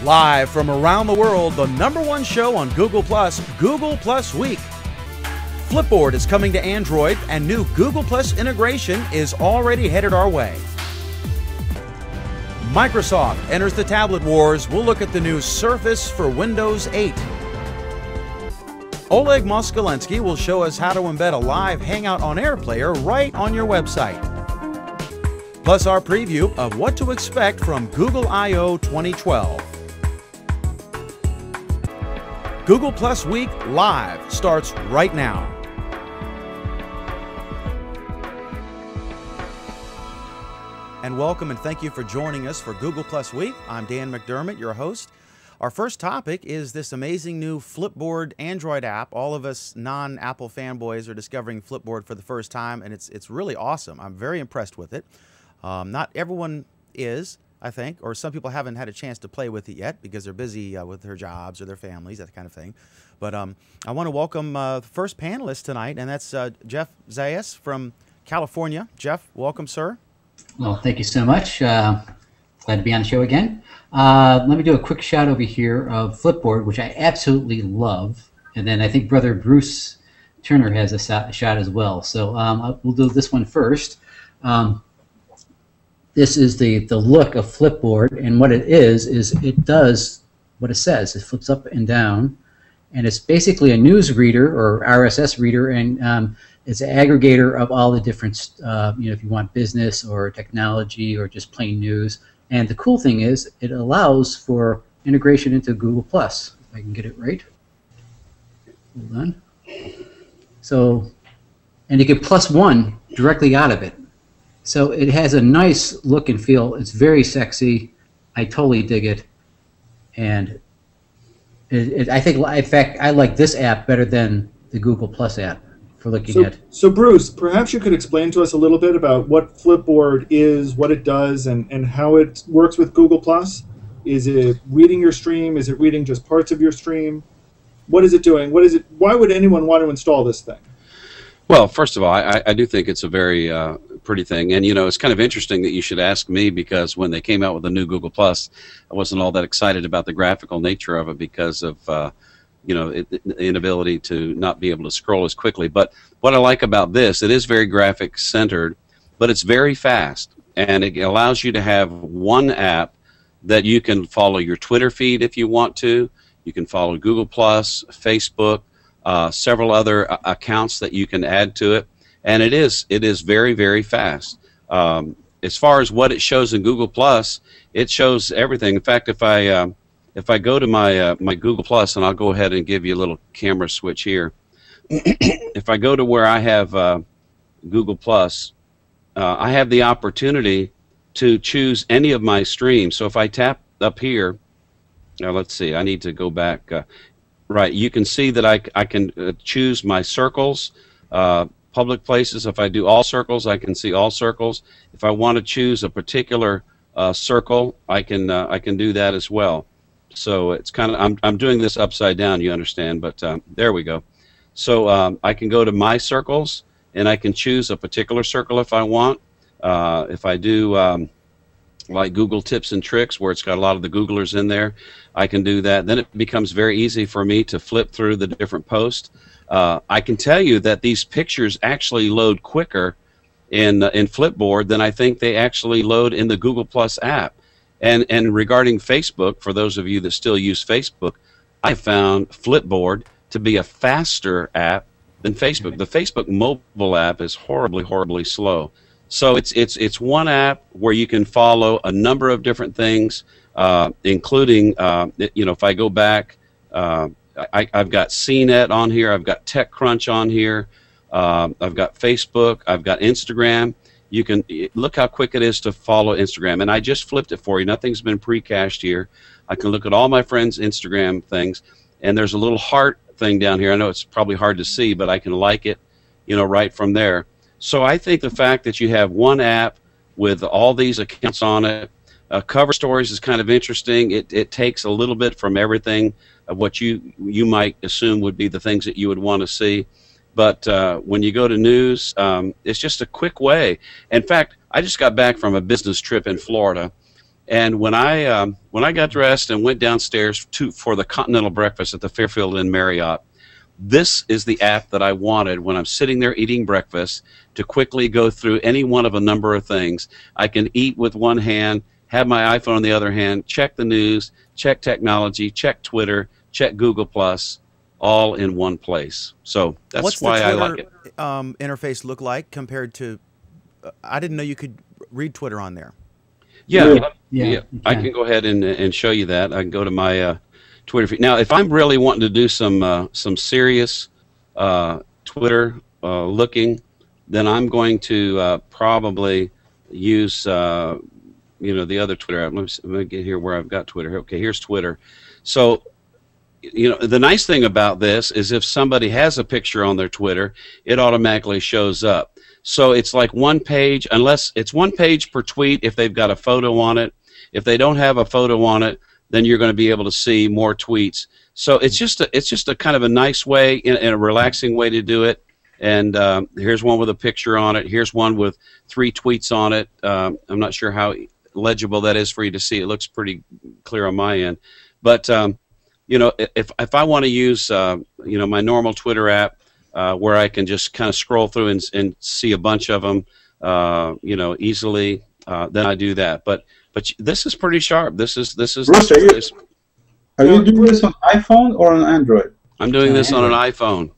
Live from around the world, the #1 show on Google Plus Week. Flipboard is coming to Android, and new Google Plus integration is already headed our way. Microsoft enters the tablet wars. We'll look at the new Surface for Windows 8. Oleg Moskalinsky will show us how to embed a live Hangout on Air player right on your website. Plus our preview of what to expect from Google I/O 2012. Google Plus Week Live starts right now. And welcome and thank you for joining us for Google Plus Week. I'm Dan McDermott, your host. Our first topic is this amazing new Flipboard Android app. All of us non-Apple fanboys are discovering Flipboard for the first time, and it's really awesome. I'm very impressed with it. Not everyone is, I think, or some people haven't had a chance to play with it yet because they're busy with their jobs or their families, that kind of thing. But I want to welcome the first panelist tonight, and that's Jeff Zayas from California. Jeff, welcome, sir. Well, thank you so much. Glad to be on the show again. Let me do a quick shot over here of Flipboard, which I absolutely love. And then I think Brother Bruce Turner has a shot as well. So we'll do this one first. This is the look of Flipboard, and what it is it does what it says. It flips up and down, and it's basically a news reader or RSS reader, and it's an aggregator of all the different, if you want business or technology or just plain news. And the cool thing is it allows for integration into Google Plus. If I can get it right. Hold on. So, and you get +1 directly out of it. So it has a nice look and feel. It's very sexy. I totally dig it. And I think, in fact, I like this app better than the Google Plus app for looking at. So Bruce, perhaps you could explain to us a little bit about what Flipboard is, what it does, and how it works with Google Plus. Is it reading your stream? Is it reading just parts of your stream? What is it doing? What is it? Why would anyone want to install this thing? Well, first of all, I do think it's a very pretty thing. And, it's kind of interesting that you should ask me, because when they came out with the new Google Plus, I wasn't all that excited about the graphical nature of it because of, the inability to not be able to scroll as quickly. But what I like about this, it is very graphic-centered, but it's very fast. And it allows you to have one app that you can follow your Twitter feed if you want to. You can follow Google Plus, Facebook, several other accounts that you can add to it, and it is very, very fast. As far as what it shows in Google Plus, it shows everything. In fact, if I go to my Google Plus, and I'll go ahead and give you a little camera switch here. If I go to where I have Google Plus, I have the opportunity to choose any of my streams. So if I tap up here, now let's see, I need to go back. Right, you can see that I can choose my circles, public places. If I do all circles, I can see all circles. If I want to choose a particular circle, I can do that as well. So it's kind of, I'm doing this upside down, you understand, but there we go. So I can go to my circles, and I can choose a particular circle if I want. If I do like Google Tips and Tricks, where it's got a lot of the Googlers in there, I can do that. Then it becomes very easy for me to flip through the different posts. I can tell you that these pictures actually load quicker in Flipboard than I think they actually load in the Google Plus app. And regarding Facebook, for those of you that still use Facebook, I found Flipboard to be a faster app than Facebook. The Facebook mobile app is horribly, horribly slow. So it's one app where you can follow a number of different things, including if I go back, I've got CNET on here, I've got TechCrunch on here, I've got Facebook, I've got Instagram. You can look how quick it is to follow Instagram, and I just flipped it for you. Nothing's been pre-cached here. I can look at all my friends' Instagram things, and there's a little heart thing down here. I know it's probably hard to see, but I can like it, right from there. So I think the fact that you have one app with all these accounts on it, cover stories is kind of interesting. It takes a little bit from everything of what you might assume would be the things that you would want to see. But when you go to news, it's just a quick way. In fact, I just got back from a business trip in Florida, And when I got dressed and went downstairs for the continental breakfast at the Fairfield Inn Marriott, this is the app that I wanted when I'm sitting there eating breakfast to quickly go through any one of a number of things. I can eat with one hand, have my iPhone on the other hand, check the news, check technology, check Twitter, check Google+, all in one place. So that's why I like it. What's the Twitter interface look like compared to? I didn't know you could read Twitter on there. Yeah. I can go ahead and show you that. I can go to my Twitter feed. Now, if I'm really wanting to do some serious Twitter looking, then I'm going to probably use the other Twitter app. Let me get here where I've got Twitter. Okay, here's Twitter. So, the nice thing about this is if somebody has a picture on their Twitter, it automatically shows up. So it's like one page, unless it's one page per tweet if they've got a photo on it. If they don't have a photo on it, then you're going to be able to see more tweets. So it's just a kind of a nice way, in a relaxing way to do it. And here's one with a picture on it. Here's one with 3 tweets on it. I'm not sure how legible that is for you to see. It looks pretty clear on my end. But if I want to use my normal Twitter app, where I can just kind of scroll through and see a bunch of them, easily, then I do that. But this is pretty sharp. This is. Bruce, are you doing this on iPhone or on Android? I'm doing this on an iPhone.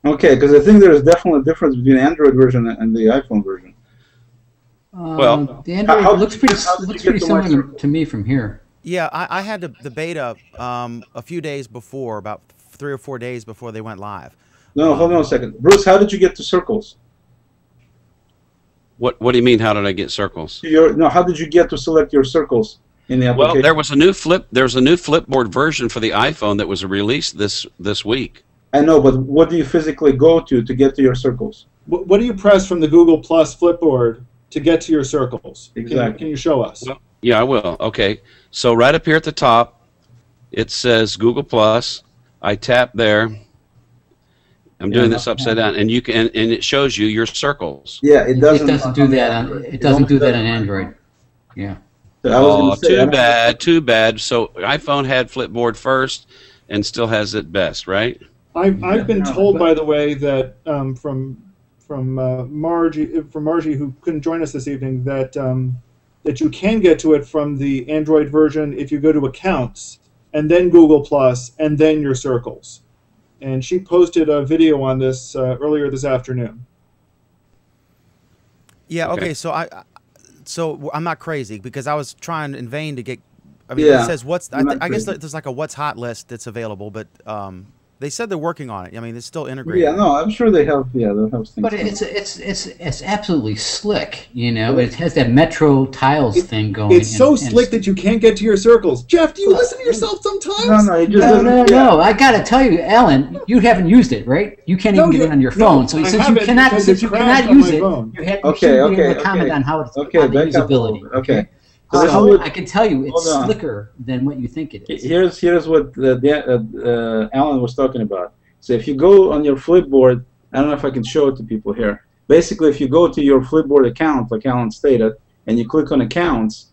Okay, because I think there is definitely a difference between the Android version and the iPhone version. Well, the Android looks pretty similar to me from here. Yeah, I had the beta a few days before, about 3 or 4 days before they went live. No, hold on a second. Bruce, how did you get to circles? What do you mean, how did I get circles? How did you get to select your circles in the application? Well, there was a new Flipboard version for the iPhone that was released this week. I know, but what do you physically go to get to your circles? What do you press from the Google Plus Flipboard to get to your circles? Exactly. Can you show us? Well, yeah, I will. Okay. So right up here at the top, it says Google Plus. I tap there. I'm doing this upside down, and you can, and it shows you your circles. Yeah, it doesn't do that. It doesn't do that on Android. Yeah. Oh, too bad. So iPhone had Flipboard first, and still has it best, right? I've been told, by the way, that from Margie, who couldn't join us this evening, that that you can get to it from the Android version if you go to Accounts and then Google Plus and then your circles. And she posted a video on this earlier this afternoon. Yeah. Okay. So I'm not crazy because I was trying in vain to get. I mean, it says I guess there's like a what's hot list that's available, but they said they're working on it. I mean, it's still integrated. Yeah. No, I'm sure they have. Yeah, they have things. But it's absolutely slick. It has that Metro tiles thing going. It's so slick that you can't get to your circles. Jeff, do you listen to yourself sometimes? No. I gotta tell you, Alan, you haven't used it, right? You can't even get it on your phone. So since you cannot use it, you should be able to comment on how it's on the usability. Okay. So I can tell you, it's slicker than what you think it is. Here's what Alan was talking about. So if you go on your Flipboard, I don't know if I can show it to people here. Basically, if you go to your Flipboard account, like Alan stated, and you click on Accounts,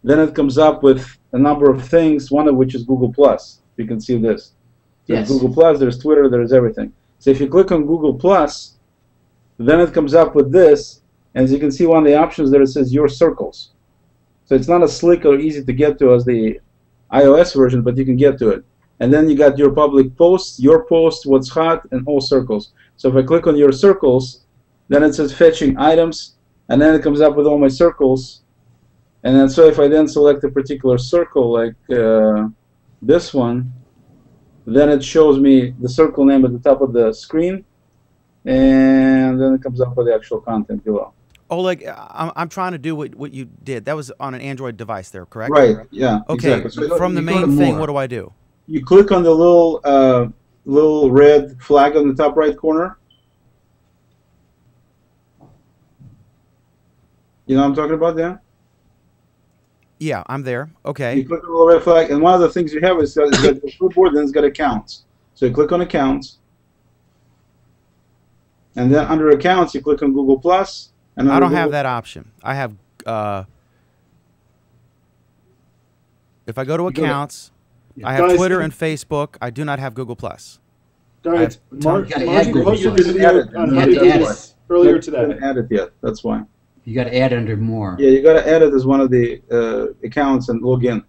then it comes up with a number of things, one of which is Google+. You can see this. There's Google+, there's Twitter, there's everything. So if you click on Google+, then it comes up with this, and as you can see, one of the options there, it says Your Circles. So it's not as slick or easy to get to as the iOS version, but you can get to it. And then you got your public posts, your post, what's hot, and all circles. So if I click on your circles, then it says fetching items, and then it comes up with all my circles. And then so if I then select a particular circle, like this one, then it shows me the circle name at the top of the screen, and then it comes up with the actual content below. Oleg, I'm trying to do what you did. That was on an Android device there, correct? Right, yeah. Okay, exactly. So from the main thing, what do I do? You click on the little red flag on the top right corner. You know what I'm talking about there? Yeah, I'm there. Okay. You click on the little red flag, and one of the things you have is got the Flipboard, then it's got Accounts. So you click on Accounts, and then under Accounts, you click on Google+. And I don't have that option. I have If I go to accounts, I have Guys, Twitter and Facebook. I do not have Google Plus. Guys, Margie Google posted Plus. a video on how to do this earlier today. You haven't added yet. That's why. You got to add under more. Yeah, you got to add it as one of the accounts and log in.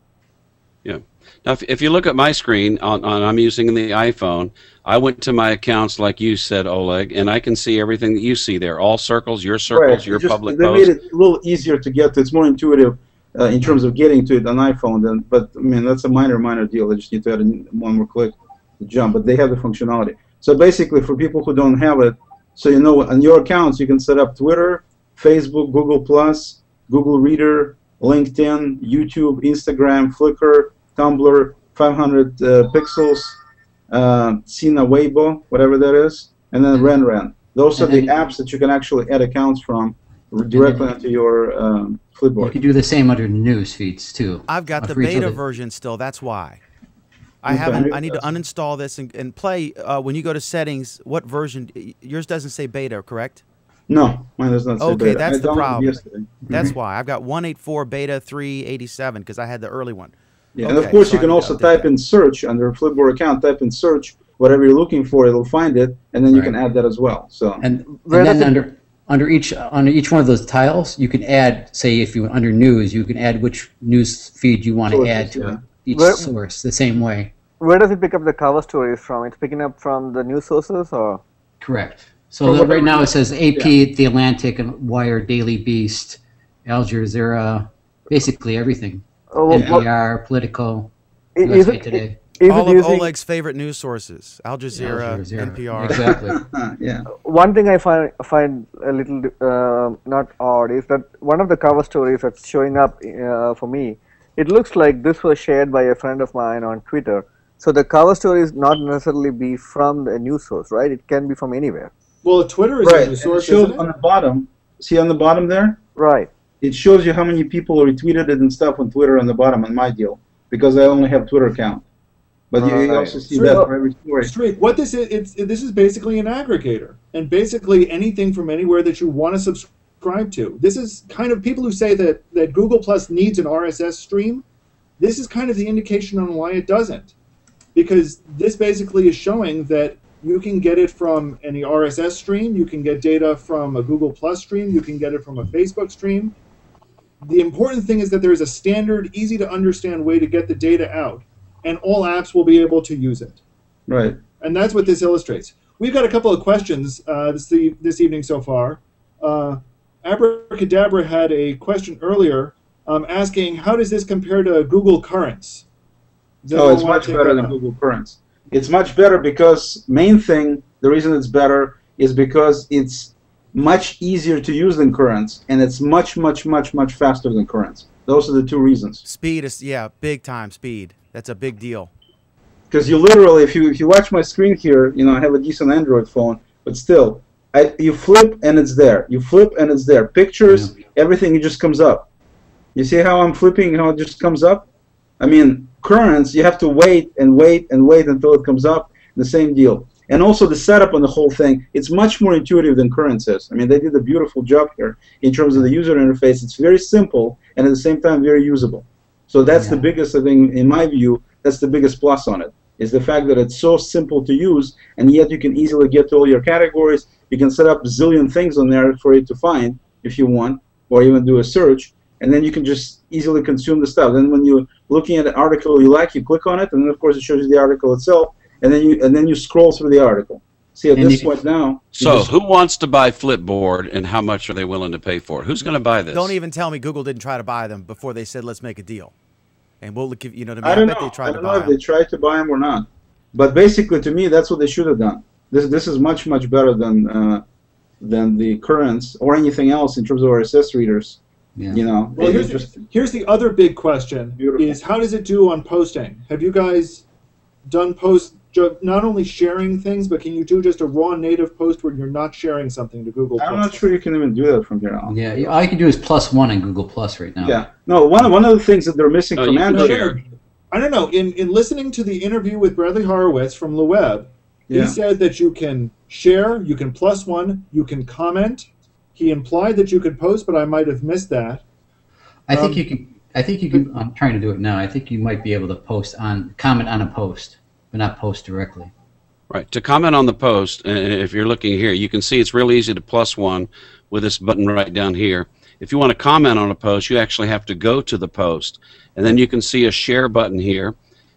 Yeah. Now, if you look at my screen, I'm using the iPhone, I went to my accounts like you said, Oleg, and I can see everything that you see there. All circles, your Right. public They posts. made it a little easier to get to. It's more intuitive in terms of getting to it on iPhone. But, I mean, that's a minor deal. They just need to add one more click to jump. But they have the functionality. So basically, for people who don't have it, so you know, on your accounts, you can set up Twitter, Facebook, Google+, Google Reader, LinkedIn, YouTube, Instagram, Flickr, Tumblr, 500 pixels, Sina Weibo, whatever that is, and then RenRen. Those are the apps that you can actually add accounts from directly into your Flipboard. You can do the same under news feeds too. I've got the beta version still. That's why. I need to uninstall this and play. When you go to settings, what version? Yours doesn't say beta, correct? No, mine does not say beta. Okay, that's the problem. Yesterday. That's why. I've got 184 beta 387 because I had the early one. Yeah, and of course so you can also type in search under a Flipboard account. Type in search whatever you're looking for, it'll find it, and then you can add that as well. So and then under each one of those tiles, you can add. Say if you under news, you can add which news feed you want to add to each source the same way. Where does it pick up the cover stories from? It's picking up from the news sources, or correct. So right now it says AP, The Atlantic, and Wired, Daily Beast, Al Jazeera, basically everything. NPR, Politico, USA Today. All of Oleg's favorite news sources: Al Jazeera, NPR. Exactly. Yeah. One thing I find a little not odd is that one of the cover stories that's showing up for me, it looks like this was shared by a friend of mine on Twitter. So the cover story is not necessarily be from the news source, right? It can be from anywhere. Well, Twitter is a news source. It shows on the bottom. See on the bottom there? Right. It shows you how many people retweeted it and stuff on Twitter on the bottom on my deal, because I only have Twitter account. But you also see that for every story. What this is, this is basically an aggregator, and basically anything from anywhere that you want to subscribe to. This is kind of people who say that Google Plus needs an RSS stream. This is kind of the indication on why it doesn't, because this basically is showing that you can get it from any RSS stream, you can get data from a Google Plus stream, you can get it from a Facebook stream. The important thing is that there is a standard, easy to understand way to get the data out, and all apps will be able to use it. Right. And that's what this illustrates. We've got a couple of questions this evening so far. Abracadabra had a question earlier asking, how does this compare to Google Currents? Oh, it's much better than Google Currents. It's much better because the reason it's better is because it's much easier to use than Currents, and it's much faster than Currents. Those are the two reasons. Speed is, big time speed. That's a big deal. Because you literally, if you watch my screen here, I have a decent Android phone, but still, you flip and it's there. You flip and it's there. Pictures, everything, it just comes up. You see how I'm flipping, how it just comes up? I mean, Currents, you have to wait until it comes up. The same deal. And also the setup on the whole thing, it's much more intuitive than Currents is. I mean, they did a beautiful job here in terms of the user interface. It's very simple and at the same time very usable. So that's the biggest thing, in my view, that's the biggest plus on it, is the fact that it's so simple to use, and yet you can easily get to all your categories. You can set up a zillion things on there for it to find if you want, or even do a search, and then you can just easily consume the stuff. Then when you're looking at an article you like, you click on it, and then of course it shows you the article itself, and then you scroll through the article. See, at this point now... So who wants to buy Flipboard, and how much are they willing to pay for it? Who's going to buy this? Don't even tell me Google didn't try to buy them before they said, let's make a deal. And we'll give, what I mean? I don't bet know. they tried I to don't buy know if they tried to buy them or not. But basically, to me, that's what they should have done. This is much better than the Currents or anything else in terms of RSS readers. Yeah. Well, here's the other big question: is how does it do on posting? Have you guys done not only sharing things, but can you do just a raw native post where you're not sharing something to Google Plus? I'm not sure you can even do that from here on. Yeah, all you can do is +1 in Google Plus right now. Yeah. No, one of the things that they're missing from Android. I don't know. In listening to the interview with Bradley Horowitz from LeWeb, he said that you can share, you can +1, you can comment. He implied that you could post, but I might have missed that. I think you can. I think you can. I'm trying to do it now. I think you might be able to comment on a post, but not post directly. Right. To comment on the post, and if you're looking here, you can see it's real easy to +1 with this button right down here. If you want to comment on a post, you actually have to go to the post, and then you can see a share button here.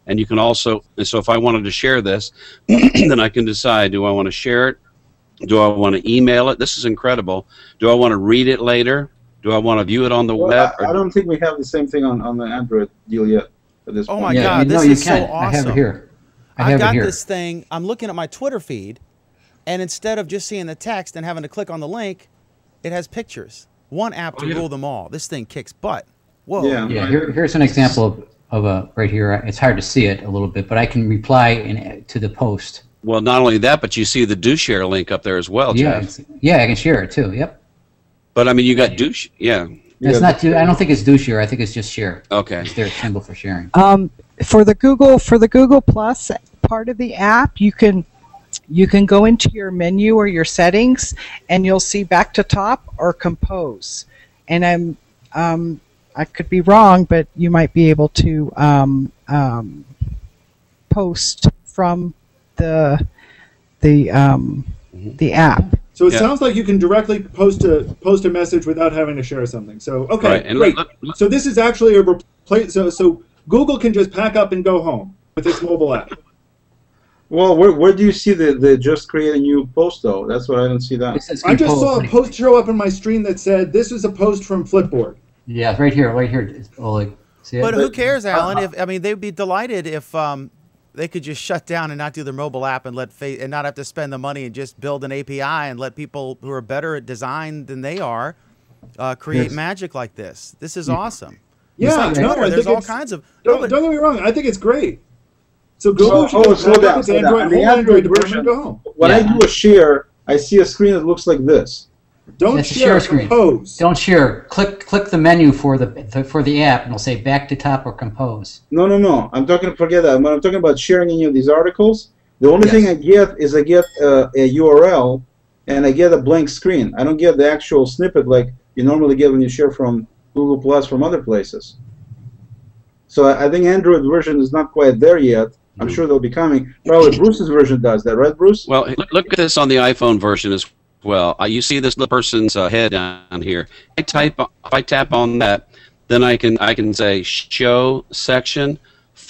And you can also, and so if I wanted to share this, then I can decide, do I want to share it? Do I want to email it? This is incredible. Do I want to read it later? Do I want to view it on the web? I don't think we have the same thing on the Android deal yet at this point. Oh my God, this is so awesome. I have it here. I've got this thing. I'm looking at my Twitter feed, and instead of just seeing the text and having to click on the link, it has pictures. One app to rule them all. This thing kicks butt. Whoa. Yeah. Here's an example of a right here. It's hard to see it a little bit, but I can reply to the post. Well, not only that, but you see the do share link up there as well, Jeff. Yeah, I can share it too. Yep. But I mean, you got do. Yeah. It's not. I don't think it's do share. I think it's just share. Okay. It's their symbol for sharing. For the Google Plus part of the app, you can go into your menu or your settings, and you'll see back to top or compose. And I could be wrong, but you might be able to post from the app. So it sounds like you can directly post a message without having to share something. So okay, right. Great. So this is actually a replace. So Google can just pack up and go home with its mobile app. Well, where do you see the just create a new post though? That's what I don't see that. I just saw a post show up on my screen that said this is a post from Flipboard. Yeah, right here. See it? But who cares, Alan? I mean, they'd be delighted if they could just shut down and not do their mobile app and and not have to spend the money and just build an API and let people who are better at design than they are create magic like this. This is awesome. Yeah, there's all kinds of. Don't get me wrong. I think it's great. So Google should slow down. The Android version, go home. When I do a share, I see a screen that looks like this. Don't share screen. Compose. Don't share. Click the menu for the app, and it'll say back to top or compose. No. I'm talking. Forget that. When I'm talking about sharing any of these articles, the only thing I get is a URL, and I get a blank screen. I don't get the actual snippet like you normally get when you share from Google Plus from other places. So I think Android version is not quite there yet. I'm sure they'll be coming. Probably Bruce's version does that, right, Bruce? Well, look at this on the iPhone version as well. You see this little person's head down here. If I tap on that, then I can say show section.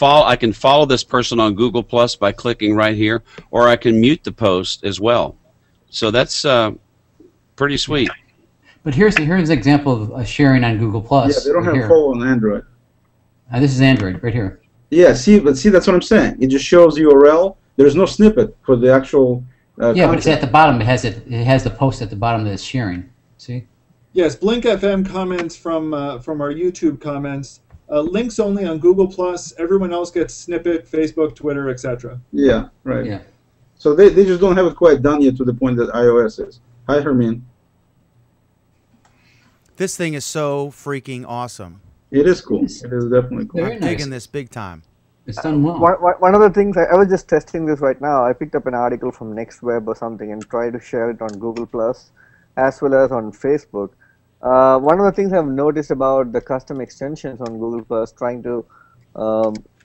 I can follow this person on Google Plus by clicking right here, or I can mute the post as well. So that's pretty sweet. But here's an example of sharing on Google Plus. Yeah, they don't have follow on Android. This is Android right here. Yeah, see, that's what I'm saying. It just shows the URL. There's no snippet for the actual. But it's at the bottom. It has the post at the bottom that it's sharing. See? Yes, Blink FM comments from our YouTube comments. Links only on Google Plus. Everyone else gets snippet, Facebook, Twitter, etc. Yeah, right. Yeah. So they just don't have it quite done yet to the point that iOS is. Hi, Hermine. This thing is so freaking awesome. It is cool. It is definitely cool. I'm digging this big time. It's done well. One of the things, I was just testing this right now. I picked up an article from NextWeb or something and tried to share it on Google Plus as well as on Facebook. One of the things I've noticed about the custom extensions on Google Plus, trying to,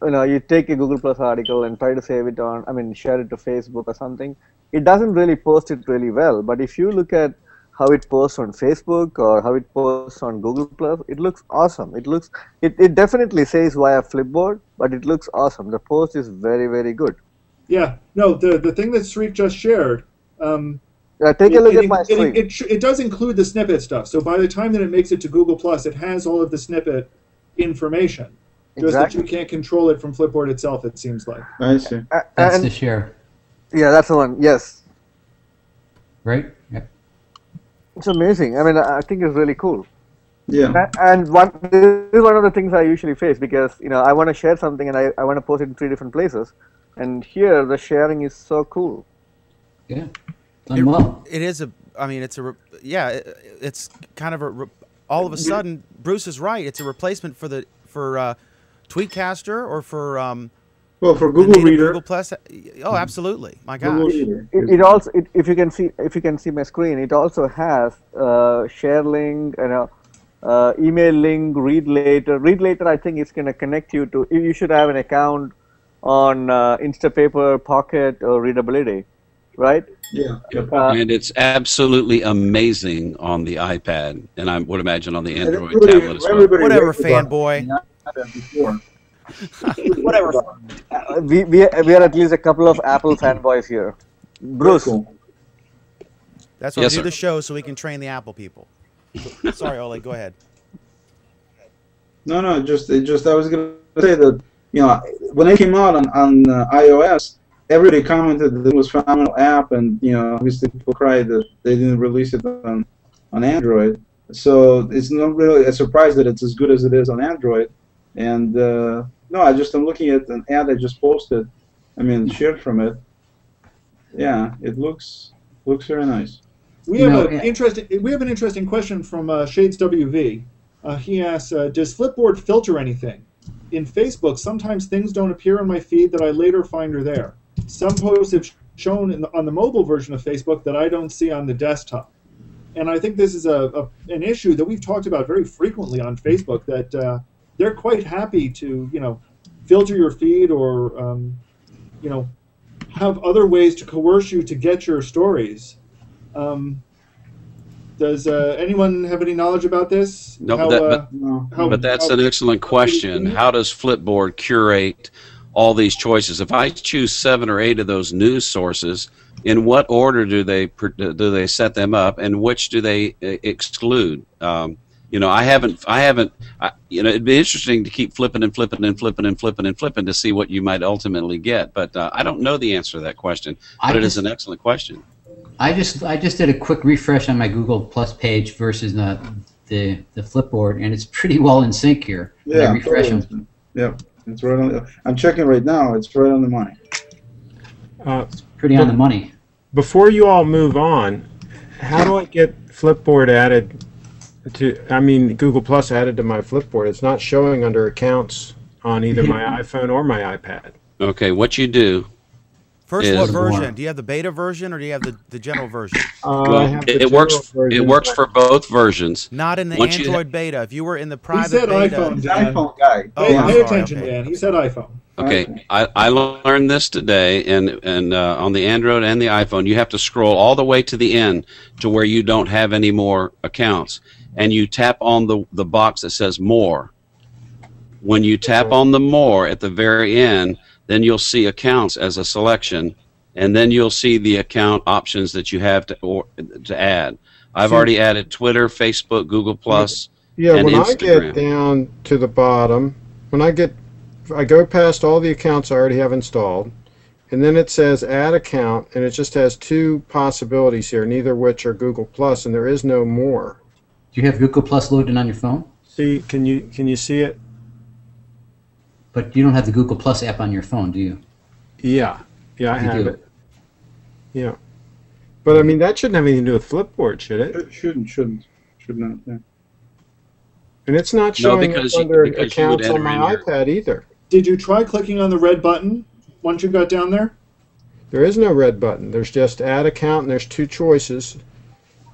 you take a Google Plus article and try to save it share it to Facebook or something. It doesn't really post it really well. But if you look at how it posts on Facebook or how it posts on Google Plus, it looks awesome. It definitely says via Flipboard, but it looks awesome. The post is very, very good. Yeah, no, the thing that Sreek just shared. Take a look at my screen. It does include the snippet stuff. So by the time that it makes it to Google Plus, it has all of the snippet information. Just that you can't control it from Flipboard itself. It seems like. I see. That's the share. Yeah, that's the one. Yes. Right. Yep. It's amazing. I think it's really cool. Yeah. And this is one of the things I usually face because I want to share something and I want to post it in 3 different places, and here the sharing is so cool. Yeah. Well. It is it's kind of all of a sudden Bruce is right. It's a replacement for Tweetcaster or for for Google Reader. Google Plus. Oh, absolutely. My gosh. It also, if you can see my screen, it also has share link, email link, read later. Read later, I think it's going to connect you to. You should have an account on Instapaper, Pocket, or Readability, right? Yeah. And it's absolutely amazing on the iPad, and I would imagine on the Android tablet as well. Whatever, fanboy. Whatever. We are at least a couple of Apple fanboys here. Bruce. That's why Yes, we do sir. the show, so we can train the Apple people. Sorry, Ole, go ahead. No, just I was gonna say that, you know, when it came out on iOS, everybody commented that it was a phenomenal app, and, you know, obviously people cried that they didn't release it on Android. So it's not really a surprise that it's as good as it is on Android. And no, I'm looking at an ad I just posted. I mean, shared from it. Yeah, it looks very nice. We have an interesting question from Shades WV. He asks, does Flipboard filter anything? In Facebook, sometimes things don't appear in my feed that I later find are there. Some posts have shown on the mobile version of Facebook that I don't see on the desktop. And I think this is an issue that we've talked about very frequently on Facebook, that they're quite happy to, you know, filter your feed or, you know, have other ways to coerce you to get your stories. Does anyone have any knowledge about this? No, but that's an excellent question. How does Flipboard curate all these choices? If I choose 7 or 8 of those news sources, in what order do they set them up, and which do they exclude? You know, you know, it'd be interesting to keep flipping and flipping and flipping and flipping and flipping to see what you might ultimately get. But I don't know the answer to that question. But it is an excellent question. I just did a quick refresh on my Google Plus page versus the Flipboard, and it's pretty well in sync here. Yeah, I refresh them. Yeah, it's right on. I'm checking right now. It's right on the money. It's pretty on the money. Before you all move on, how do I get Flipboard added to? I mean, Google Plus added to my Flipboard. It's not showing under accounts on either my iPhone or my iPad. Okay, what you do. First, what version? Do you have the beta version or do you have the general version? It works for both versions. Not in the Android beta. If you were in the private he said beta. iPhone, Dan. iPhone guy. Pay attention, Dan. He said iPhone. Okay, I learned this today, and on the Android and the iPhone, you have to scroll all the way to the end to where you don't have any more accounts, and you tap on the box that says More. When you tap on the More at the very end, then you'll see accounts as a selection, and then you'll see the account options that you have to add. I've already added Twitter, Facebook, Google Plus, and when Instagram. I get down to the bottom, I go past all the accounts I already have installed, and then it says Add Account, and it just has 2 possibilities here, neither of which are Google Plus, and there is no more. Do you have Google Plus loaded on your phone? See, can you see it? But you don't have the Google Plus app on your phone, do you? Yeah, I have do. it. Yeah, but I mean that shouldn't have anything to do with Flipboard, should it? It should not. Yeah. And it's not showing because up under you would accounts enter on my in your- iPad either. Did you try clicking on the red button once you got down there? There is no red button. There's just Add Account, and there's 2 choices.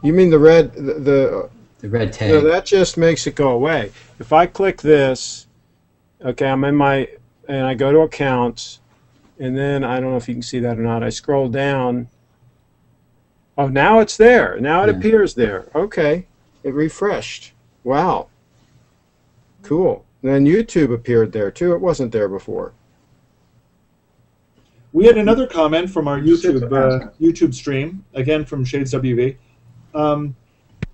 You mean the red the red tag. No, that just makes it go away. If I click this, okay, I'm in and I go to Accounts, and then I don't know if you can see that or not. I scroll down. Oh, now it's there. Now it appears there. Okay, it refreshed. Wow. Cool. And then YouTube appeared there too. It wasn't there before. We had another comment from our YouTube stream, again from Shades WV.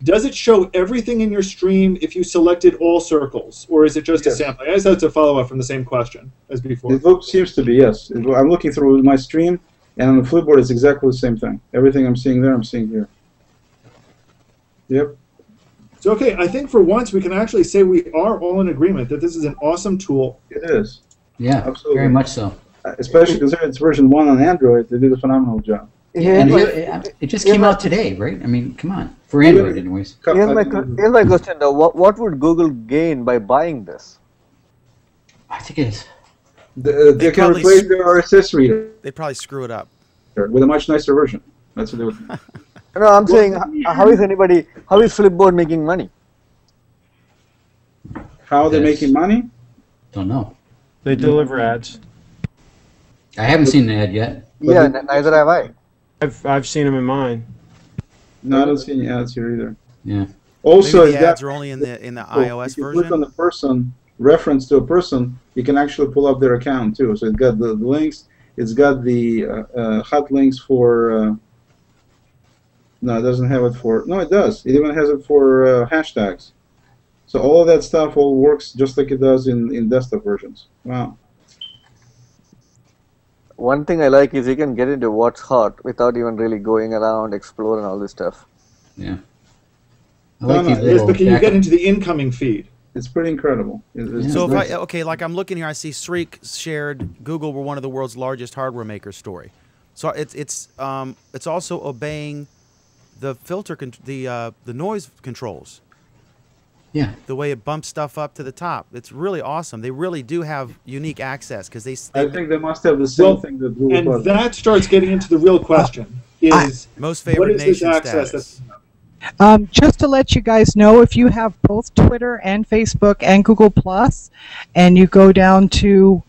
Does it show everything in your stream if you selected all circles, or is it just a sample? I guess that's a follow-up from the same question as before. It seems to be, yes. I'm looking through my stream, and on the Flipboard it's exactly the same thing. Everything I'm seeing there, I'm seeing here. Yep. So, okay, I think for once we can actually say we are all in agreement that this is an awesome tool. It is. Yeah, absolutely. very much so. Especially considering it's version 1 on Android, they did a phenomenal job. And it just came out today, right? I mean, come on. For Android, anyways. Here's my question, though. What would Google gain by buying this? I think it is. They can replace their RSS reader. They'd probably screw it up. With a much nicer version. That's what they would. No, I'm saying, how is Flipboard making money? How are they Yes. making money? Don't know. They deliver ads. I haven't seen the ad yet. Yeah, neither have I. I've seen them in mine. No, I don't see any ads here either. Yeah. Also, Maybe it's the ads got, are only in the so iOS if you version. click on the person, reference to a person, you can actually pull up their account too. So it's got the links. It's got the hot links for. No, it doesn't have it for. No, it does. It even has it for hashtags. So all of that stuff all works just like it does in desktop versions. Wow. One thing I like is you can get into what's hot without even really going around exploring all this stuff. Yeah. I No, like no, these yes, Yes, little but can you get backup- into the incoming feed? It's pretty incredible. It's So if nice. okay, like I'm looking here, I see Sreek shared Google were one of the world's largest hardware makers story. So it's also obeying the filter the noise controls. Yeah. The way it bumps stuff up to the top. It's really awesome. They really do have unique access because I think they must have the same Well, thing that Google And Plus. that starts getting into the real question: is most what favored is this nation access? status. Just to let you guys know, if you have both Twitter and Facebook and Google Plus, and you go down to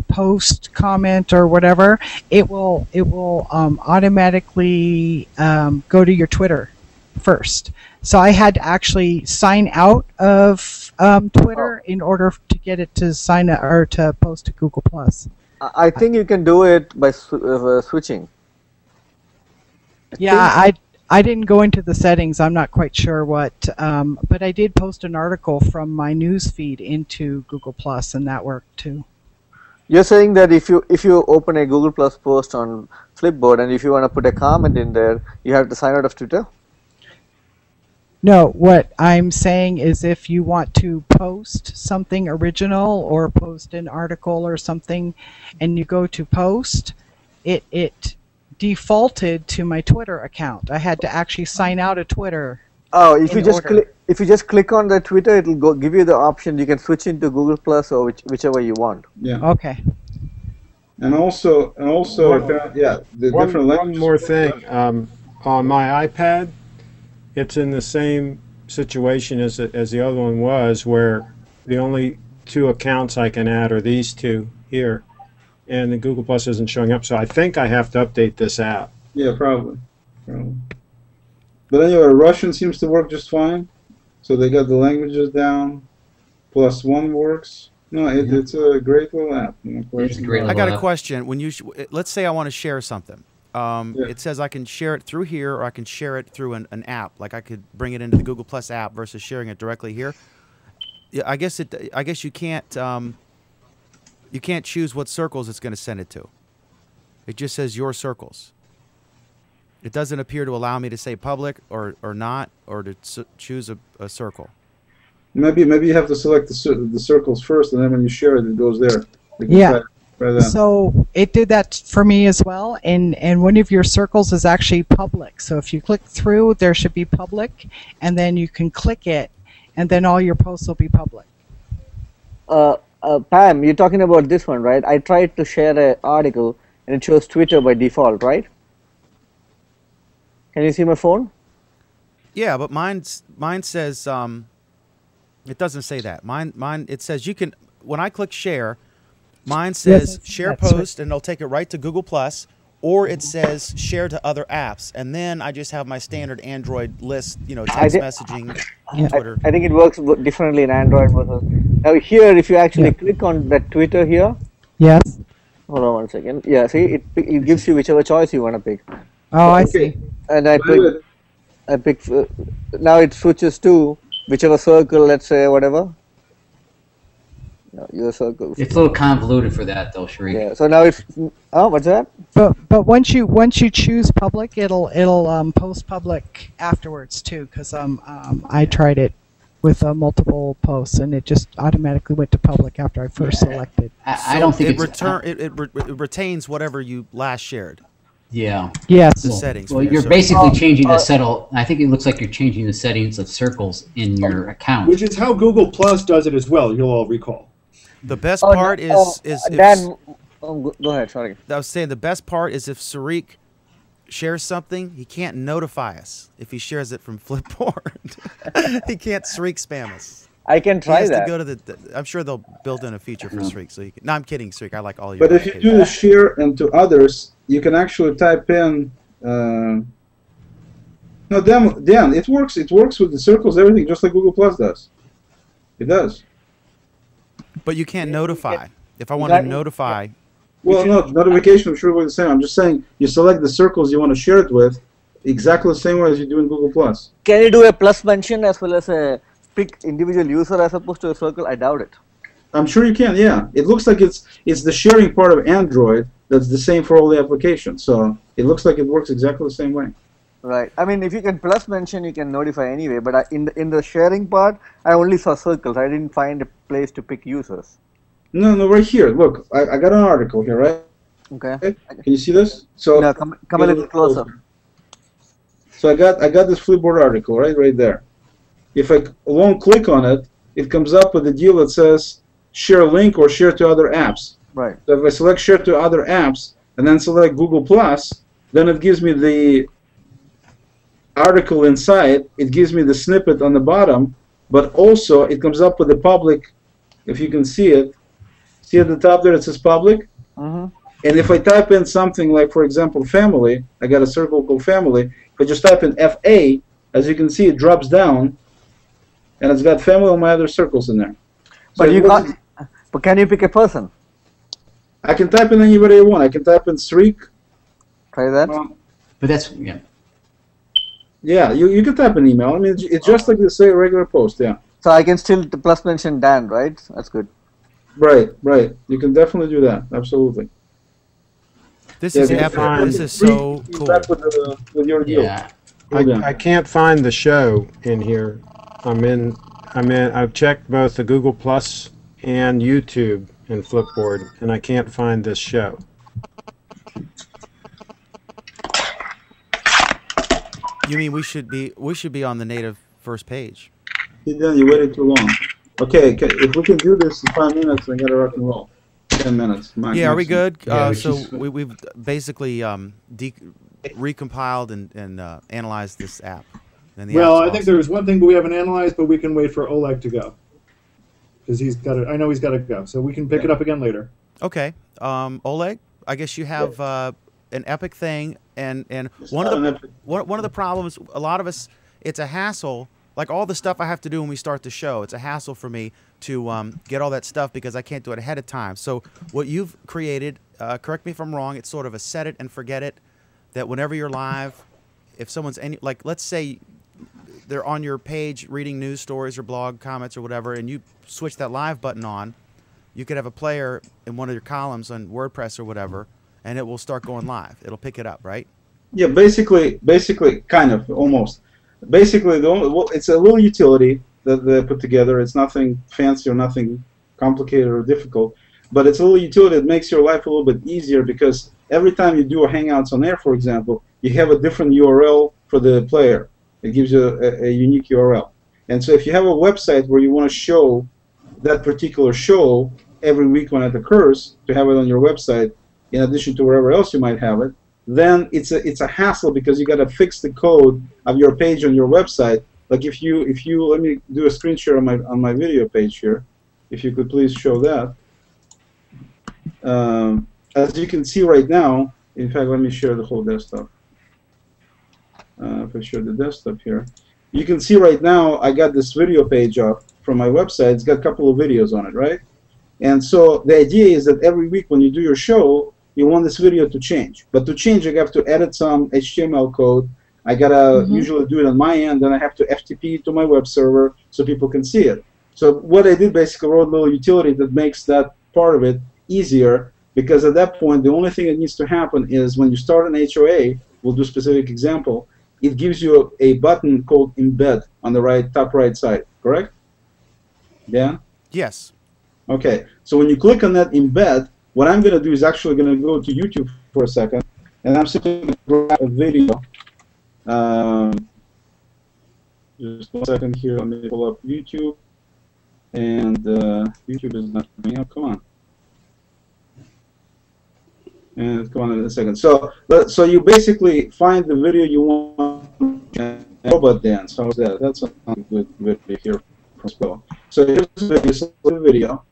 post, comment, or whatever, it will automatically go to your Twitter first. So I had to actually sign out of Twitter in order to get it to sign or to post to Google Plus. I think you can do it by switching. Yeah, I didn't go into the settings. I'm not quite sure what, but I did post an article from my news feed into Google Plus, and that worked too. You're saying that if you open a Google Plus post on Flipboard and if you want to put a comment in there, you have to sign out of Twitter? No, what I'm saying is if you want to post something original or post an article or something, and you go to post, it defaulted to my Twitter account. I had to actually sign out of Twitter. Oh, if you in just click on the Twitter, it'll give you the option. You can switch into Google Plus or whichever you want. Yeah. Okay. And also, the different One languages. more thing. On my iPad, it's in the same situation as the other one was, where the only two accounts I can add are these two here, and the Google Plus isn't showing up. So I think I have to update this app. Yeah, probably. But anyway, Russian seems to work just fine. So they got the languages down. +1 works. No, it's a great little app. It's a great I little got a app. question. When you let's say I want to share something, it says I can share it through here, or I can share it through an app. Like I could bring it into the Google Plus app versus sharing it directly here. Yeah, I guess you can't choose what circles it's going to send it to. It just says your circles. It doesn't appear to allow me to say public or not, or to choose a circle. Maybe you have to select the circles first, and then when you share it, it goes there. You can Yeah. try that. So it did that for me as well, and one of your circles is actually public. So if you click through, there should be public, and then you can click it, and then all your posts will be public. Pam, you're talking about this one, right? I tried to share an article, and it shows Twitter by default, right? Can you see my phone? Yeah, but mine says it doesn't say that. Mine it says you can. When I click share, mine says share that's post, and it'll take it right to Google Plus, or it says share to other apps, and then I just have my standard Android list, text messaging, Twitter. I think it works differently in Android versus. Now here, if you actually click on that Twitter here. Yes. Hold on 1 second. Yeah, see, it gives you whichever choice you want to pick. Oh, I see. And I pick. Now it switches to whichever circle, let's say, whatever. No, your circle. It's a little convoluted for that, though, Sharif. Yeah. So now it's. Oh, what's that? But once you choose public, it'll post public afterwards too. Because I tried it with multiple posts, and it just automatically went to public after I first selected. I don't think it retains whatever you last shared. Yeah. Yes. The settings. Well, for your you're circle. basically changing the settle. I think it looks like you're changing the settings of circles in your account. Which is how Google Plus does it as well. You'll all recall. The best part is Dan. Go ahead. Sorry. I was saying the best part is if Sariq shares something, he can't notify us if he shares it from Flipboard. He can't Sariq spam us. I can He try has to that. go to the. I'm sure they'll build in a feature for Streak. So you can. No, I'm kidding, Streak. I like all your. But if you do the share and to others, you can actually type in. No, Dan, it works. It works with the circles, everything, just like Google Plus does. It does. But you can't notify. If I want to notify. Well, no, notification I'm sure will be the same. I'm just saying you select the circles you want to share it with, exactly the same way as you do in Google Plus. Can you do a plus mention as well as a pick individual user as opposed to a circle? I doubt it. I'm sure you can. Yeah, it looks like it's the sharing part of Android that's the same for all the applications. So it looks like it works exactly the same way. Right. I mean, if you can plus mention, you can notify anyway. But in the sharing part, I only saw circles. I didn't find a place to pick users. No, right here. Look, I got an article here, right? Okay. Can you see this? So no, come a little closer. So I got this Flipboard article right there. If I long click on it, it comes up with a deal that says share link or share to other apps. Right. So if I select share to other apps and then select Google Plus, then it gives me the article inside. It gives me the snippet on the bottom, but also it comes up with the public. If you can see it, see at the top there it says public. Mm-hmm. And if I type in something like, for example, family, I got a circle called family. If I just type in FA, as you can see, it drops down, and it's got family and my other circles in there. So but can you pick a person? I can type in anybody I want. I can type in Sreek. Try that. But that's, yeah. Yeah, you can type an email. I mean, it's just like you say a regular post, yeah. So I can still plus mention Dan, right? That's good. Right. You can definitely do that. Absolutely. This is epic. This is so cool. With your deal. Yeah. I can't find the show in here. I've checked both the Google Plus and YouTube in Flipboard, and I can't find this show. You mean we should be on the native first page? Then you waited too long. Okay, if we can do this in 5 minutes, we gotta rock and roll. 10 minutes. Yeah, are we good? Yeah, so we've basically recompiled and analyzed this app. Well, I think there was one thing we haven't analyzed, but we can wait for Oleg to go. Because I know he's got to go, so we can pick it up again later. Okay. Oleg, I guess you have an epic thing, and one of the problems, a lot of us, it's a hassle. Like all the stuff I have to do when we start the show, it's a hassle for me to get all that stuff because I can't do it ahead of time. So what you've created, correct me if I'm wrong, it's sort of a set it and forget it, that whenever you're live, if someone's like, let's say they're on your page reading news stories or blog comments or whatever, and you switch that live button on, you could have a player in one of your columns on WordPress or whatever, and it will start going live. It'll pick it up, right? Yeah, basically, kind of, almost. Basically, it's a little utility that they put together. It's nothing fancy or nothing complicated or difficult, but it's a little utility that makes your life a little bit easier because every time you do a Hangouts on Air, for example, you have a different URL for the player. It gives you a unique URL. And so if you have a website where you want to show that particular show every week when it occurs, to have it on your website, in addition to wherever else you might have it, then it's a hassle because you got to fix the code of your page on your website. Like if you let me do a screen share on my video page here, if you could please show that. As you can see right now, in fact, let me share the whole desktop. If I share the desktop here, you can see right now I got this video page up from my website. It's got a couple of videos on it, right? And so the idea is that every week when you do your show, you want this video to change. But to change, I have to edit some HTML code. I gotta usually do it on my end, then I have to FTP to my web server so people can see it. So what I did basically wrote a little utility that makes that part of it easier, because at that point the only thing that needs to happen is when you start an HOA, we'll do a specific example, it gives you a button called embed on the top right side, correct? Yeah? Yes. Okay, so when you click on that embed, what I'm going to do is actually going to go to YouTube for a second, and I'm simply going to grab a video. Just 1 second here, let me pull up YouTube, and YouTube is not coming up, come on. And come on in a second. So you basically find the video you want, robot dance, how's that? That's a good video here as well. So here's the video,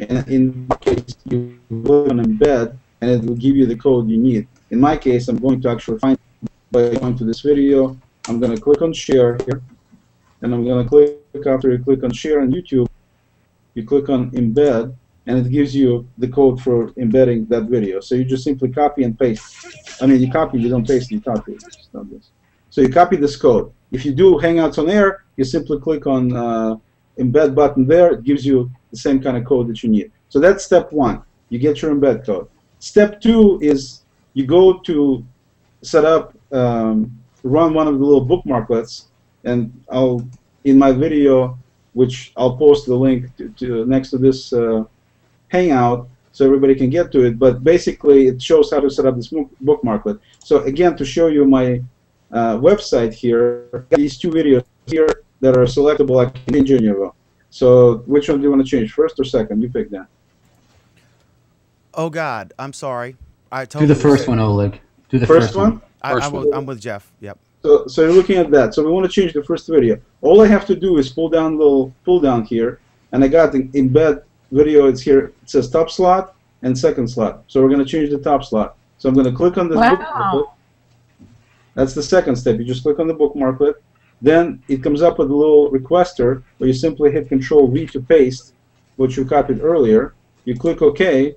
and in my case, you click on embed, and it will give you the code you need. In my case, I'm going to actually find it by going to this video. I'm going to click on share here, and I'm going to click, after you click on share on YouTube, you click on embed, and it gives you the code for embedding that video. So you just simply copy and paste. I mean, you copy, you don't paste, you copy. It's not this. So you copy this code. If you do Hangouts on Air, you simply click on embed button there. It gives you the same kind of code that you need. So that's step one. You get your embed code. Step two is you go to set up, run one of the little bookmarklets, and in my video, which I'll post the link to next to this Hangout, so everybody can get to it. But basically, it shows how to set up this bookmarklet. So again, to show you my website here, these two videos here that are selectable, I can change any of them. So which one do you want to change, first or second? You pick that. Oh God, I'm sorry. I Do the first one, Oleg. Do the first one. I'm with Jeff. Yep. So you're looking at that. So we want to change the first video. All I have to do is pull down the little pull down here, and I got the embed video. It's here. It says top slot and second slot. So we're going to change the top slot. So I'm going to click on this bookmarklet. That's the second step. You just click on the bookmarklet. Then it comes up with a little requester where you simply hit Control-V to paste what you copied earlier. You click OK,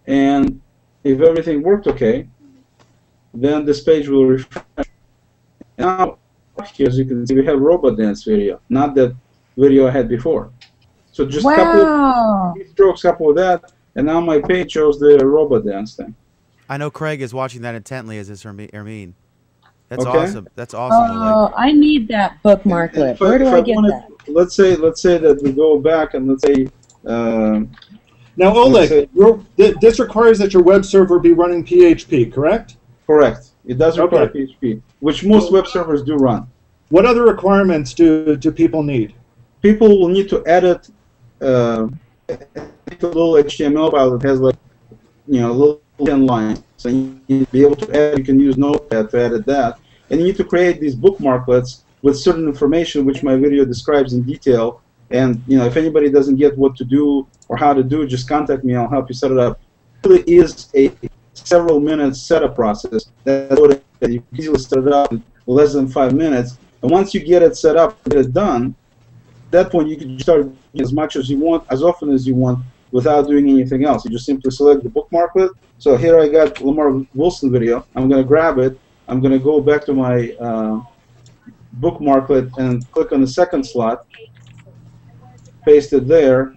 and if everything worked OK, then this page will refresh. Now, here, as you can see, we have robot dance video, not that video I had before. So just couple of strokes, couple of that, and now my page shows the robot dance thing. I know Craig is watching that intently, as is Ermine. That's okay. awesome. That's awesome. Oh, I need that bookmarklet. Where do I get that? Let's say that we go back and let's say. Now, Oleg, this requires that your web server be running PHP, correct? Correct. It does require PHP, which most web servers do run. What other requirements do people need? People will need to edit a little HTML file that has, like, you know, a little 10 lines. So you need to be able to edit. You can use Notepad to edit that. And you need to create these bookmarklets with certain information which my video describes in detail. And, you know, if anybody doesn't get what to do or how to do it, just contact me. I'll help you set it up. It really is a several minutes setup process. That's what you can easily set it up in less than 5 minutes. And once you get it set up, get it done, at that point you can start as much as you want, as often as you want, without doing anything else. You just simply select the bookmarklet. So here I got Lamar Wilson video. I'm going to grab it. I'm going to go back to my bookmarklet and click on the second slot, paste it there,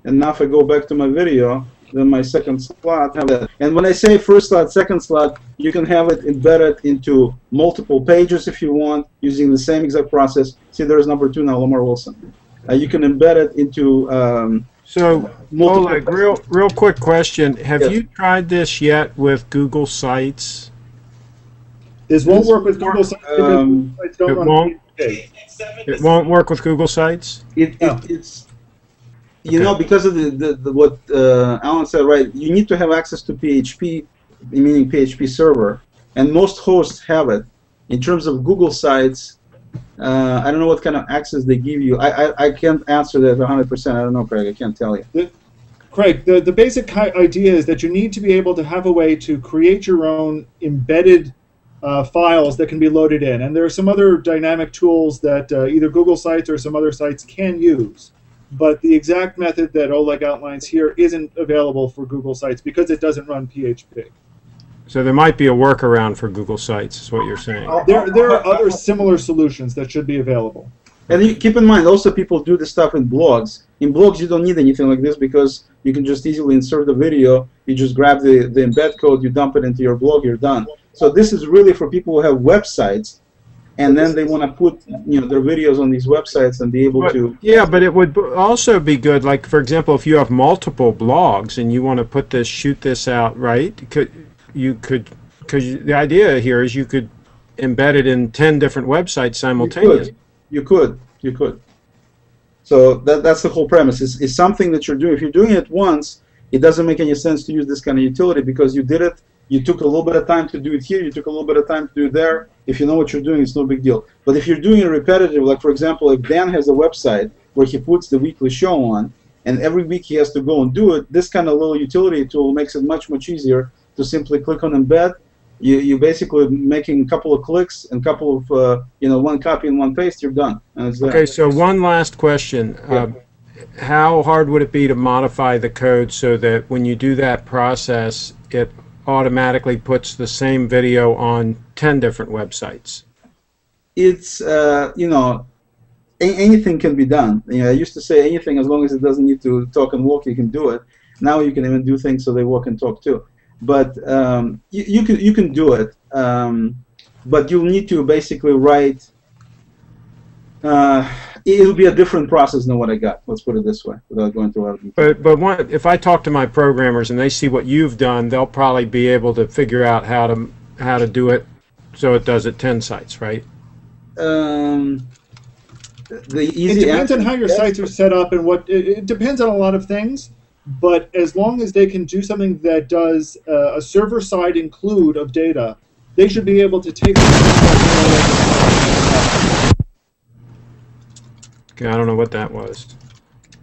and now if I go back to my video, then my second slot have that. And when I say first slot, second slot, you can have it embedded into multiple pages if you want, using the same exact process. See, there's number 2 now, Lamar Wilson. You can embed it into so, Oleg, real quick question. Have you tried this yet with Google Sites? This won't work with Google Sites because sites don't run PHP. It won't work with Google Sites? It's you know, because of what Alan said, right? You need to have access to PHP, meaning PHP server, and most hosts have it. In terms of Google Sites, I don't know what kind of access they give you. I can't answer that 100%. I don't know, Craig. I can't tell you. Craig, the basic idea is that you need to be able to have a way to create your own embedded files that can be loaded in. And there are some other dynamic tools that either Google Sites or some other sites can use. But the exact method that Oleg outlines here isn't available for Google Sites because it doesn't run PHP. So there might be a workaround for Google Sites, is what you're saying. There are other similar solutions that should be available. And you keep in mind, also people do this stuff in blogs. In blogs, you don't need anything like this because you can just easily insert the video. You just grab the embed code, you dump it into your blog, you're done. So this is really for people who have websites, and then they want to put, you know, their videos on these websites and be able to. Yeah, but it would also be good, like, for example, if you have multiple blogs and you want to put this, shoot this out, right? Because the idea here is you could embed it in 10 different websites simultaneously. You could. So that's the whole premise. It's something that you're doing. If you're doing it once, it doesn't make any sense to use this kind of utility because you did it. You took a little bit of time to do it here. You took a little bit of time to do it there. If you know what you're doing, it's no big deal. But if you're doing it repetitive, like, for example, if Dan has a website where he puts the weekly show on, and every week he has to go and do it. This kind of little utility tool makes it much easier to simply click on embed. You basically making a couple of clicks and a couple of one copy and one paste. You're done. Okay, so one last question. Yeah. How hard would it be to modify the code so that when you do that process, it automatically puts the same video on 10 different websites? It's anything can be done. I used to say anything, as long as it doesn't need to talk and walk, you can do it. Now you can even do things so they walk and talk too. But you can do it, but you'll need to basically write. It'll be a different process than what I got. Let's put it this way, without going through all of But if I talk to my programmers and they see what you've done, they'll probably be able to figure out how to do it so it does at 10 sites, right? It depends on how your sites are set up and what. It depends on a lot of things. But as long as they can do something that does a server-side include of data, they should be able to take. Okay, I don't know what that was.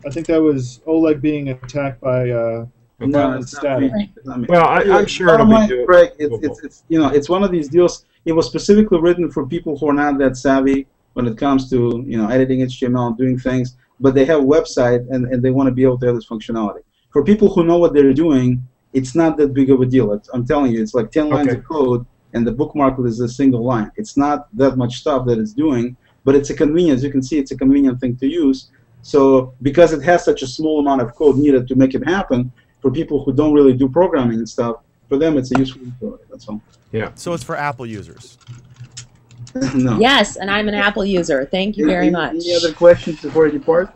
I think that was Oleg being attacked by violent static. Well, I'm sure it'll be doable. Craig, it's one of these deals. It was specifically written for people who are not that savvy when it comes to editing HTML and doing things, but they have a website and they want to be able to have this functionality. For people who know what they're doing, it's not that big of a deal. I'm telling you, it's like 10 lines of code, and the bookmark is a single line. It's not that much stuff that it's doing, but it's a convenience. You can see it's a convenient thing to use. So because it has such a small amount of code needed to make it happen, for people who don't really do programming and stuff, for them it's a useful utility. That's all. Yeah. So it's for Apple users. No. Yes, and I'm an Apple user. Thank you very much. Any other questions before I depart?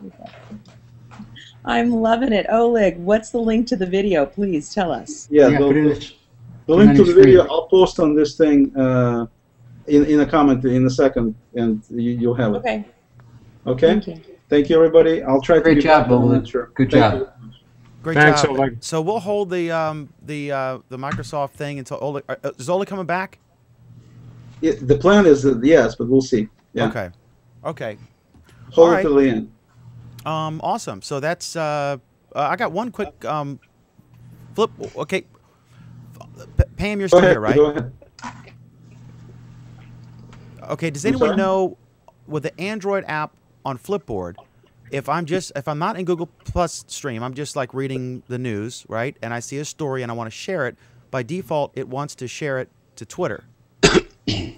I'm loving it. Oleg, what's the link to the video? Please tell us. Yeah, the link to the video I'll post on this thing in a comment in a second, and you'll have it. Okay. Okay? Thank you. Thank you, everybody. I'll try to Great job, Oleg. Sure. Good job. Great Thanks, job. Oleg. So we'll hold the Microsoft thing until Oleg. Is Oleg coming back? The plan is that yes, but we'll see. Yeah. Okay. Okay. Hold it till the end. Awesome. So that's I got one quick flip. Okay, Pam, you're still here, right? Go ahead. Okay. Does anyone know with the Android app on Flipboard, if I'm not in Google Plus Stream, I'm just like reading the news, right? And I see a story and I want to share it. By default, it wants to share it to Twitter.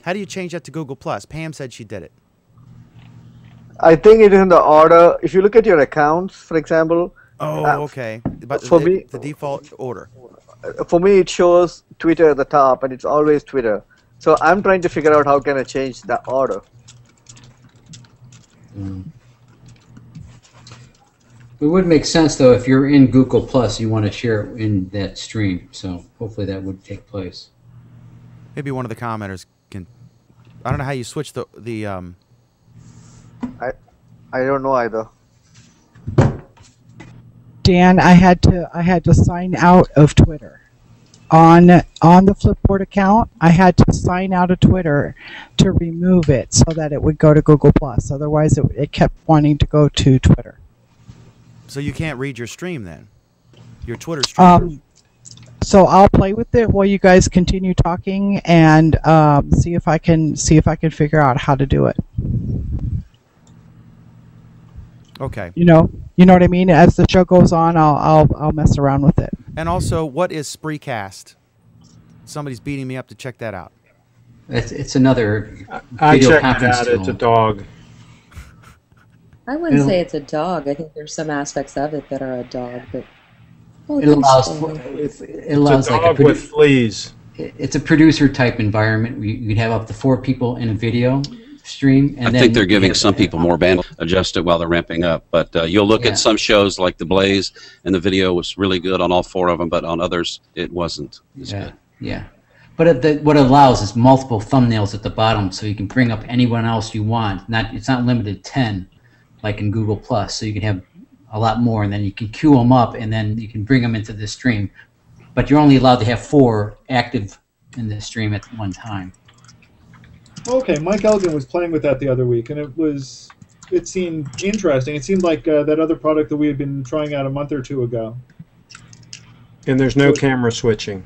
How do you change that to Google Plus? Pam said she did it. I think it is in the order. If you look at your accounts, for example. Oh, okay. But for me, the default order. For me, it shows Twitter at the top, and it's always Twitter. So I'm trying to figure out how can I change the order. It would make sense, though, if you're in Google Plus, you want to share it in that stream. So hopefully that would take place. Maybe one of the commenters can. I don't know how you switch the. I don't know either. Dan, I had to sign out of Twitter. On the Flipboard account, I had to sign out of Twitter to remove it so that it would go to Google Plus. Otherwise, it kept wanting to go to Twitter. So you can't read your stream then? Your Twitter stream? So I'll play with it while you guys continue talking and see if I can figure out how to do it. Okay. You know what I mean? As the show goes on, I'll mess around with it. And also, what is SpreeCast? Somebody's beating me up to check that out. It's another I video checked it conference out. tool. It's a dog. I wouldn't say it's a dog. I think there's some aspects of it that are a dog, but It allows It's a like dog with fleas. It's a producer type environment. You'd have up to 4 people in a video stream. And I think they're giving some people more bandwidth, adjust it while they're ramping up. But you'll look at some shows like The Blaze, and the video was really good on all 4 of them, but on others it wasn't as good. Yeah. But what it allows is multiple thumbnails at the bottom, so you can bring up anyone else you want. It's not limited to 10, like in Google Plus. So you can have a lot more, and then you can queue them up, and then you can bring them into the stream. But you're only allowed to have 4 active in the stream at one time. Okay, Mike Elgin was playing with that the other week, and it was it seemed interesting. It seemed like that other product that we had been trying out a month or two ago. And there's no camera switching.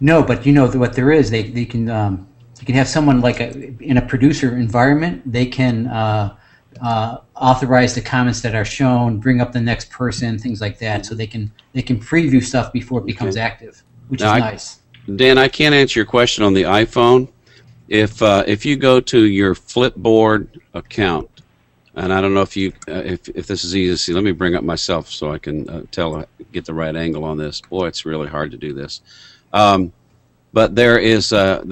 No, but you know what there is. They can you can have someone like in a producer environment. They can authorize the comments that are shown, bring up the next person, things like that. So they can preview stuff before it becomes active, which is nice. Dan, I can't answer your question on the iPhone. If you go to your Flipboard account, and I don't know if you if this is easy to see. Let me bring up myself so I can get the right angle on this. Boy, it's really hard to do this. But there is a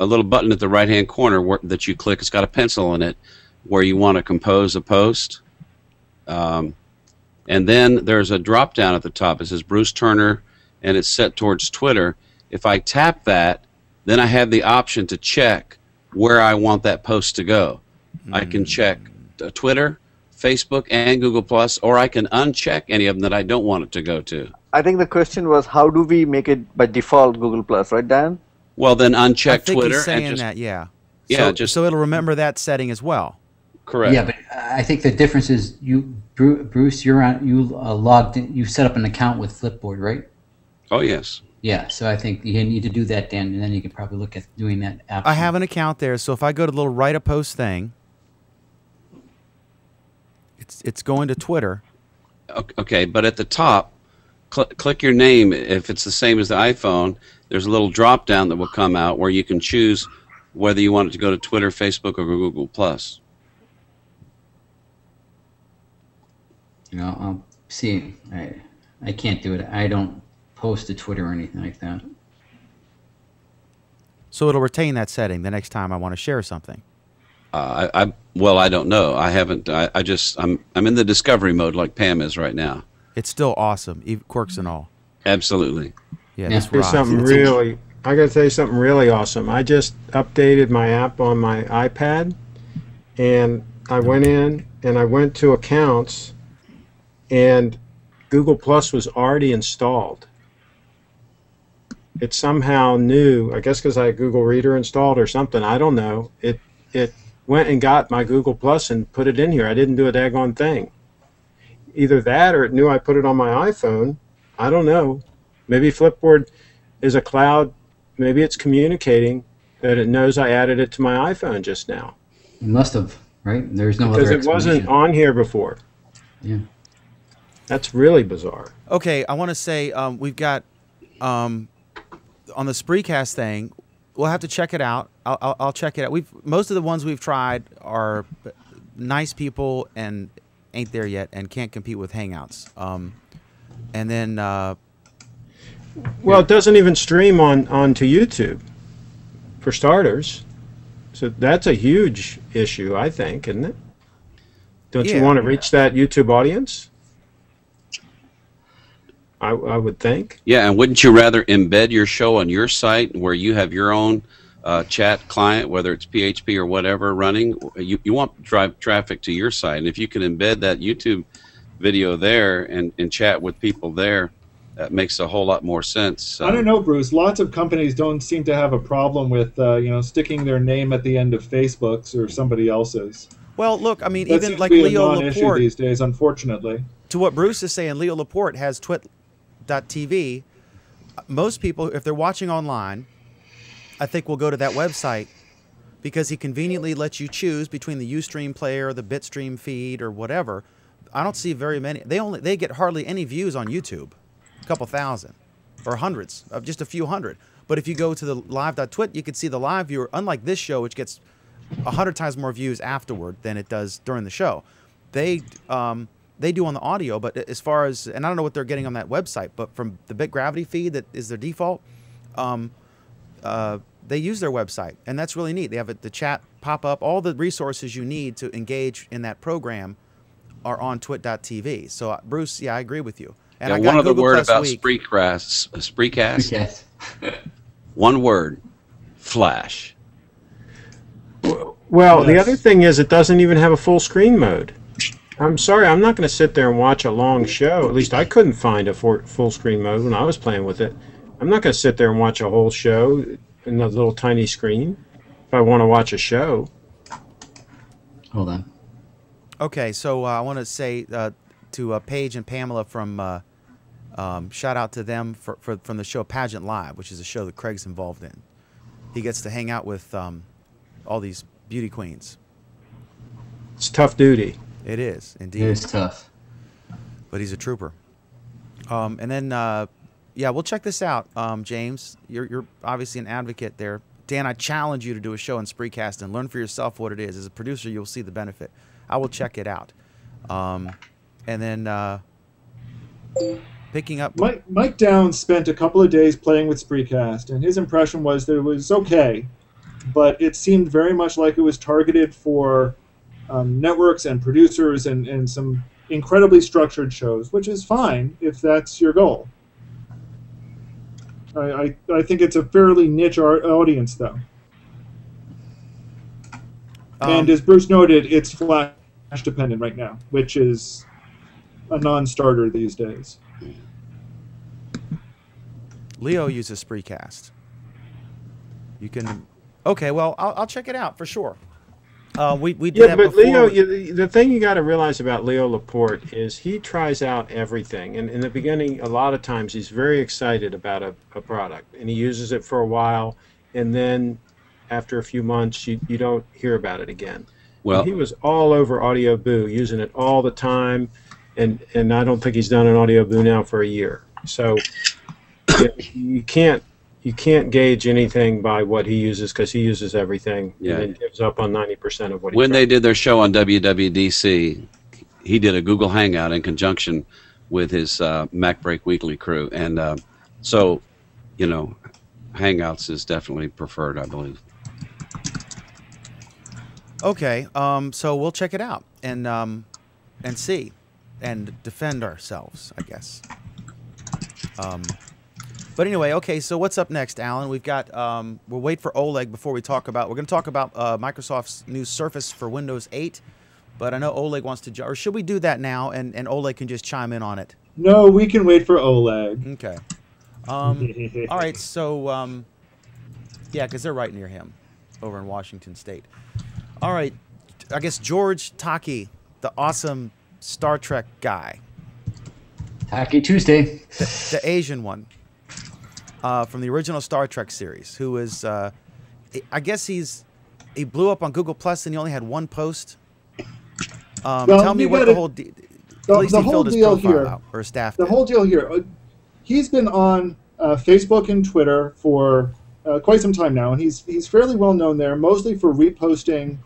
little button at the right-hand corner that you click. It's got a pencil in it where you want to compose a post. And then there's a drop-down at the top. It says Bruce Turner, and it's set towards Twitter. If I tap that, then I have the option to check where I want that post to go. I can check Twitter, Facebook, and Google+, or I can uncheck any of them that I don't want it to go to. I think the question was, how do we make it by default Google+, right, Dan? Well, then uncheck I think Twitter. He's saying and just, that, yeah. Yeah, so it'll remember that setting as well. Correct. Yeah, but I think the difference is Bruce, you logged in, you set up an account with Flipboard, right? Oh, yes. Yeah, so I think you need to do that, Dan, and then you can probably look at doing that option. I have an account there, so if I go to the little write a post thing, it's going to Twitter. Okay, but at the top, click your name. If it's the same as the iPhone, there's a little drop down that will come out where you can choose whether you want it to go to Twitter, Facebook, or Google+. You know, see, I can't do it. I don't post to Twitter or anything like that. So it'll retain that setting the next time I want to share something. Well, I don't know. I haven't. I'm in the discovery mode like Pam is right now. It's still awesome, quirks and all. Absolutely. Yeah, Yeah. this Here's rocks. something really. I got to tell you something really awesome. I just updated my app on my iPad, and I went in and I went to accounts, and Google Plus was already installed. It somehow knew, I guess because I had Google Reader installed or something, I don't know. It went and got my Google Plus and put it in here. I didn't do a daggone thing. Either that or it knew I put it on my iPhone. I don't know. Maybe Flipboard is a cloud. Maybe it's communicating that it knows I added it to my iPhone just now. You must have, right? There's no Because other it wasn't explanation. on here before. Yeah. That's really bizarre. Okay, I want to say we've got on the SpreeCast thing. We'll have to check it out. I'll check it out. Most of the ones we've tried are nice people and ain't there yet and can't compete with Hangouts. And then Well, it doesn't even stream onto YouTube, for starters. So that's a huge issue, I think, isn't it? Don't you want to reach that YouTube audience? I would think. Yeah, and wouldn't you rather embed your show on your site where you have your own chat client, whether it's PHP or whatever running? You want to drive traffic to your site, and if you can embed that YouTube video there and chat with people there, that makes a whole lot more sense. I don't know, Bruce. Lots of companies don't seem to have a problem with sticking their name at the end of Facebook's or somebody else's. well, look, I mean, That even seems like to be a Leo non-issue Laporte. these days, unfortunately. To what Bruce is saying, Leo Laporte has twit.tv. Most people, if they're watching online, I think will go to that website because he conveniently lets you choose between the Ustream player, the Bitstream feed, or whatever. I don't see very many. They get hardly any views on YouTube, a couple thousand, or hundreds, of just a few hundred. But if you go to the live.twit, you can see the live viewer. Unlike this show, which gets 100 times more views afterward than it does during the show, they do on the audio. But as far as, and I don't know what they're getting on that website, but from the BitGravity feed that is their default, they use their website, and that's really neat. They have the chat pop up. All the resources you need to engage in that program are on twit.tv. So, Bruce, yeah, I agree with you. And yeah, I got one other Google word Plus about Week. SpreeCast. Yes. One word, flash. Well, the Yes. other thing is it doesn't even have a full screen mode. I'm sorry, I'm not going to sit there and watch a long show. At least I couldn't find a full screen mode when I was playing with it. I'm not going to sit there and watch a whole show in a little tiny screen if I want to watch a show. Hold on. Okay, so I want to say to Paige and Pamela from shout out to them from the show Pageant Live, which is a show that Craig's involved in. He gets to hang out with all these beauty queens. It's tough duty. It is, indeed. It is tough. But he's a trooper. And then, yeah, we'll check this out, James. You're obviously an advocate there. Dan, I challenge you to do a show on SpreeCast and learn for yourself what it is. As a producer, you'll see the benefit. I will check it out. And then picking up... Mike Downs spent a couple of days playing with SpreeCast, and his impression was that it was okay, but it seemed very much like it was targeted for networks and producers and some incredibly structured shows, which is fine if that's your goal. I think it's a fairly niche audience, though. And as Bruce noted, it's Flash dependent right now, which is a non-starter these days. Leo uses SpreeCast. You can... Okay, well, I'll check it out for sure. We did that but before. Leo, the thing you got to realize about Leo Laporte is he tries out everything. And in the beginning, a lot of times he's very excited about a product, and he uses it for a while, and then after a few months, you don't hear about it again. Well, and he was all over Audio Boo, using it all the time, and I don't think he's done an Audio Boo now for a year. So you can't gauge anything by what he uses, because he uses everything and then gives up on 90% of what he When tries. they did their show on WWDC, he did a Google Hangout in conjunction with his Mac Break Weekly crew. And so, you know, Hangouts is definitely preferred, I believe. Okay, so we'll check it out and see and defend ourselves, I guess. But anyway, okay, so what's up next, Alan? We've got, we'll wait for Oleg before we talk about, we're going to talk about Microsoft's new Surface for Windows 8, but I know Oleg wants to, or should we do that now and Oleg can just chime in on it? No, we can wait for Oleg. Okay. All right, so, yeah, because they're right near him over in Washington State. All right, I guess George Takei, the awesome Star Trek guy. Takei Tuesday. The Asian one. From the original Star Trek series, who is, I guess he blew up on Google Plus and he only had one post. Tell me what the whole deal. At least he filled his profile out, or staff did. The whole deal here, he's been on Facebook and Twitter for quite some time now, and he's fairly well known there, mostly for reposting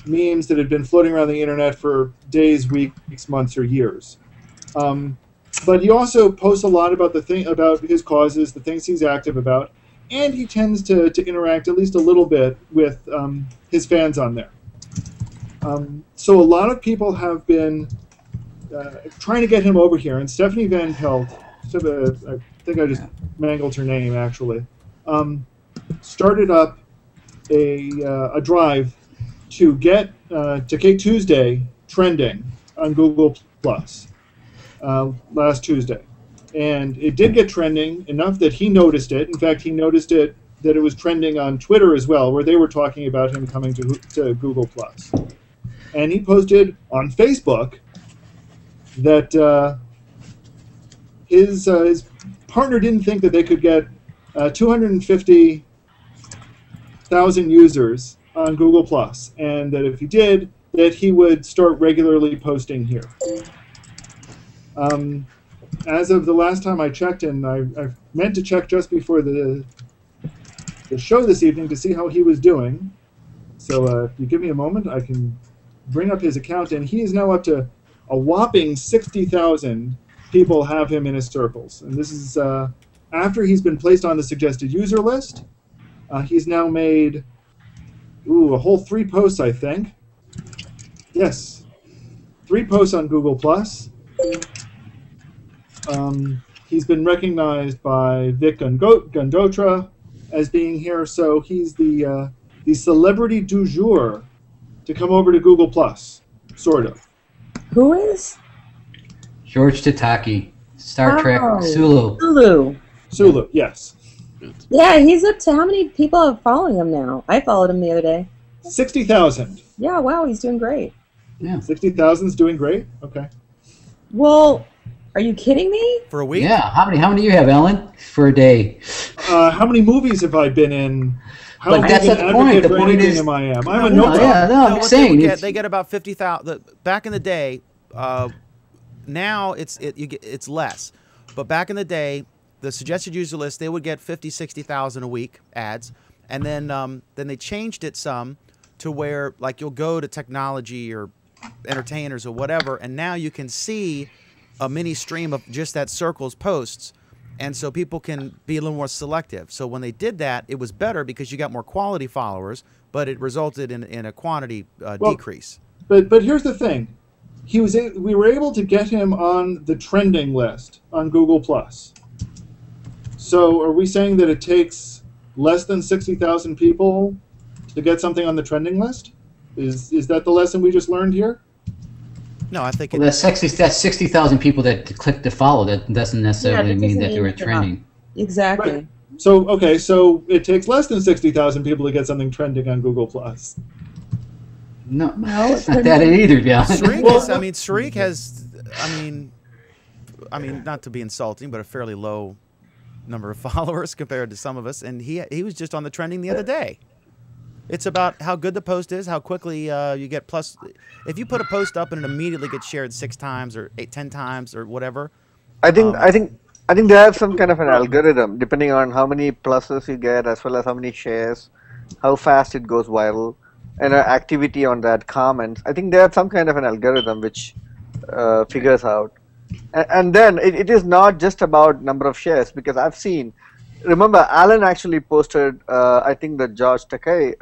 memes that had been floating around the internet for days, weeks, months, or years. But he also posts a lot about about his causes, the things he's active about, and he tends to interact at least a little bit with his fans on there. So a lot of people have been trying to get him over here, and Stephanie Van Pelt, I think I just mangled her name actually, started up a drive to get Takei Tuesday trending on Google Plus. Last Tuesday, and it did get trending enough that he noticed it. In fact, he noticed that it was trending on Twitter as well, where they were talking about him coming to Google Plus. And he posted on Facebook that his partner didn't think that they could get 250,000 users on Google Plus, and that if he did, that he would start regularly posting here. As of the last time I checked, and I meant to check just before the show this evening to see how he was doing. So if you give me a moment, I can bring up his account, and he is now up to a whopping 60,000 people have him in his circles. And this is after he's been placed on the suggested user list. He's now made a whole 3 posts, I think. Yes, 3 posts on Google Plus. He's been recognized by Vic Gundotra as being here, so he's the celebrity du jour to come over to Google Plus, sort of. Who is? George Takei, Star Trek, Sulu. Sulu, yes. Yeah, he's up to how many people are following him now? I followed him the other day. 60,000. Yeah, wow, he's doing great. Yeah. 60,000 is doing great. Okay. Well, are you kidding me? For a week? Yeah. How many do you have, Ellen, for a day? How many movies have I been in? How But big that's an not the point. advocate The for point anything is- am I am? No, I'm a no, no. yeah, no, I'm what saying they get about 50,000. Back in the day, now it's less. But back in the day, the suggested user list, they would get 50, 60,000 a week ads. And then they changed it some to where, like, you'll go to technology or entertainers or whatever, and now you can see a mini stream of just that circle's posts. And so people can be a little more selective. So when they did that, it was better because you got more quality followers, but it resulted in a quantity decrease. But here's the thing. We were able to get him on the trending list on Google+. So are we saying that it takes less than 60,000 people to get something on the trending list? Is that the lesson we just learned here? No, I think Well, that's 60,000 people that click to follow. That doesn't necessarily that mean doesn't that they were mean they're trending. Exactly. Right. So it takes less than 60,000 people to get something trending on Google+. No, No, it's not that either, yeah. Shriek has, not to be insulting, but a fairly low number of followers compared to some of us, and he was just on the trending the other day. It's about how good the post is, how quickly you get plus. If you put a post up and it immediately gets shared 6 times or 10 times or whatever. I think they have some kind of an algorithm depending on how many pluses you get, as well as how many shares, how fast it goes viral, and activity on that comments. I think they have some kind of an algorithm which figures out. And then it is not just about number of shares, because I've seen. Remember, Alan actually posted, I think the George Takei,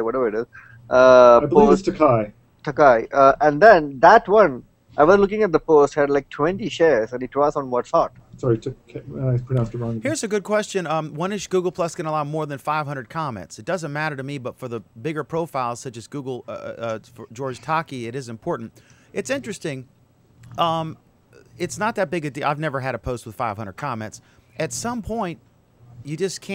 whatever it is. I believe it's Takei. Takei. And then that one, I was looking at the post, had like 20 shares, and it was on What's Hot. Sorry, I pronounced it wrong. Here's a good question. When is Google Plus going to allow more than 500 comments? It doesn't matter to me, but for the bigger profiles, such as Google, for George Takei, it is important. It's interesting. It's not that big a deal. I've never had a post with 500 comments. At some point, you just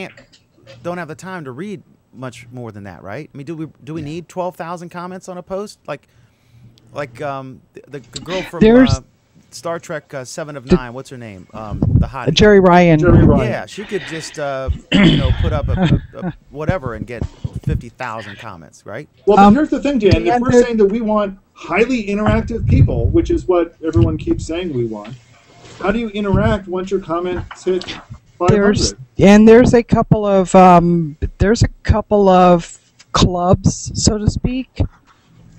don't have the time to read much more than that, right? I mean, do we need 12,000 comments on a post? Like the girl from Star Trek 7 of 9. What's her name? The hottie. Jerry Ryan. Yeah, she could just put up a whatever and get 50,000 comments, right? Well, but here's the thing, Dan. If we're saying that we want highly interactive people, which is what everyone keeps saying we want, how do you interact once your comments hit 500? There's a couple of clubs, so to speak,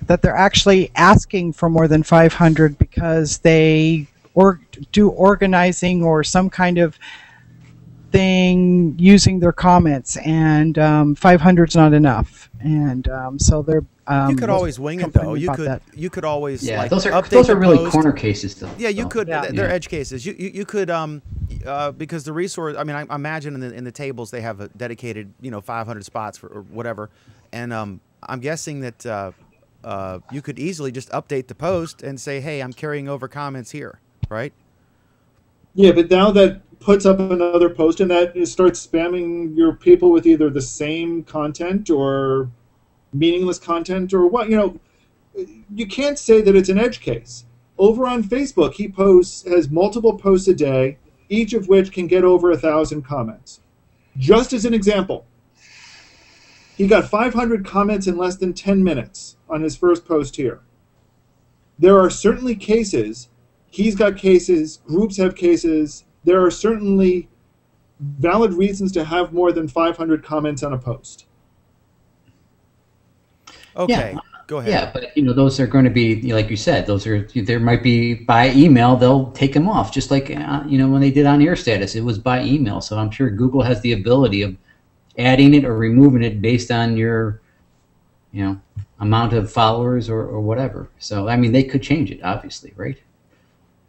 that they're actually asking for more than 500 because they do organizing or some kind of thing using their comments, and 500's not enough, and so they're. You could always wing it though. You could always those are update the really post. corner cases though. Yeah, you could. Yeah. They're edge cases. You could because the resource. I mean, I imagine in the tables they have a dedicated 500 spots or whatever, and I'm guessing that you could easily just update the post and say, hey, I'm carrying over comments here, right? Yeah, but now that puts up another post and that starts spamming your people with either the same content or meaningless content or what, you can't say that it's an edge case. Over on Facebook, he has multiple posts a day, each of which can get over 1,000 comments. Just as an example, he got 500 comments in less than 10 minutes on his first post here. There are certainly cases, he's got cases, groups have cases, there are certainly valid reasons to have more than 500 comments on a post. Okay, yeah. Go ahead. Yeah, but those are going to be, like you said, there might be by email. They'll take them off, just like when they did on Air Status, it was by email. So I'm sure Google has the ability of adding it or removing it based on your, amount of followers or whatever. So I mean, they could change it, obviously, right?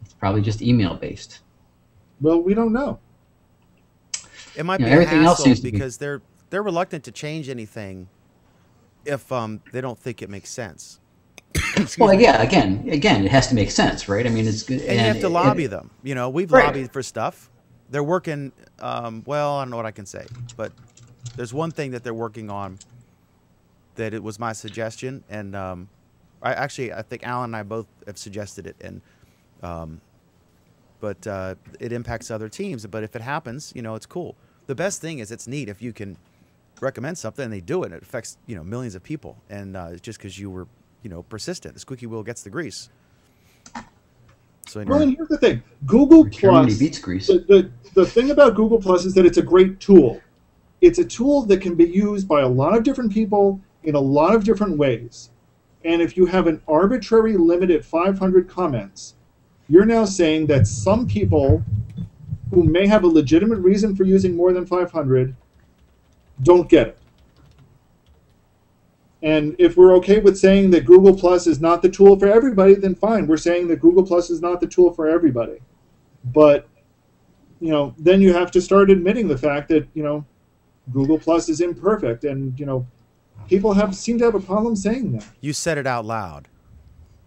It's probably just email based. Well, we don't know. It might be a hassle because they're reluctant to change anything if they don't think it makes sense. Well, yeah, again, it has to make sense, right? I mean, it's good. And you have to lobby them. We've lobbied for stuff. They're working, well, I don't know what I can say, but there's one thing that they're working on that it was my suggestion, and I think Alan and I both have suggested it, and but it impacts other teams. But if it happens, it's cool. The best thing is it's neat if you can recommend something and they do it. And it affects millions of people, and it's just because you were persistent. The squeaky wheel gets the grease. So well, and here's the thing: Google Plus beats grease. The thing about Google Plus is that it's a great tool. It's a tool that can be used by a lot of different people in a lot of different ways. And if you have an arbitrary limit at 500 comments, you're now saying that some people who may have a legitimate reason for using more than 500 don't get it. And if we're okay with saying that Google Plus is not the tool for everybody, then fine. We're saying that Google Plus is not the tool for everybody. But, then you have to start admitting the fact that, Google Plus is imperfect. And, people seem to have a problem saying that. You said it out loud.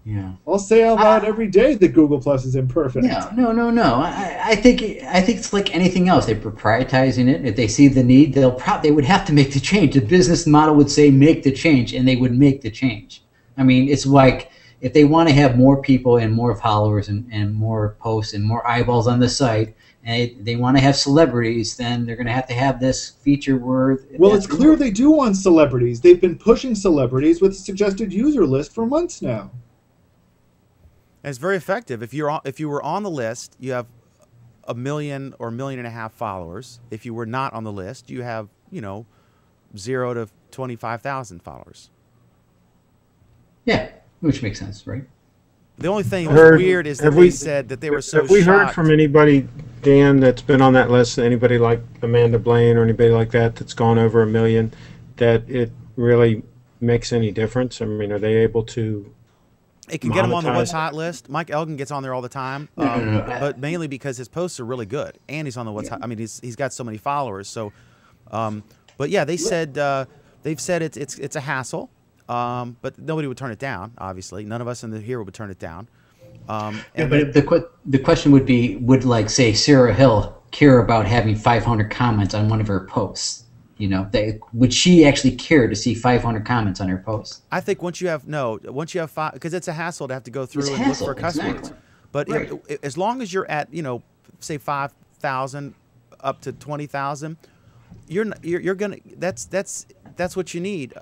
Yeah. I'll say out loud every day that Google Plus is imperfect. No. I think it's like anything else. They're proprietizing it. If they see the need, they would have to make the change. The business model would say make the change, and they would make the change. I mean, it's like if they want to have more people and more followers and more posts and more eyeballs on the site, and they want to have celebrities, then they're going to have this feature where... Well, it's clear they do want celebrities. They've been pushing celebrities with a suggested user list for months now. And it's very effective. If you were on the list, you have 1 million or 1.5 million followers. If you were not on the list, you have 0 to 25,000 followers. Yeah, which makes sense, right? The only thing that was weird is that they said that they were so shocked. Have we heard from anybody, Dan, that's been on that list, anybody like Amanda Blaine or anybody like that that's gone over 1 million, that it really makes any difference? I mean, are they able to It can get him on the What's Hot list. Mike Elgin gets on there all the time, but mainly because his posts are really good, and he's on the What's Hot. I mean, he's got so many followers. So, but yeah, they've said it's a hassle, but nobody would turn it down. Obviously, none of us here would turn it down. But the question would be, would like say Sarah Hill care about having 500 comments on one of her posts? Would she actually care to see 500 comments on her post? I think once you have five, because it's a hassle to have to go through and look for cuss words. But right. As long as you're at say 5,000 up to 20,000, you're gonna that's what you need.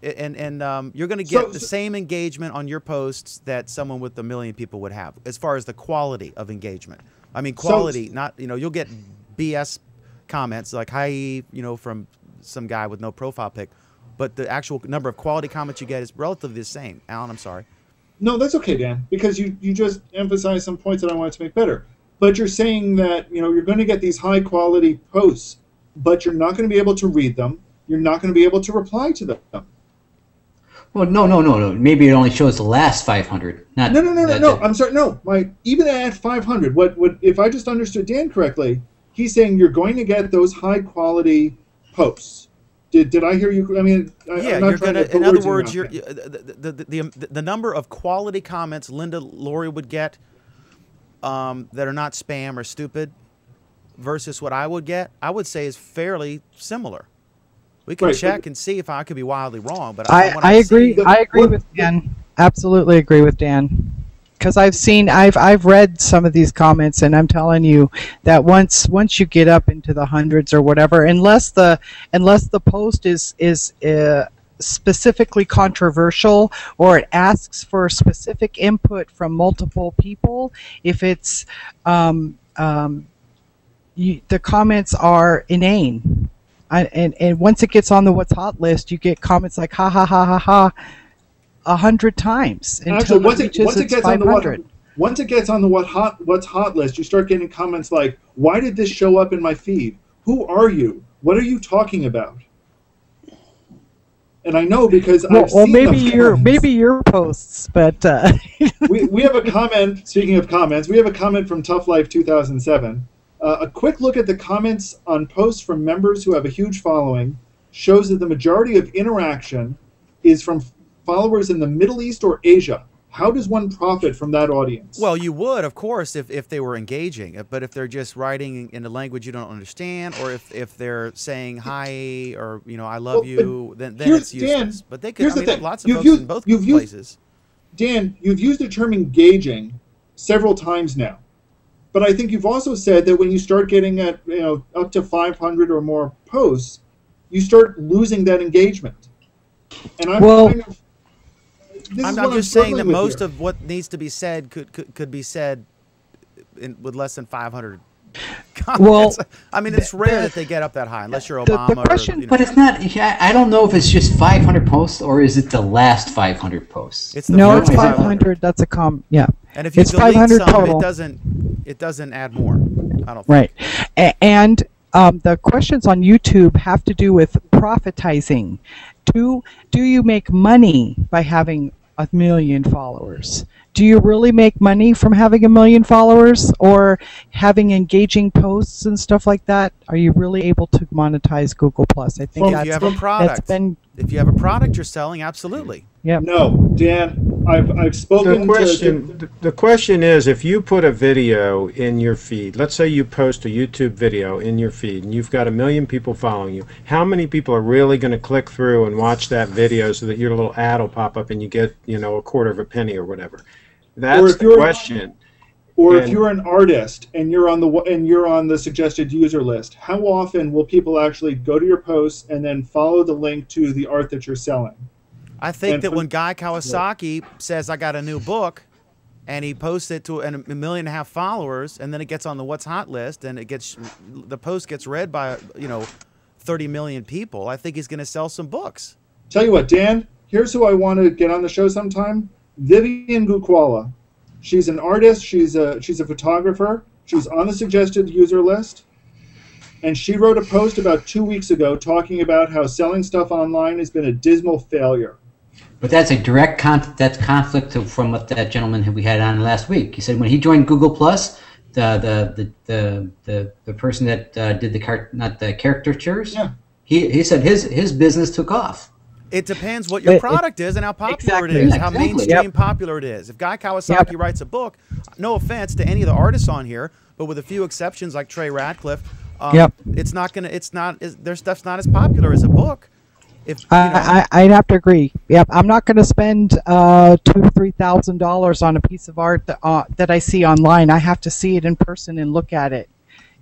You're gonna get the same engagement on your posts that someone with 1 million people would have, as far as the quality of engagement. I mean, quality, not you'll get BS comments like hi, from some guy with no profile pic, but the actual number of quality comments you get is relatively the same. Alan, I'm sorry. No, that's okay, Dan, because you just emphasized some points that I wanted to make better. But you're saying that you're going to get these high quality posts, but you're not going to be able to read them. You're not going to be able to reply to them. Well, no. Maybe it only shows the last 500. No. I'm sorry. No, even at 500, what if I just understood Dan correctly? He's saying you're going to get those high quality posts. Did I hear you? I mean, yeah, you're going to. In other words, the number of quality comments Linda Laurie would get that are not spam or stupid versus what I would get, I would say is fairly similar. We can check and see if I could be wildly wrong, but I agree. I agree with Dan. Absolutely agree with Dan. Because I've read some of these comments, and I'm telling you that once you get up into the hundreds or whatever, unless the post is specifically controversial or it asks for specific input from multiple people, if it's the comments are inane, and once it gets on the What's Hot list, you get comments like ha ha ha ha ha 100 times until once it gets 500. Once it gets on the What's Hot list, you start getting comments like, "Why did this show up in my feed? Who are you? What are you talking about?" And I know because I've seen maybe your posts, but we have a comment. Speaking of comments, we have a comment from Tough Life 2007. A quick look at the comments on posts from members who have a huge following shows that the majority of interaction is from followers in the Middle East or Asia. How does one profit from that audience? Well, you would, of course, if they were engaging. But if they're just writing in a language you don't understand, or if they're saying hi or I love you, then it's useless. Dan, but they could. I mean, lots of folks in both places. Dan, you've used the term engaging several times now. But I think you've also said that when you start getting at up to 500 or more posts, you start losing that engagement. And I'm I'm just saying that most of what needs to be said could be said with less than 500 comments. Well, I mean, it's rare that they get up that high, unless you're Obama. The question, but it's not. I don't know if it's just 500 posts or is it the last 500 posts. It's it's 500. That's a yeah. And if you delete 500 some, total. it doesn't add more. I don't think. Right, and the questions on YouTube have to do with profitizing. Do you make money by having 1 million followers? Do you really make money from having 1 million followers or having engaging posts and stuff like that? Are you really able to monetize Google Plus? I think if you have a product, if you have a product you're selling, absolutely. Yeah. No, Dan, I've spoken. The question is, if you put a video in your feed, let's say you post a YouTube video in your feed, and you've got 1 million people following you, how many people are really going to click through and watch that video so that your little ad will pop up and you get, a quarter of a penny or whatever? That's the question. Or if you're an artist and you're on the suggested user list, how often will people actually go to your posts and then follow the link to the art that you're selling? I think that when Guy Kawasaki says, I got a new book, and he posts it to 1.5 million followers, and then it gets on the What's Hot list, and the post gets read by 30 million people, I think he's going to sell some books. Tell you what, Dan, here's who I want to get on the show sometime. Vivian Gukwala. She's an artist. She's a photographer. She's on the suggested user list. And she wrote a post about 2 weeks ago talking about how selling stuff online has been a dismal failure. But that's a direct conflict from what that gentleman who we had on last week. He said when he joined Google Plus, the person that did the caricatures, yeah. he said his business took off. It depends what your product is and how popular it is, how mainstream popular it is. If Guy Kawasaki writes a book, no offense to any of the artists on here, but with a few exceptions like Trey Ratcliffe, it's not their stuff's not as popular as a book. I'd have to agree. Yep, I'm not going to spend $2,000 or $3,000 on a piece of art that I see online. I have to see it in person and look at it,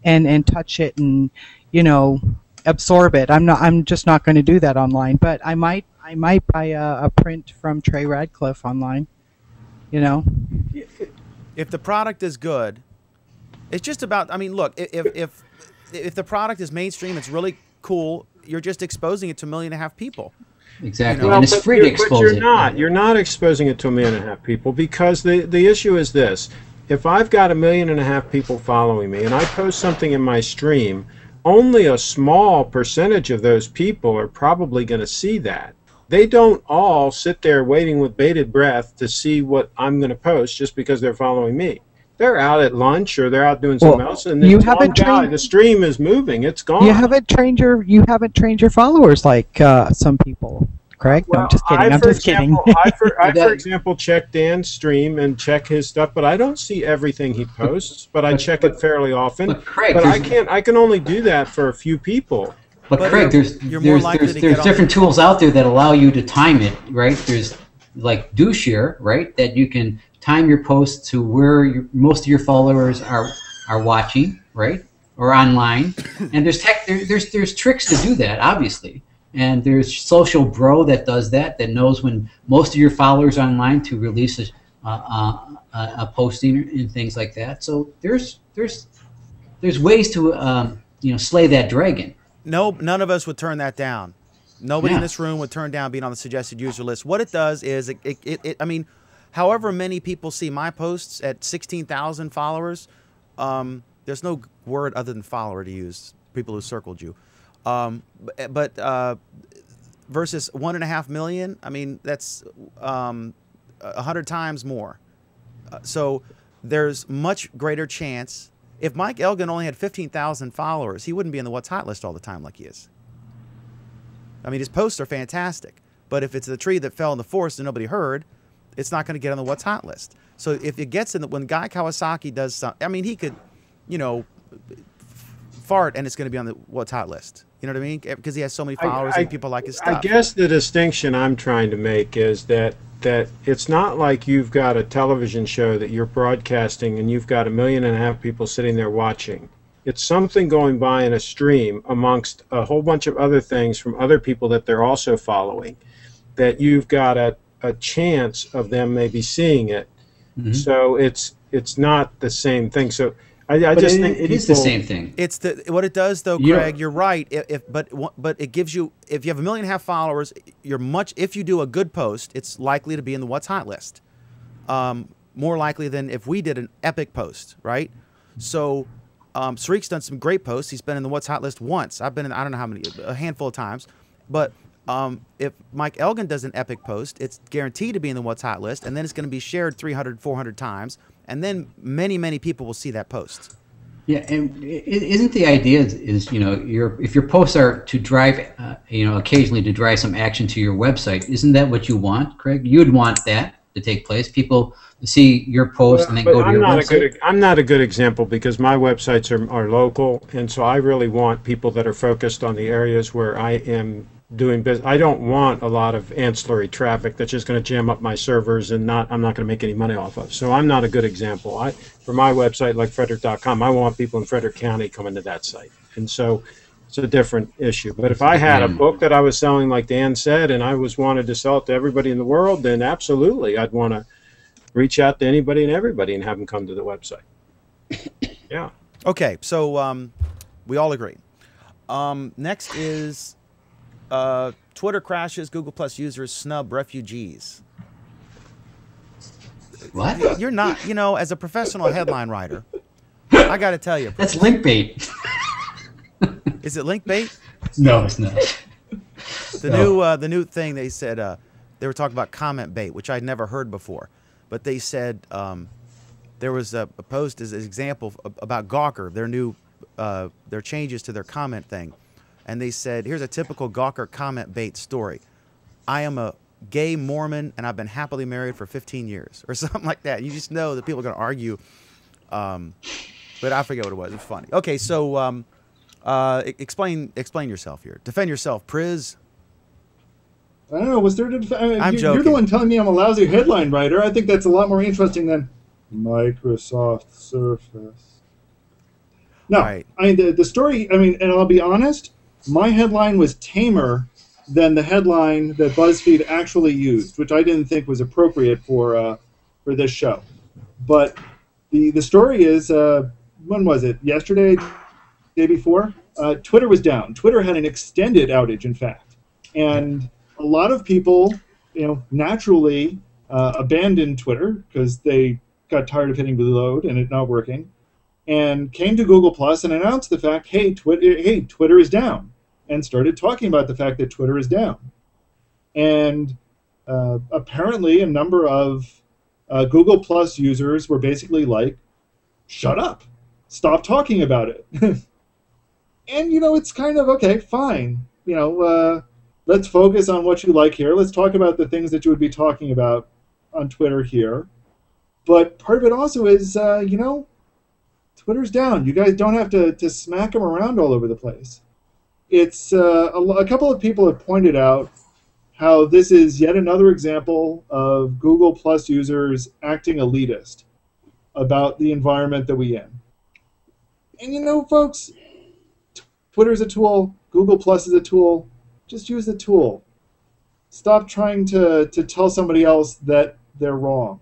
and touch it, and absorb it. I'm just not going to do that online. But I might buy a print from Trey Ratcliffe online. If the product is good, it's just about. I mean, look, if the product is mainstream, it's really cool. You're just exposing it to 1.5 million people. Exactly, and it's free to expose it. You're not exposing it to 1.5 million people because the issue is this: if I've got 1.5 million people following me and I post something in my stream, only a small percentage of those people are probably going to see that. They don't all sit there waiting with bated breath to see what I'm going to post just because they're following me. They're out at lunch or they're out doing something else, and the stream is moving. It's gone. You haven't trained your followers like some people. Craig? No, I'm just kidding. I'm just kidding. I, for example, check Dan's stream and check his stuff, but I don't see everything he posts. But I check it fairly often. But Craig, I can only do that for a few people. But Craig, there's different tools out there that allow you to time it, right? There's like DoShare, right? That you can time your posts to where most of your followers are watching, right, or online. And there's tricks to do that, obviously. And there's Social Bro that does that knows when most of your followers are online to release a posting and things like that. So there's ways to slay that dragon. No, none of us would turn that down. Nobody in this room would turn down being on the suggested user list. What it does is I mean, however many people see my posts at 16,000 followers, there's no word other than follower to use. People who circled you. But versus 1.5 million, I mean, that's 100 times more. So there's much greater chance. If Mike Elgin only had 15,000 followers, he wouldn't be in the What's Hot list all the time like he is. I mean, his posts are fantastic. But if it's the tree that fell in the forest and nobody heard, it's not going to get on the What's Hot list. So if it gets in when Guy Kawasaki does something, I mean, he could, fart and it's going to be on the What's Hot list. You know what I mean? Because he has so many followers and people like his stuff. I guess the distinction I'm trying to make is that it's not like you've got a television show that you're broadcasting and you've got 1.5 million people sitting there watching. It's something going by in a stream amongst a whole bunch of other things from other people that they're also following, that you've got a chance of them maybe seeing it. Mm-hmm. So it's not the same thing. So I just think it is the same thing. It's what it does though, Craig. You're right. But it gives you, if you have 1.5 million followers, if you do a good post, it's likely to be in the What's Hot list, more likely than if we did an epic post, right? So Sreek's done some great posts. He's been in the What's Hot list once. I've been in, I don't know how many, a handful of times. But if Mike Elgin does an epic post, it's guaranteed to be in the What's Hot list, and then it's going to be shared 300, 400 times, and then many, many people will see that post. Yeah, and isn't the idea is if your posts are to drive, occasionally to drive some action to your website, isn't that what you want, Craig? You'd want that to take place. People see your post and then go to your website. I'm not a good example because my websites are local, and so I really want people that are focused on the areas where I am doing business. I don't want a lot of ancillary traffic that's just going to jam up my servers and I'm not going to make any money off of. So I'm not a good example. For my website, like Frederick.com, I want people in Frederick County coming to that site. And so it's a different issue. But if I had a book that I was selling, like Dan said, and I wanted to sell it to everybody in the world, then absolutely I'd want to reach out to anybody and everybody and have them come to the website. Yeah. Okay, so we all agree. Next is Twitter crashes, Google Plus users snub refugees. What? You're not, as a professional headline writer, I got to tell you. That's link bait. Is it link bait? No, it's not. The new thing they said, they were talking about comment bait, which I'd never heard before. But they said there was a post as an example about Gawker, their changes to their comment thing. And they said, here's a typical Gawker comment bait story. I am a gay Mormon, and I've been happily married for 15 years, or something like that. You just know that people are going to argue. But I forget what it was. It's funny. Okay, so explain yourself here. Defend yourself, Priz. I don't know. Was there? I'm joking. You're the one telling me I'm a lousy headline writer. I think that's a lot more interesting than Microsoft Surface. No, right. The story. And I'll be honest. My headline was tamer than the headline that BuzzFeed actually used, which I didn't think was appropriate for this show. But the story is, when was it? Yesterday, day before? Twitter was down. Twitter had an extended outage, in fact, and a lot of people, naturally abandoned Twitter because they got tired of hitting reload and it not working, and came to Google Plus and announced the fact, hey, Twitter is down, and started talking about the fact that Twitter is down. And apparently a number of Google Plus users were basically like, shut up, stop talking about it. And, it's kind of, okay, fine. Let's focus on what you like here. Let's talk about the things that you would be talking about on Twitter here. But part of it also is, Twitter's down. You guys don't have to smack them around all over the place. It's a couple of people have pointed out how this is yet another example of Google Plus users acting elitist about the environment that we in. And folks, Twitter's a tool. Google Plus is a tool. Just use the tool. Stop trying to tell somebody else that they're wrong.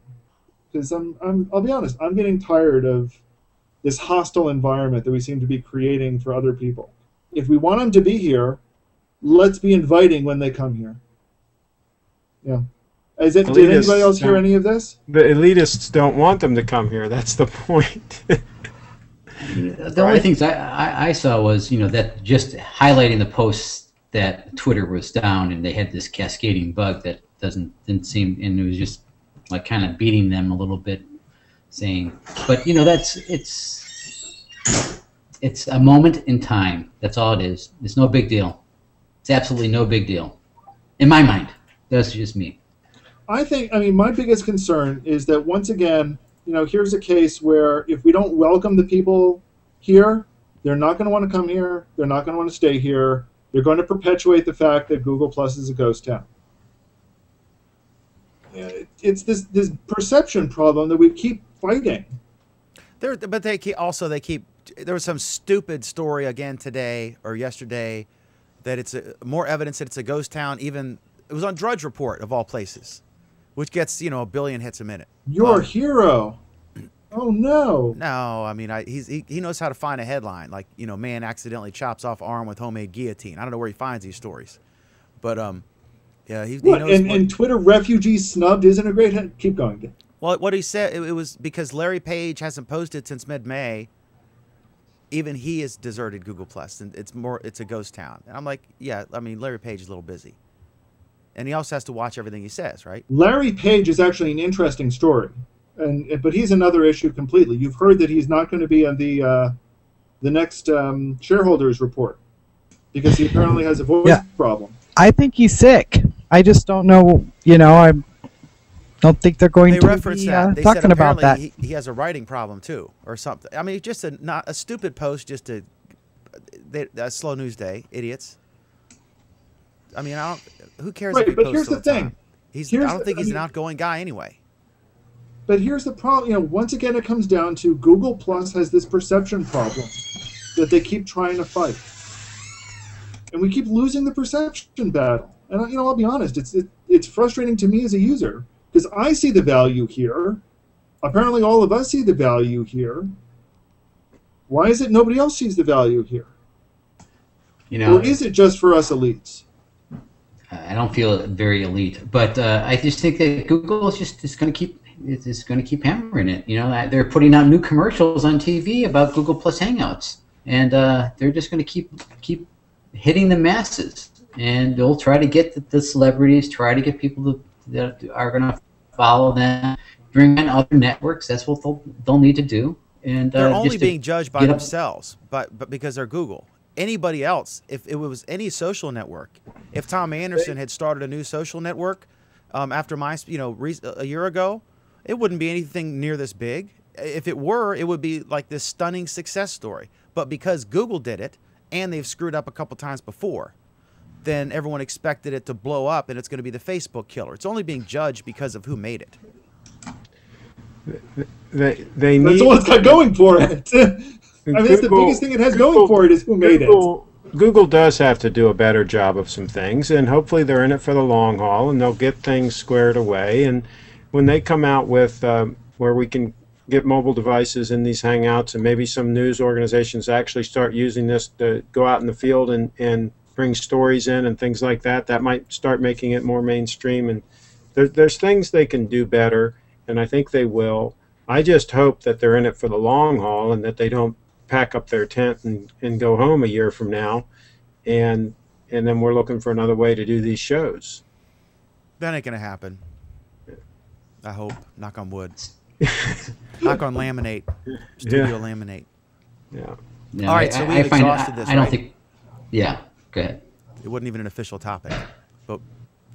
Because I'll be honest, I'm getting tired of this hostile environment that we seem to be creating for other people. If we want them to be here, let's be inviting when they come here. Yeah. Did anybody else hear any of this? The elitists don't want them to come here. That's the point. The only things I saw was, that just highlighting the posts that Twitter was down and they had this cascading bug that didn't seem, and it was just like kind of beating them a little bit, saying, but it's a moment in time. That's all it is. It's no big deal. It's absolutely no big deal. In my mind. That's just me. I think, my biggest concern is that once again, here's a case where if we don't welcome the people here, They're not going to want to come here. They're not going to want to stay here. They're going to perpetuate the fact that Google Plus is a ghost town. It's this perception problem that we keep fighting. But they keep. There was some stupid story again today or yesterday that it's more evidence that it's a ghost town. Even it was on Drudge Report of all places, which gets a billion hits a minute. Your hero. Oh no! No, I mean he knows how to find a headline like man accidentally chops off arm with homemade guillotine. I don't know where he finds these stories, but yeah, he knows. And Twitter refugee snubbed isn't a great. Keep going. Well, what he said it was because Larry Page hasn't posted since mid-May. Even he has deserted Google Plus, and it's a ghost town. And I'm like, yeah, I mean Larry Page is a little busy, and he also has to watch everything he says, right? Larry Page is actually an interesting story. But he's another issue completely. You've heard that he's not going to be on the next shareholders report because he apparently has a voice problem. I think he's sick. I just don't know. I don't think they're going to be talking about that. He has a writing problem too, or something. I mean, just not a stupid post, just a slow news day, idiots. I mean, who cares? Right, if he but posts here's all the thing. I don't think he's an outgoing guy anyway. But here's the problem. Once again, it comes down to Google Plus has this perception problem that they keep trying to fight, and we keep losing the perception battle. And I'll be honest, it's frustrating to me as a user because I see the value here. Apparently, all of us see the value here. Why is it nobody else sees the value here? Or is it just for us elites? I don't feel very elite, but I just think that Google is going to keep. It's going to keep hammering it. They're putting out new commercials on TV about Google Plus Hangouts, and they're just going to keep hitting the masses. And they'll try to get the celebrities, try to get people that are going to follow them, bring in other networks. That's what they'll need to do. And they're only being judged by themselves, but because they're Google. Anybody else, if it was any social network, if Tom Anderson had started a new social network after a year ago. It wouldn't be anything near this big. If it were, it would be like this stunning success story. But because Google did it, and they've screwed up a couple times before, then everyone expected it to blow up, and it's going to be the Facebook killer. It's only being judged because of who made it. That's all it's got going for it. That's the biggest thing it has going for it is who made it. Google does have to do a better job of some things, and hopefully they're in it for the long haul, and they'll get things squared away. And when they come out with where we can get mobile devices in these Hangouts, and maybe some news organizations actually start using this to go out in the field and bring stories in and things like that, that might start making it more mainstream. And there's things they can do better, and I think they will. I just hope that they're in it for the long haul and that they don't pack up their tent and go home a year from now, and then we're looking for another way to do these shows. That ain't going to happen. I hope. Knock on wood. Knock on laminate. Studio laminate. Yeah. All right, so we've exhausted this, I don't think... Yeah, go ahead. It wasn't even an official topic, but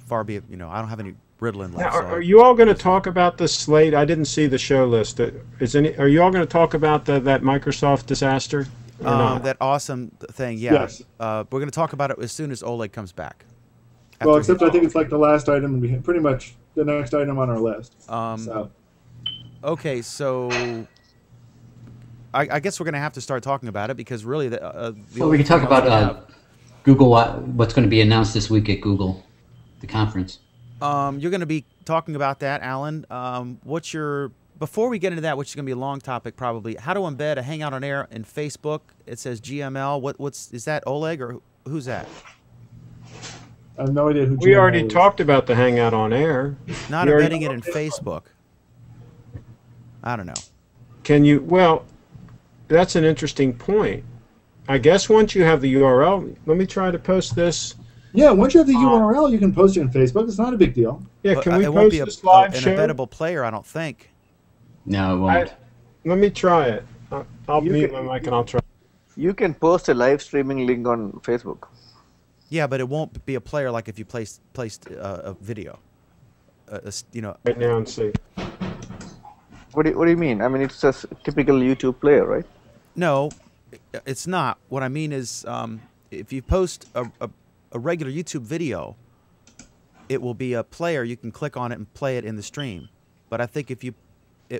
far be it, I don't have any Ritalin left. Now, are you all going to talk about the slate? I didn't see the show list. Are you all going to talk about that Microsoft disaster? That awesome thing, yeah. Yes. We're going to talk about it as soon as Oleg comes back. Well, except I think it's like the last item, and pretty much the next item on our list. Okay, so I guess we're going to have to start talking about it because really we can talk about Google, what's going to be announced this week at Google, the conference. You're going to be talking about that, Alan. Before we get into that, which is going to be a long topic probably, how to embed a Hangout on Air in Facebook. It says GML. Is that Oleg or who's that? I have no idea who. We already talked about the Hangout on Air. Not embedding it in Facebook. I don't know. Can you? Well, that's an interesting point. I guess once you have the URL, let me try to post this. Yeah, once you have the URL, you can post it on Facebook. It's not a big deal. Yeah, can we it post won't be this live an show? embeddable player, I don't think. No, it won't. Let me try it. I'll mute my mic and I'll try. You can post a live streaming link on Facebook. Yeah, but it won't be a player like if you placed a video. Right now and see. What do you mean? I mean, it's a typical YouTube player, right? No, It's not. What I mean is, if you post a regular YouTube video, it will be a player. You can click on it and play it in the stream. But I think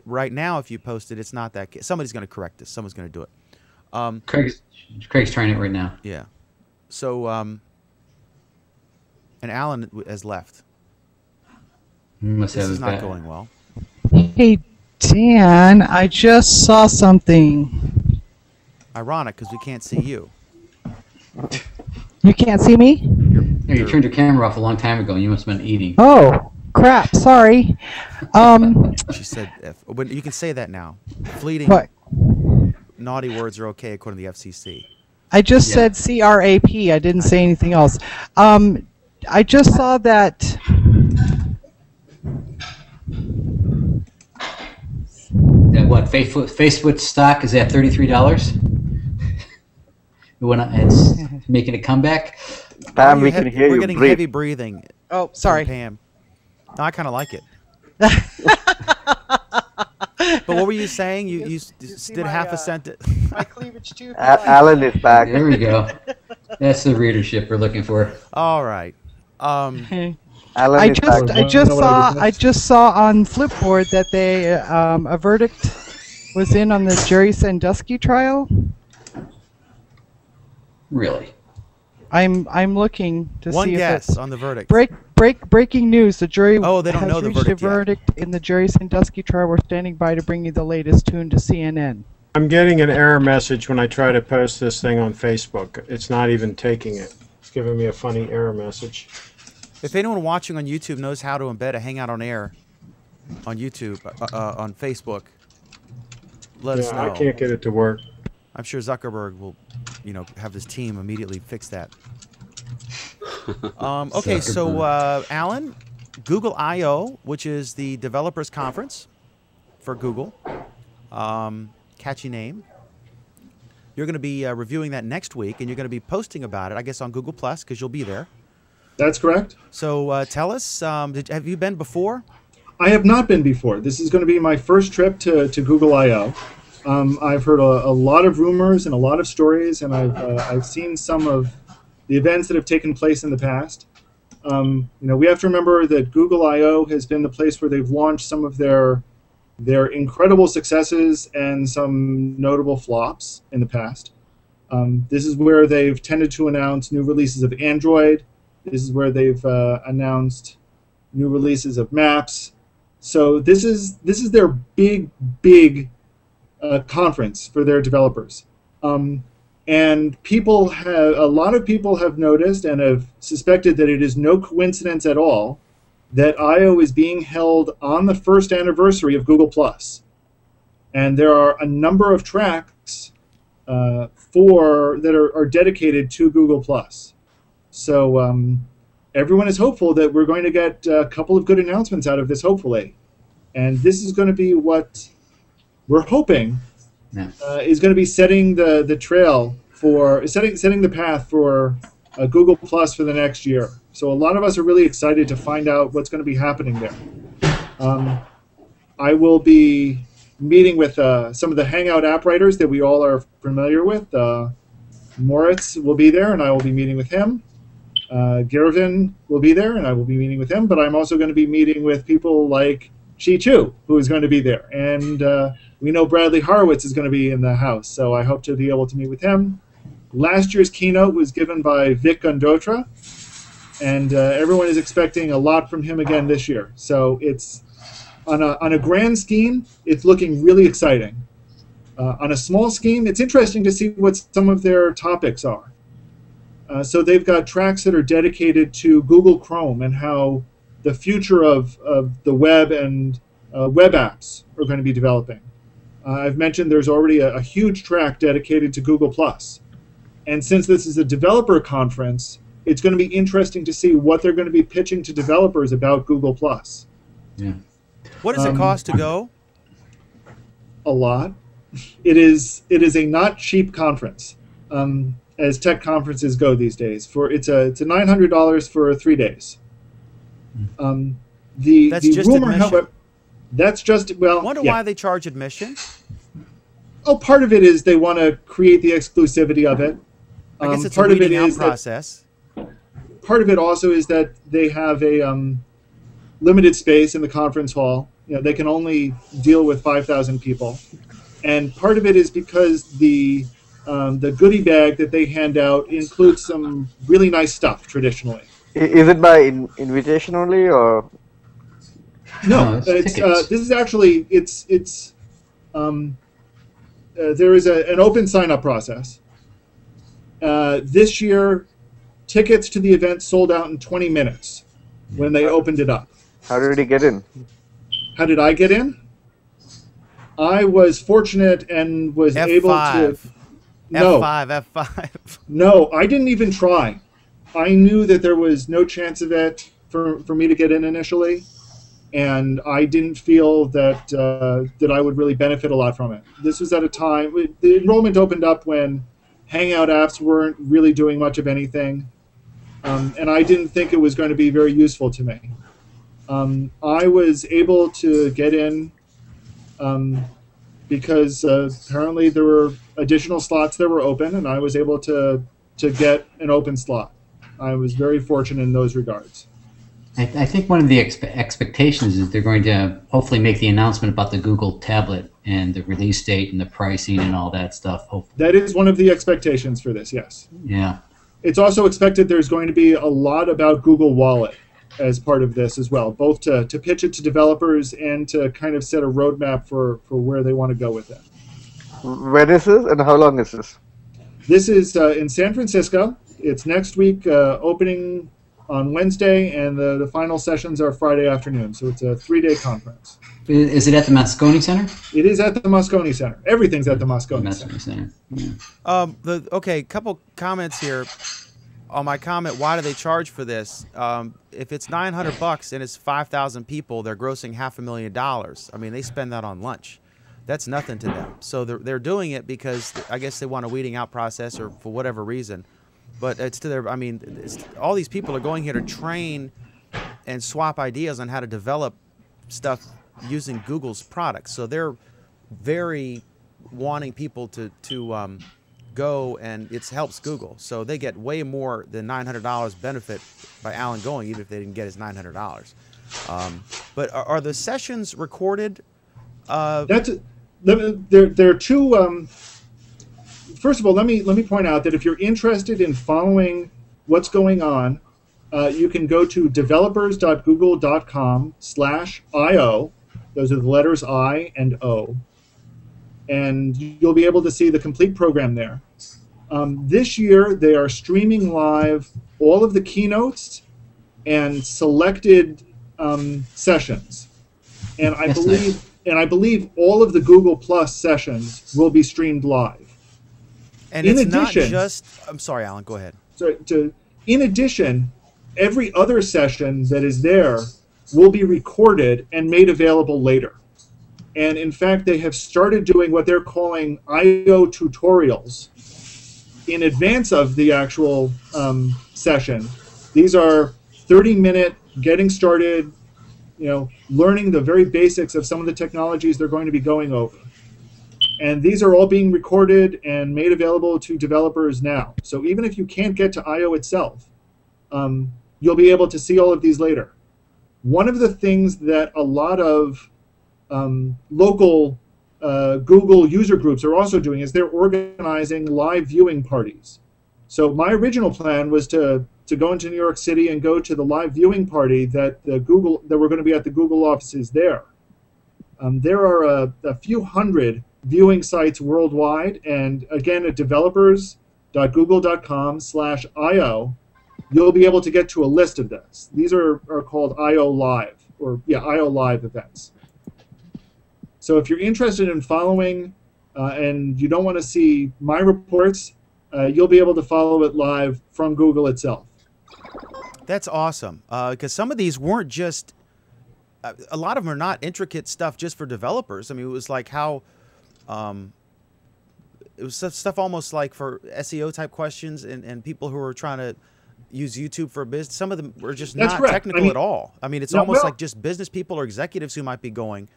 right now, if you post it, it's not that. Somebody's going to correct this. Someone's going to do it. Craig's trying it right now. Yeah. So, and Alan has left. This is not going well. Hey, Dan, I just saw something. Ironic, because we can't see you. You can't see me? You turned your camera off a long time ago. You must have been eating. Oh, crap. Sorry. She said, but you can say that now. Fleeting naughty words are okay according to the FCC. I just said CRAP. I didn't say anything else. I just saw that. That what? Facebook stock is at $33. It's making a comeback. Pam, we can hear you. We're getting breathe. heavy breathing. Oh, sorry. Pam. No, I kind of like it. But what were you saying? You did half a sentence. My cleavage too. Alan is back. There we go. That's the readership we're looking for. All right. Alan I is back. just saw on Flipboard that a verdict was in on the Jerry Sandusky trial. Really? I'm looking to One see guess if on the verdict. Breaking news: the jury they don't has know the reached verdict a verdict in the Jerry Sandusky trial. We're standing by to bring you the latest tune to CNN. I'm getting an error message when I try to post this thing on Facebook. It's not even taking it. It's giving me a funny error message. If anyone watching on YouTube knows how to embed a Hangout on Air on YouTube, on Facebook, let us know. I can't get it to work. I'm sure Zuckerberg will, have his team immediately fix that. Okay, so Alan, Google I/O, which is the developers conference for Google, catchy name. You're going to be reviewing that next week, and you're going to be posting about it, I guess, on Google Plus, because you'll be there. That's correct. So tell us, have you been before? I have not been before. This is going to be my first trip to Google I/O. I've heard a lot of rumors and a lot of stories, and I've seen some of the events that have taken place in the past. We have to remember that Google I/O has been the place where they've launched some of their incredible successes and some notable flops in the past. This is where they've tended to announce new releases of Android. This is where they've announced new releases of Maps. So this is their big conference for their developers. And a lot of people have noticed and have suspected that it is no coincidence at all that I/O is being held on the first anniversary of Google+. And there are a number of tracks that are dedicated to Google+. So everyone is hopeful that we're going to get a couple of good announcements out of this, hopefully. And this is going to be what we're hoping is going to be setting the trail for setting the path for Google Plus for the next year. So a lot of us are really excited to find out what's going to be happening there. I will be meeting with some of the Hangout app writers that we all are familiar with. Moritz will be there, and I will be meeting with him. Gervin will be there, and I will be meeting with him. But I'm also going to be meeting with people like Shi Chu, who is going to be there. And we know Bradley Horowitz is going to be in the house, so I hope to be able to meet with him. Last year's keynote was given by Vic Gundotra, and everyone is expecting a lot from him again this year. So it's on a grand scheme, it's looking really exciting. On a small scheme, it's interesting to see what some of their topics are. So they've got tracks that are dedicated to Google Chrome and how the future of the web and web apps are going to be developing. I've mentioned there's already a huge track dedicated to Google+. And since this is a developer conference, it's going to be interesting to see what they're going to be pitching to developers about Google+. Yeah. What does it cost to go? A lot. It is a not cheap conference, as tech conferences go these days. It's a $900 for 3 days. That's just rumor, admission. however, that's just I wonder why they charge admission. Oh, part of it is they want to create the exclusivity of it. I guess it's part a of it weeding out is process. Part of it also is that they have a limited space in the conference hall. You know, they can only deal with 5,000 people, and part of it is because the goodie bag that they hand out includes some really nice stuff traditionally. Is it by invitation only, or? No, it's this is actually there is an open sign-up process. This year, tickets to the event sold out in 20 minutes when they opened it up. How did he get in? How did I get in? I was fortunate and was able to. No, F5. no, I didn't even try. I knew that there was no chance of it for me to get in initially, and I didn't feel that that I would really benefit a lot from it. This was at a time the enrollment opened up when Hangout apps weren't really doing much of anything, and I didn't think it was going to be very useful to me. I was able to get in because apparently there were additional slots that were open, and I was able to get an open slot. I was very fortunate in those regards. I think one of the expectations is they're going to hopefully make the announcement about the Google tablet and the release date and the pricing and all that stuff. Hopefully. That is one of the expectations for this, yes. Yeah. It's also expected there's going to be a lot about Google Wallet as part of this as well, both to pitch it to developers and to kind of set a roadmap for where they want to go with it. When is this and how long is this? This is in San Francisco. It's next week, opening on Wednesday, and the final sessions are Friday afternoon. So it's a 3-day conference. Is it at the Moscone Center? It is at the Moscone Center. Everything's at the Moscone Center. Yeah. Okay, couple comments here. On my comment, why do they charge for this? If it's $900 and it's 5,000 people, they're grossing $500,000. I mean, they spend that on lunch. That's nothing to them. So they're doing it because I guess they want a weeding out process or for whatever reason. But it's to their. I mean, all these people are going here to train and swap ideas on how to develop stuff using Google's products. So they're very wanting people to go, and it helps Google. So they get way more than $900 benefit by Alan going, even if they didn't get his $900. But are the sessions recorded? There are two. First of all, let me point out that if you're interested in following what's going on, you can go to developers.google.com/IO. Those are the letters I and O. And you'll be able to see the complete program there. This year, they are streaming live all of the keynotes and selected sessions. And I believe all of the Google Plus sessions will be streamed live. And it's not just. I'm sorry, Alan. Go ahead. So, in addition, every other session that is there will be recorded and made available later. And in fact, they have started doing what they're calling I/O tutorials in advance of the actual session. These are 30-minute getting started, learning the very basics of some of the technologies they're going to be going over. And these are all being recorded and made available to developers now. So even if you can't get to I/O itself, you'll be able to see all of these later. One of the things that a lot of local Google user groups are also doing is they're organizing live viewing parties. So my original plan was to go into New York City and go to the live viewing party that we're going to be at the Google offices there. There are a few hundred viewing sites worldwide, and again at developers.google.com/IO, you'll be able to get to a list of this. These are called IO Live, IO Live events. So if you're interested in following and you don't want to see my reports, you'll be able to follow it live from Google itself. That's awesome, because some of these weren't just, a lot of them are not intricate stuff just for developers. I mean, it was like how, it was stuff almost like for SEO type questions and people who are trying to use YouTube for a business. Some of them were just not technical at all. I mean, it's almost like just business people or executives who might be going.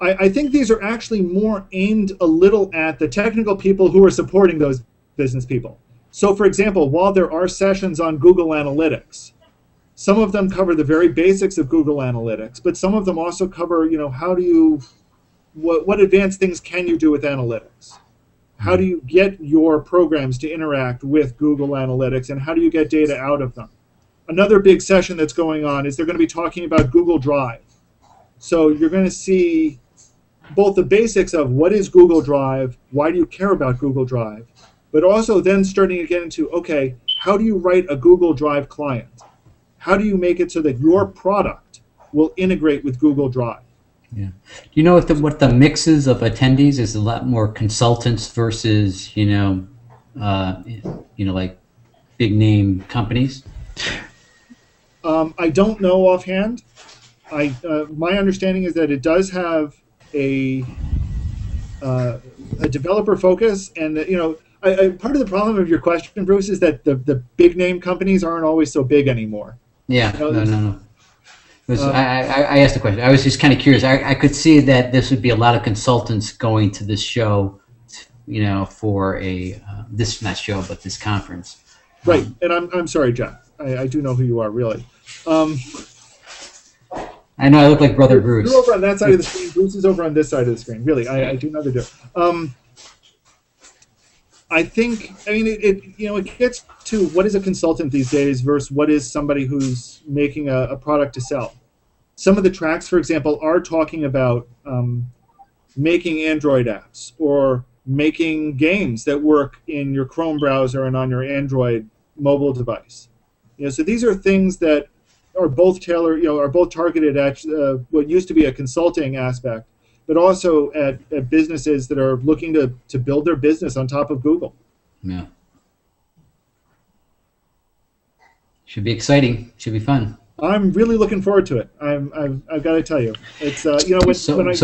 I think these are actually more aimed a little at the technical people who are supporting those business people. So, for example, while there are sessions on Google Analytics, some of them cover the very basics of Google Analytics, but some of them also cover, how do you, what advanced things can you do with analytics? How do you get your programs to interact with Google Analytics, and how do you get data out of them? Another big session that's going on is they're going to be talking about Google Drive. So you're going to see both the basics of what is Google Drive, why do you care about Google Drive, but also then starting to get into, okay, how do you write a Google Drive client? How do you make it so that your product will integrate with Google Drive? Yeah. Do you know what the mix is of attendees? Is a lot more consultants versus like big name companies? I don't know offhand. My understanding is that it does have a developer focus, and that, part of the problem of your question, Bruce, is that the big name companies aren't always so big anymore. Yeah, no. I asked the question. I was just kind of curious. I could see that this would be a lot of consultants going to this show, for this conference. Right, and I'm sorry, Jeff. I do know who you are, really. I know I look like Brother Bruce. You're over on that side of the screen. Bruce is over on this side of the screen. Really, I do know the difference. I think, it gets to what is a consultant these days versus what is somebody who's making a product to sell. Some of the tracks, for example, are talking about making Android apps or making games that work in your Chrome browser and on your Android mobile device. So these are things that are both targeted at what used to be a consulting aspect, but also at businesses that are looking to build their business on top of Google. Yeah. Should be exciting. Should be fun. I'm really looking forward to it. I've got to tell you, it's So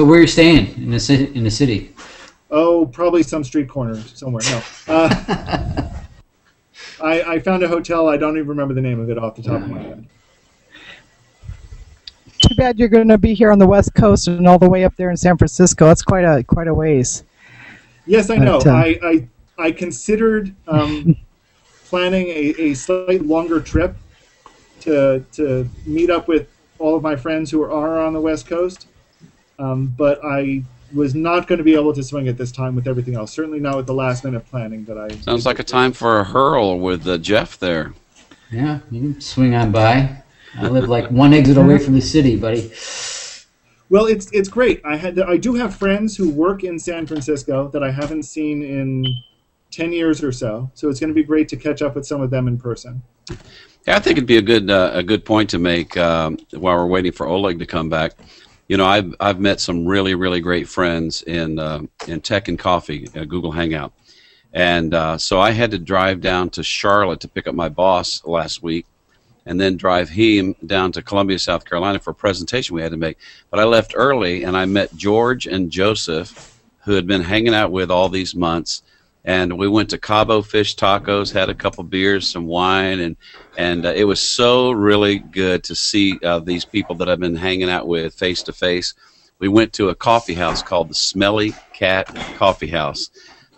where are you staying in the city? Oh, probably some street corner somewhere. No, I found a hotel. I don't even remember the name of it off the top of my head. Too bad you're going to be here on the West Coast and all the way up there in San Francisco. That's quite a ways. Yes, I know. I considered planning a slightly longer trip to meet up with all of my friends who are on the West Coast, but I was not going to be able to swing it this time with everything else. Certainly not with the last-minute planning that I... Sounds like a time for a hurl with Jeff there. Yeah, you can swing on by. I live like one exit away from the city, buddy. Well, it's great. I do have friends who work in San Francisco that I haven't seen in 10 years or so. So it's going to be great to catch up with some of them in person. Yeah, I think it'd be a good point to make while we're waiting for Oleg to come back. I've met some really, really great friends in Tech and Coffee, Google Hangout, and so I had to drive down to Charlotte to pick up my boss last week, and then drive him down to Columbia, South Carolina for a presentation we had to make. But I left early, and I met George and Joseph, who had been hanging out with all these months, and we went to Cabo Fish Tacos, had a couple beers, some wine, and it was so really good to see these people that I've been hanging out with face to face. We went to a coffee house called the Smelly Cat Coffee House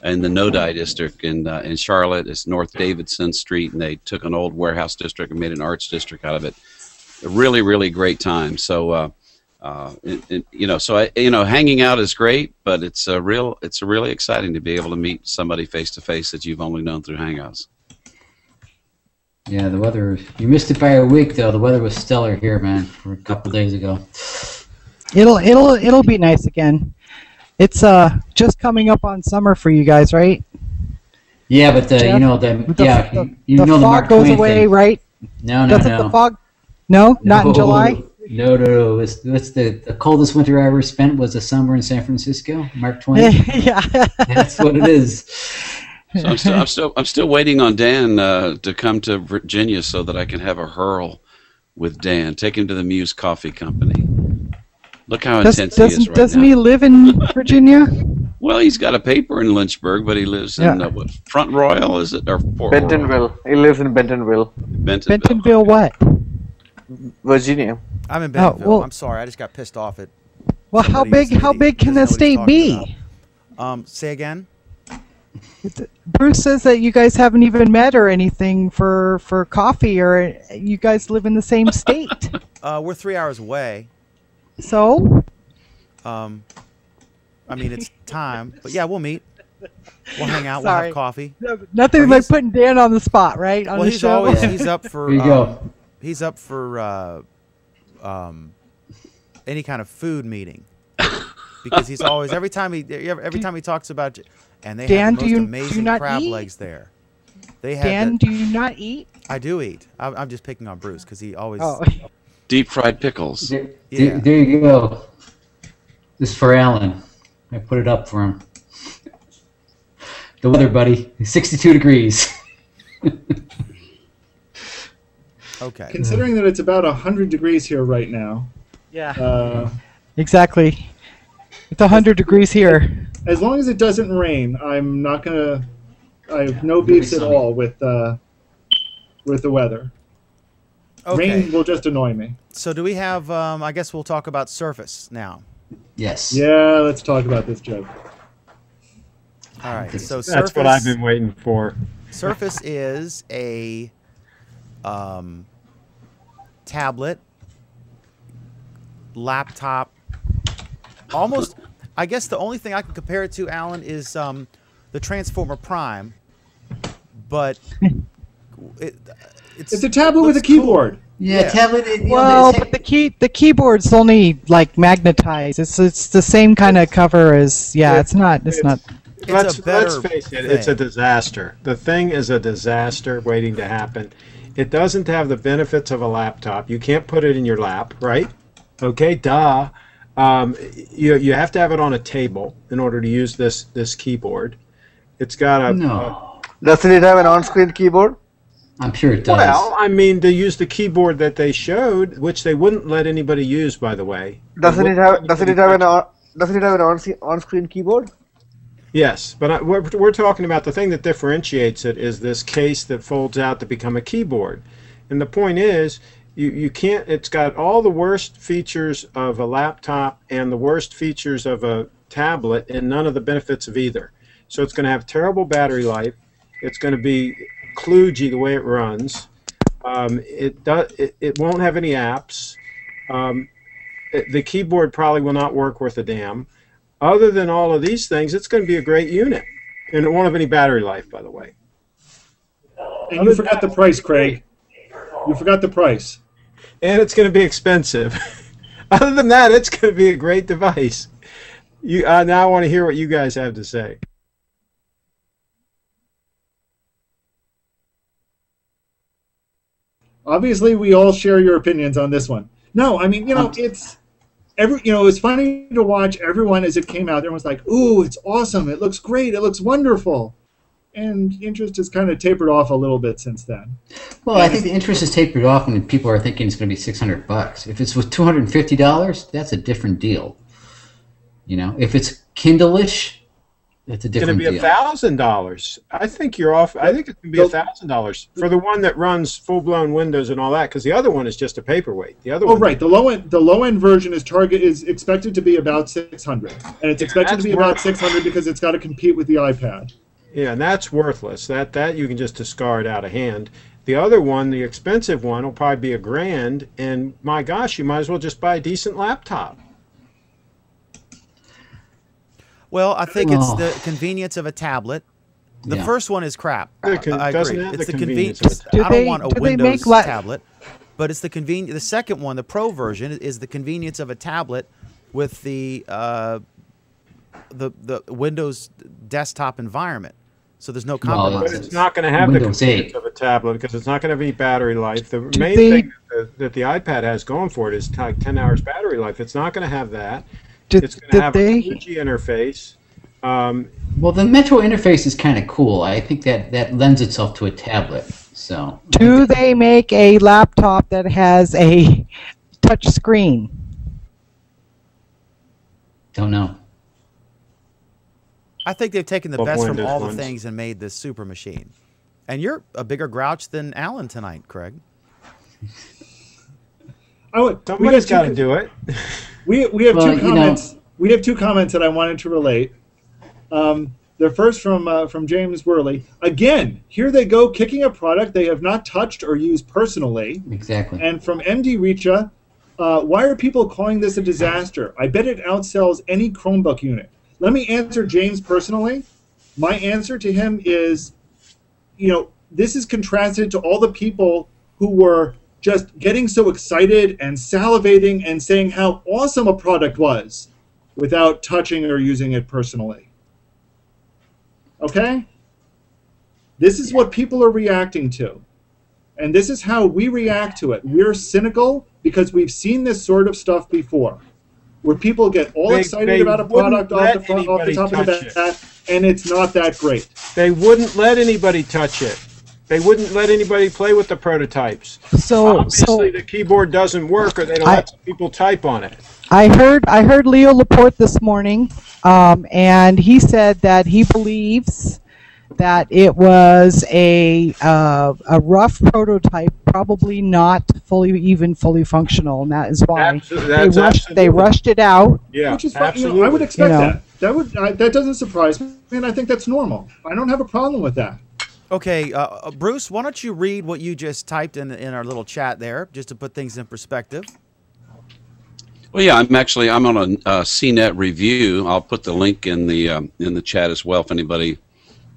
in the Nodai district in Charlotte. It's North Davidson Street, and they took an old warehouse district and made an arts district out of it. A really, really great time. So, hanging out is great, but it's really exciting to be able to meet somebody face to face that you've only known through Hangouts. Yeah, the weather. You missed it by a week, though. The weather was stellar here, man, for a couple days ago. It'll be nice again. It's just coming up on summer for you guys, right? Yeah, but the fog goes away, thing. Right? No. The fog? No, not in July. No. It's the coldest winter I ever spent was the summer in San Francisco. Mark Twain. Yeah, that's what it is. So I'm still waiting on Dan to come to Virginia so that I can have a hurl with Dan. Take him to the Muse Coffee Company. Look how intense he is right now. Doesn't he live in Virginia? Well, he's got a paper in Lynchburg, but he lives in Front Royal, is it? Or Bentonville. He lives in Bentonville. Bentonville what? Virginia. I'm in Bentonville. Oh, well, I'm sorry. I just got pissed off at Well, how big can the state be? Say again. Bruce says that you guys haven't even met or anything for coffee, or you guys live in the same state. We're 3 hours away. So? I mean, it's time, but yeah, we'll meet. We'll hang out. Sorry. We'll have coffee. Nothing like putting Dan on the spot, right? On Well, the he's show. always he's up for There you go. he's up for any kind of food meeting because he's always every time he talks about and they Dan, have the most amazing crab eat? legs there. They have Dan, do you not eat? I do eat. I'm just picking on Bruce because he always. Oh. Deep fried pickles. There, Yeah. there you go. This is for Alan. I put it up for him. The weather, buddy, 62 degrees. Okay. Considering that it's about 100 degrees here right now. Yeah. Exactly. It's 100 degrees here. As long as it doesn't rain, I'm not gonna. I have no beefs at all with the weather. Okay. Rain will just annoy me. So do we have? I guess we'll talk about Surface now. Yes. Yeah, let's talk about this, Joe. All right. So That's Surface, what I've been waiting for. Surface is a tablet, laptop, almost. I guess the only thing I can compare it to, Alan, is the Transformer Prime, but It's a tablet with a keyboard. Yeah, tablet. Well, but the keyboard's only like magnetized. It's the same kind of cover as It's not. Let's better face it. thing. It's a disaster. The thing is a disaster waiting to happen. It doesn't have the benefits of a laptop. You can't put it in your lap, right? Okay, duh. You have to have it on a table in order to use this keyboard. It's got a No. Doesn't it have an on-screen keyboard? I'm sure it does. well, I mean, they use the keyboard that they showed, which they wouldn't let anybody use, by the way. Doesn't it have an on-screen keyboard? Yes, but we're talking about the thing that differentiates it is this case that folds out to become a keyboard. And the point is, you can't. It's got all the worst features of a laptop and the worst features of a tablet, and none of the benefits of either. So it's going to have terrible battery life. It's going to be kludgy the way it runs. It won't have any apps. The keyboard probably will not work worth a damn. Other than all of these things, it's going to be a great unit, and it won't have any battery life, by the way. And you forgot the price, Craig. You forgot the price. And it's going to be expensive. Other than that, it's going to be a great device. Now I want to hear what you guys have to say. Obviously, we all share your opinions on this one. No, I mean, it's it's funny to watch everyone as it came out. Everyone's like, "Ooh, it's awesome! It looks great! It looks wonderful!" And interest has kind of tapered off a little bit since then. Well, I think the interest has tapered off when people are thinking it's going to be $600. If it's with $250, that's a different deal. If it's Kindle-ish, that's a different deal. It's going to be $1,000. I think you're off. I think it's going to be $1,000 for the one that runs full-blown Windows and all that, because the other one is just a paperweight. The other one. Right. The low end version is expected to be about $600, and it's expected to be about $600 because it's got to compete with the iPad. Yeah, and that's worthless. That you can just discard out of hand. The other one, the expensive one, will probably be $1,000, and my gosh, you might as well just buy a decent laptop. Well, I think it's the convenience of a tablet. The first one is crap. I agree. It's the convenience. I don't want a Windows tablet, but it's the convenience. The second one, the Pro version, is the convenience of a tablet with the Windows desktop environment. So there's no compromise. But it's not going to have Windows the convenience 8. of a tablet because it's not going to have any battery life. The main thing that the iPad has going for it is like 10 hours battery life. It's not going to have that. It's going to have a kludgy interface. Well, the Metro interface is kind of cool. I think that lends itself to a tablet. So. Do they make a laptop that has a touch screen? Don't know. I think they've taken the best from all the things and made this super machine. And you're a bigger grouch than Alan tonight, Craig. Somebody's got to do it. We have two comments. We have two comments that I wanted to relate. The first from James Worley. Again, here they go kicking a product they have not touched or used personally. Exactly. And from MD Richa, why are people calling this a disaster? I bet it outsells any Chromebook unit. Let me answer James personally. My answer to him is, this is contrasted to all the people who were just getting so excited and salivating and saying how awesome a product was without touching or using it personally. Okay? This is what people are reacting to. And this is how we react to it. We're cynical because we've seen this sort of stuff before, where people get all excited about a product off the top of the bat, and it's not that great. They wouldn't let anybody touch it. They wouldn't let anybody play with the prototypes. So obviously the keyboard doesn't work, or they don't let people type on it. I heard Leo Laporte this morning, and he said that he believes that it was a rough prototype, probably not fully functional, and that is why they rushed it out. Yeah, which is fine. I would expect that. That doesn't surprise me, and I think that's normal. I don't have a problem with that. Okay, Bruce, why don't you read what you just typed in our little chat there, just to put things in perspective. Well, yeah, I'm on a CNET review. I'll put the link in the chat as well if anybody.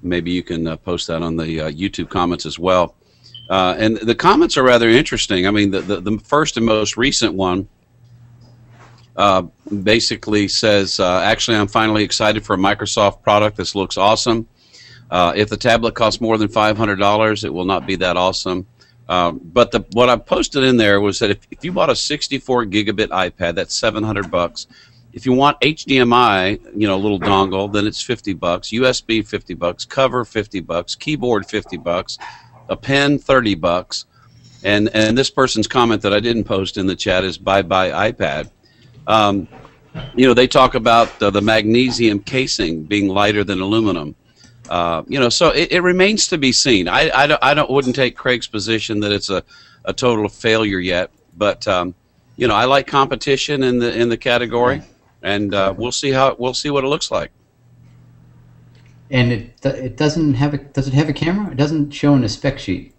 Maybe you can post that on the YouTube comments as well. And the comments are rather interesting. I mean, the first and most recent one basically says, actually, I'm finally excited for a Microsoft product. This looks awesome. If the tablet costs more than $500, it will not be that awesome. But what I posted in there was that if you bought a 64 gigabit iPad, that's $700. If you want HDMI, a little dongle, then it's $50. USB $50. Cover $50. Keyboard $50. A pen $30. And this person's comment that I didn't post in the chat is bye bye iPad. They talk about the magnesium casing being lighter than aluminum. So it remains to be seen. I wouldn't take Craig's position that it's a total failure yet, but I like competition in the category, and we'll see what it looks like. And it doesn't have a camera? It doesn't show in a spec sheet.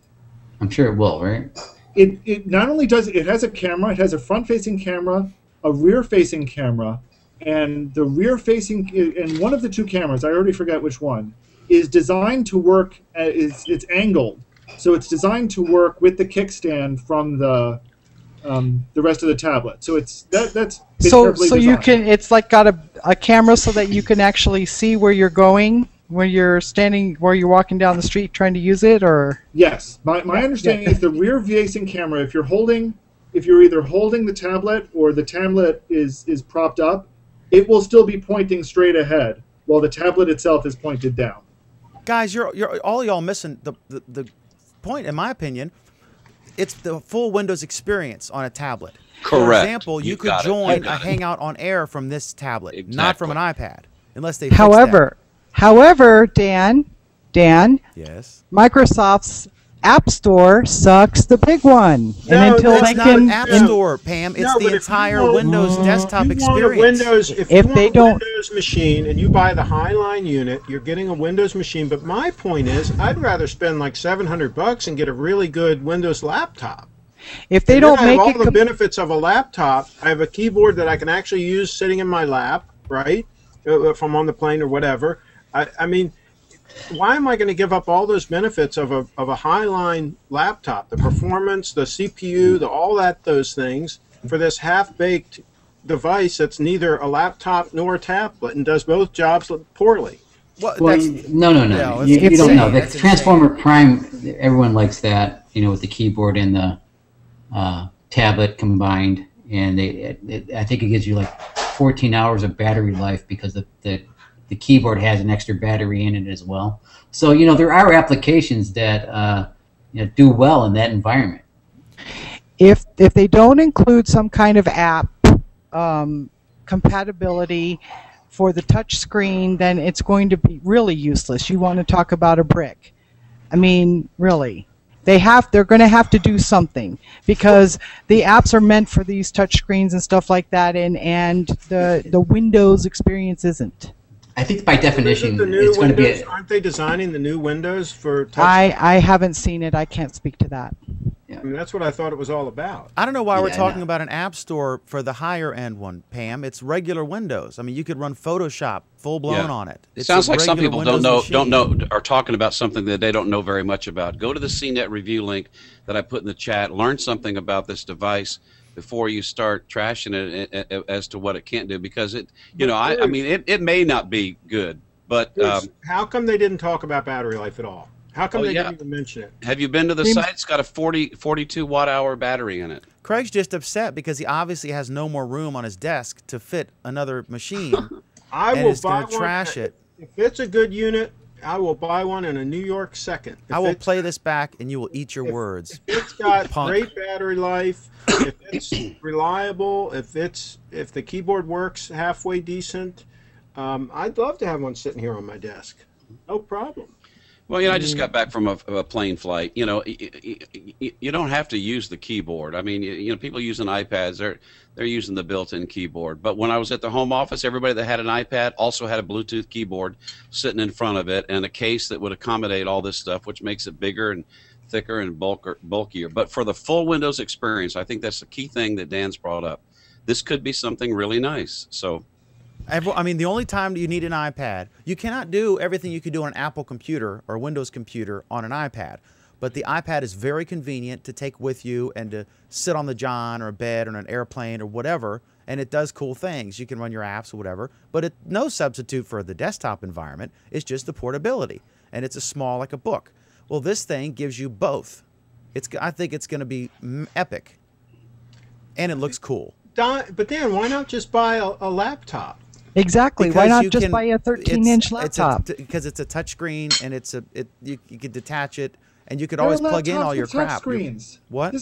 I'm sure it will, right? It not only does it has a camera, it has a front-facing camera, a rear-facing camera, and the rear-facing and one of the two cameras, I already forget which one, is designed to work. It's angled, so it's designed to work with the kickstand from the rest of the tablet. So that's so you can. It's like got a camera so that you can actually see where you're going when you're standing, where you're walking down the street trying to use it, or yes. My understanding is the rear-facing camera. If you're either holding the tablet or the tablet is propped up, it will still be pointing straight ahead while the tablet itself is pointed down. Guys, you're all y'all missing the point, in my opinion. It's the full Windows experience on a tablet. Correct. For example, you could join a Hangout on Air from this tablet, not from an iPad, unless they. However, Dan. Yes. Microsoft's App Store sucks the big one. No, and until they can an App Store, Pam, it's the entire Windows desktop experience. If they don't Windows machine and you buy the Highline unit, you're getting a Windows machine. But my point is, I'd rather spend like $700 and get a really good Windows laptop. If they don't make all the benefits of a laptop, I have a keyboard that I can actually use sitting in my lap, right? If I'm on the plane or whatever. I mean, why am I going to give up all those benefits of a Highline laptop, the performance, the CPU, those things, for this half-baked device that's neither a laptop nor a tablet and does both jobs poorly? No. You don't know. The Transformer Prime, everyone likes that, with the keyboard and the tablet combined, and I think it gives you like 14 hours of battery life because the keyboard has an extra battery in it as well. So, there are applications that do well in that environment. If they don't include some kind of app compatibility for the touch screen, then it's going to be really useless. You want to talk about a brick. I mean, really. They're going to have to do something, because the apps are meant for these touch screens and stuff like that, and the Windows experience isn't. I think by definition, The new it's going to Windows, be. aren't they designing the new Windows for touch? I haven't seen it. I can't speak to that. I mean, that's what I thought it was all about. I don't know why we're Yeah, talking no. about an app store for the higher end one, Pam. It's regular Windows. I mean, you could run Photoshop full blown Yeah. on it. It It's sounds a like some regular people Windows don't machine. know, are talking about something that they don't know very much about. Go to the CNET review link that I put in the chat. Learn something about this device before you start trashing it as to what it can't do, because it, I mean, it may not be good, but How come they didn't talk about battery life at all? How come they didn't even mention it? have you been to the site? It's got a 42 watt-hour battery in it. Craig's just upset because he obviously has no more room on his desk to fit another machine. I and will is buy going to one. trash it. If it's a good unit, I will buy one in a New York second. I will play this back and you will eat your words. If it's got Punk. great battery life, if it's reliable, if the keyboard works halfway decent, I'd love to have one sitting here on my desk. No problem. Well, I just got back from a plane flight. You don't have to use the keyboard. I mean, people using iPads, they're using the built-in keyboard. But when I was at the home office, everybody that had an iPad also had a Bluetooth keyboard sitting in front of it, and a case that would accommodate all this stuff, which makes it bigger and thicker and bulkier. But for the full Windows experience, I think that's the key thing that Dan's brought up. This could be something really nice. So. I mean, the only time you need an iPad, you cannot do everything you could do on an Apple computer or Windows computer on an iPad. But the iPad is very convenient to take with you and to sit on the john or a bed or on an airplane or whatever, and it does cool things. You can run your apps or whatever, but it's no substitute for the desktop environment. It's just the portability, and it's a small like a book. Well, this thing gives you both. I think it's going to be epic, and it looks cool. But Dan, why not just buy a laptop? Exactly. Because Why not you just can- buy a 13-inch it's laptop? Because it's a touchscreen, and you could detach it, and you could There are always plug in laptops all your with crap. touch screens. What?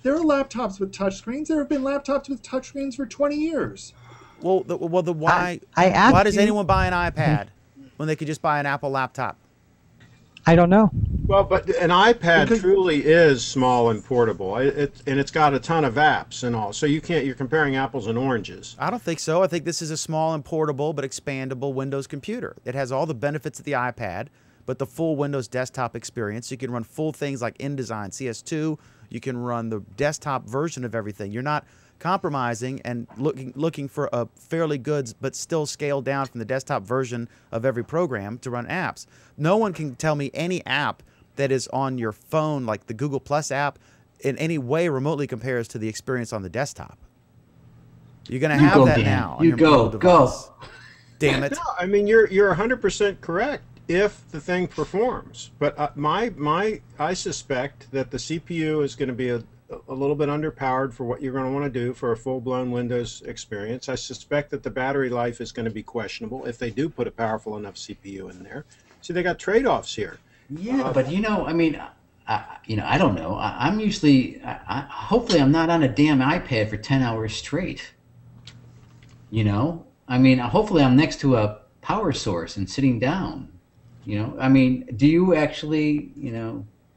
There are laptops with touch screens. There have been laptops with touch screens for 20 years. Well, why? I asked Why does you- anyone buy an iPad when they could just buy an Apple laptop? I don't know. Well, but an iPad Because- truly is small and portable. It's got a ton of apps and all. So you're comparing apples and oranges. I don't think so. I think this is a small and portable but expandable Windows computer. It has all the benefits of the iPad, but the full Windows desktop experience. You can run full things like InDesign, CS2. You can run the desktop version of everything. You're not compromising and looking for a fairly good but still scaled down from the desktop version of every program to run apps. No one can tell me any app that is on your phone, like the Google Plus app, in any way remotely compares to the experience on the desktop. You're going to have go, that Dan. now. On You your go, mobile device. go. Damn it. No, I mean you're 100% correct if the thing performs. But I suspect that the CPU is going to be a little bit underpowered for what you're going to want to do for a full-blown Windows experience. I suspect that the battery life is going to be questionable if they do put a powerful enough CPU in there. So they got trade-offs here. Yeah, but I mean, I don't know. I'm usually, hopefully, I'm not on a damn iPad for 10 hours straight. I mean, hopefully, I'm next to a power source and sitting down. I mean, do you actually,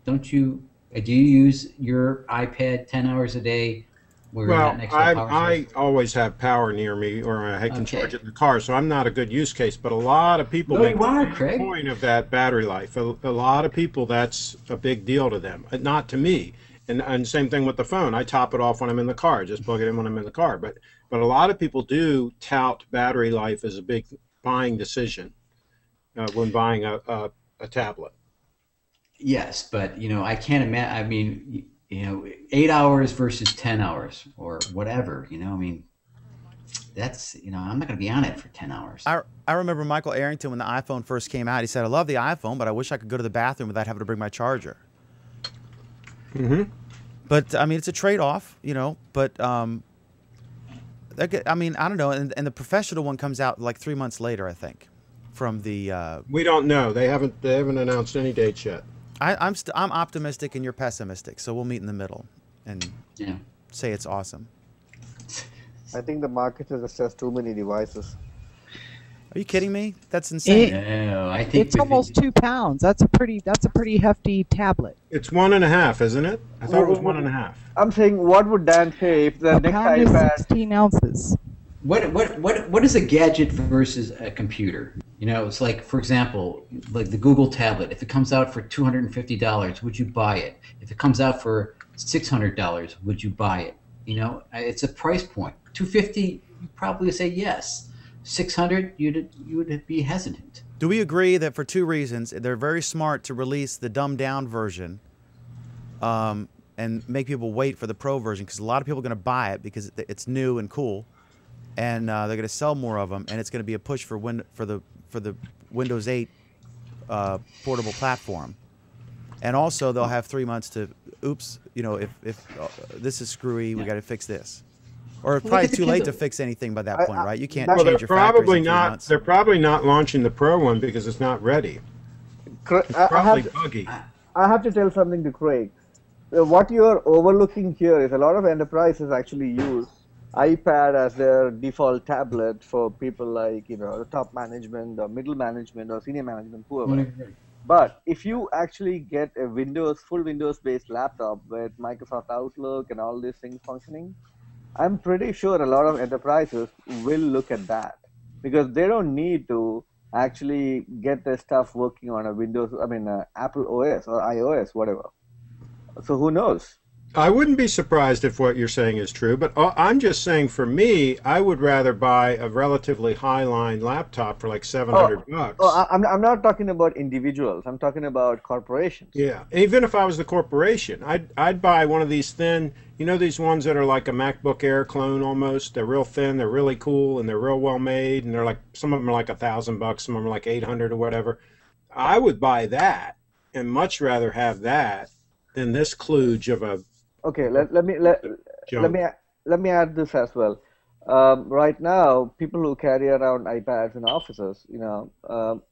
don't you? Do you use your iPad 10 hours a day? Where you're Well, not next to a power I source? always have power near me, or I can Okay. charge it in the car, so I'm not a good use case. But a lot of people No, make you are, a big Craig. point of that battery life. A lot of people, that's a big deal to them. Not to me. And same thing with the phone. I top it off when I'm in the car. Just plug it in when I'm in the car. But a lot of people do tout battery life as a big buying decision when buying a tablet. Yes, but I can't imagine. I mean, 8 hours versus 10 hours or whatever. I mean, that's I'm not going to be on it for 10 hours. I remember Michael Arrington when the iPhone first came out. He said, "I love the iPhone, but I wish I could go to the bathroom without having to bring my charger." Mm-hmm. But I mean, it's a trade-off, But I mean, I don't know. And the professional one comes out like 3 months later, I think, from the. We don't know. They haven't announced any dates yet. I'm optimistic and you're pessimistic, so we'll meet in the middle and say it's awesome. I think the market has just too many devices. Are you kidding me? That's insane. No, I think It's almost 2 pounds. That's a pretty hefty tablet. It's 1.5, isn't it? I thought it was 1.5. I'm saying, what would Dan say if the A next pound is iPad? 16 ounces. What is a gadget versus a computer? You know, it's like, for example, like the Google tablet. If it comes out for $250, would you buy it? If it comes out for $600, would you buy it? You know, it's a price point. $250, you probably say yes. $600, you would be hesitant. Do we agree that for two reasons, they're very smart to release the dumbed down version and make people wait for the Pro version, because a lot of people are going to buy it because it's new and cool, and they're going to sell more of them, and it's going to be a push for the Windows 8 portable platform. And also they'll have 3 months to, oops, you know, if this is screwy, we got to fix this. Or it's probably too late to fix anything by that point, right? You can't change your factories in 3 months. They're probably not launching the Pro one because it's not ready. It's probably buggy. I have to tell something to Craig. What you are overlooking here is a lot of enterprises actually use iPad as their default tablet for people like, you know, the top management or middle management or senior management, whoever. But if you actually get a full Windows-based laptop with Microsoft Outlook and all these things functioning, I'm pretty sure a lot of enterprises will look at that, because they don't need to actually get their stuff working on a Apple OS or iOS, whatever. So who knows? I wouldn't be surprised if what you're saying is true, but I'm just saying, for me, I would rather buy a relatively high-line laptop for like $700. I'm not talking about individuals. I'm talking about corporations. Yeah, even if I was the corporation, I'd buy one of these thin, you know, these ones that are like a MacBook Air clone almost. They're real thin, they're really cool, and they're real well made, and they're like, some of them are like $1,000, some of them are like 800 or whatever. I would buy that and much rather have that than this kludge of a. Okay, let me add this as well. Right now, people who carry around iPads in offices, you know,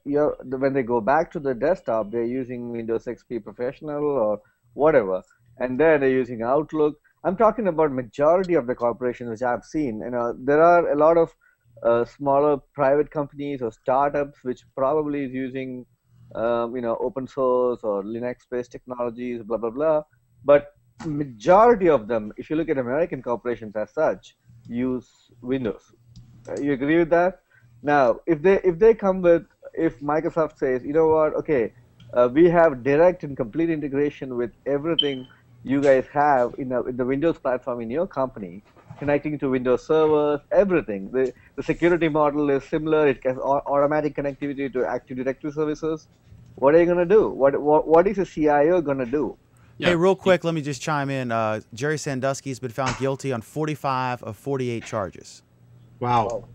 when they go back to the desktop, they're using Windows XP Professional or whatever, and then they're using Outlook. I'm talking about majority of the corporations which I've seen. You know, there are a lot of smaller private companies or startups which probably is using, you know, open source or Linux-based technologies, blah blah blah, but majority of them, if you look at American corporations as such, use Windows. You agree with that? Now, if Microsoft says, you know what, okay, we have direct and complete integration with everything you guys have in the Windows platform in your company, connecting to Windows servers, everything. The security model is similar. It has automatic connectivity to Active Directory services. What are you going to do? What is a CIO going to do? Hey, real quick, let me just chime in. Jerry Sandusky's been found guilty on 45 of 48 charges. Wow.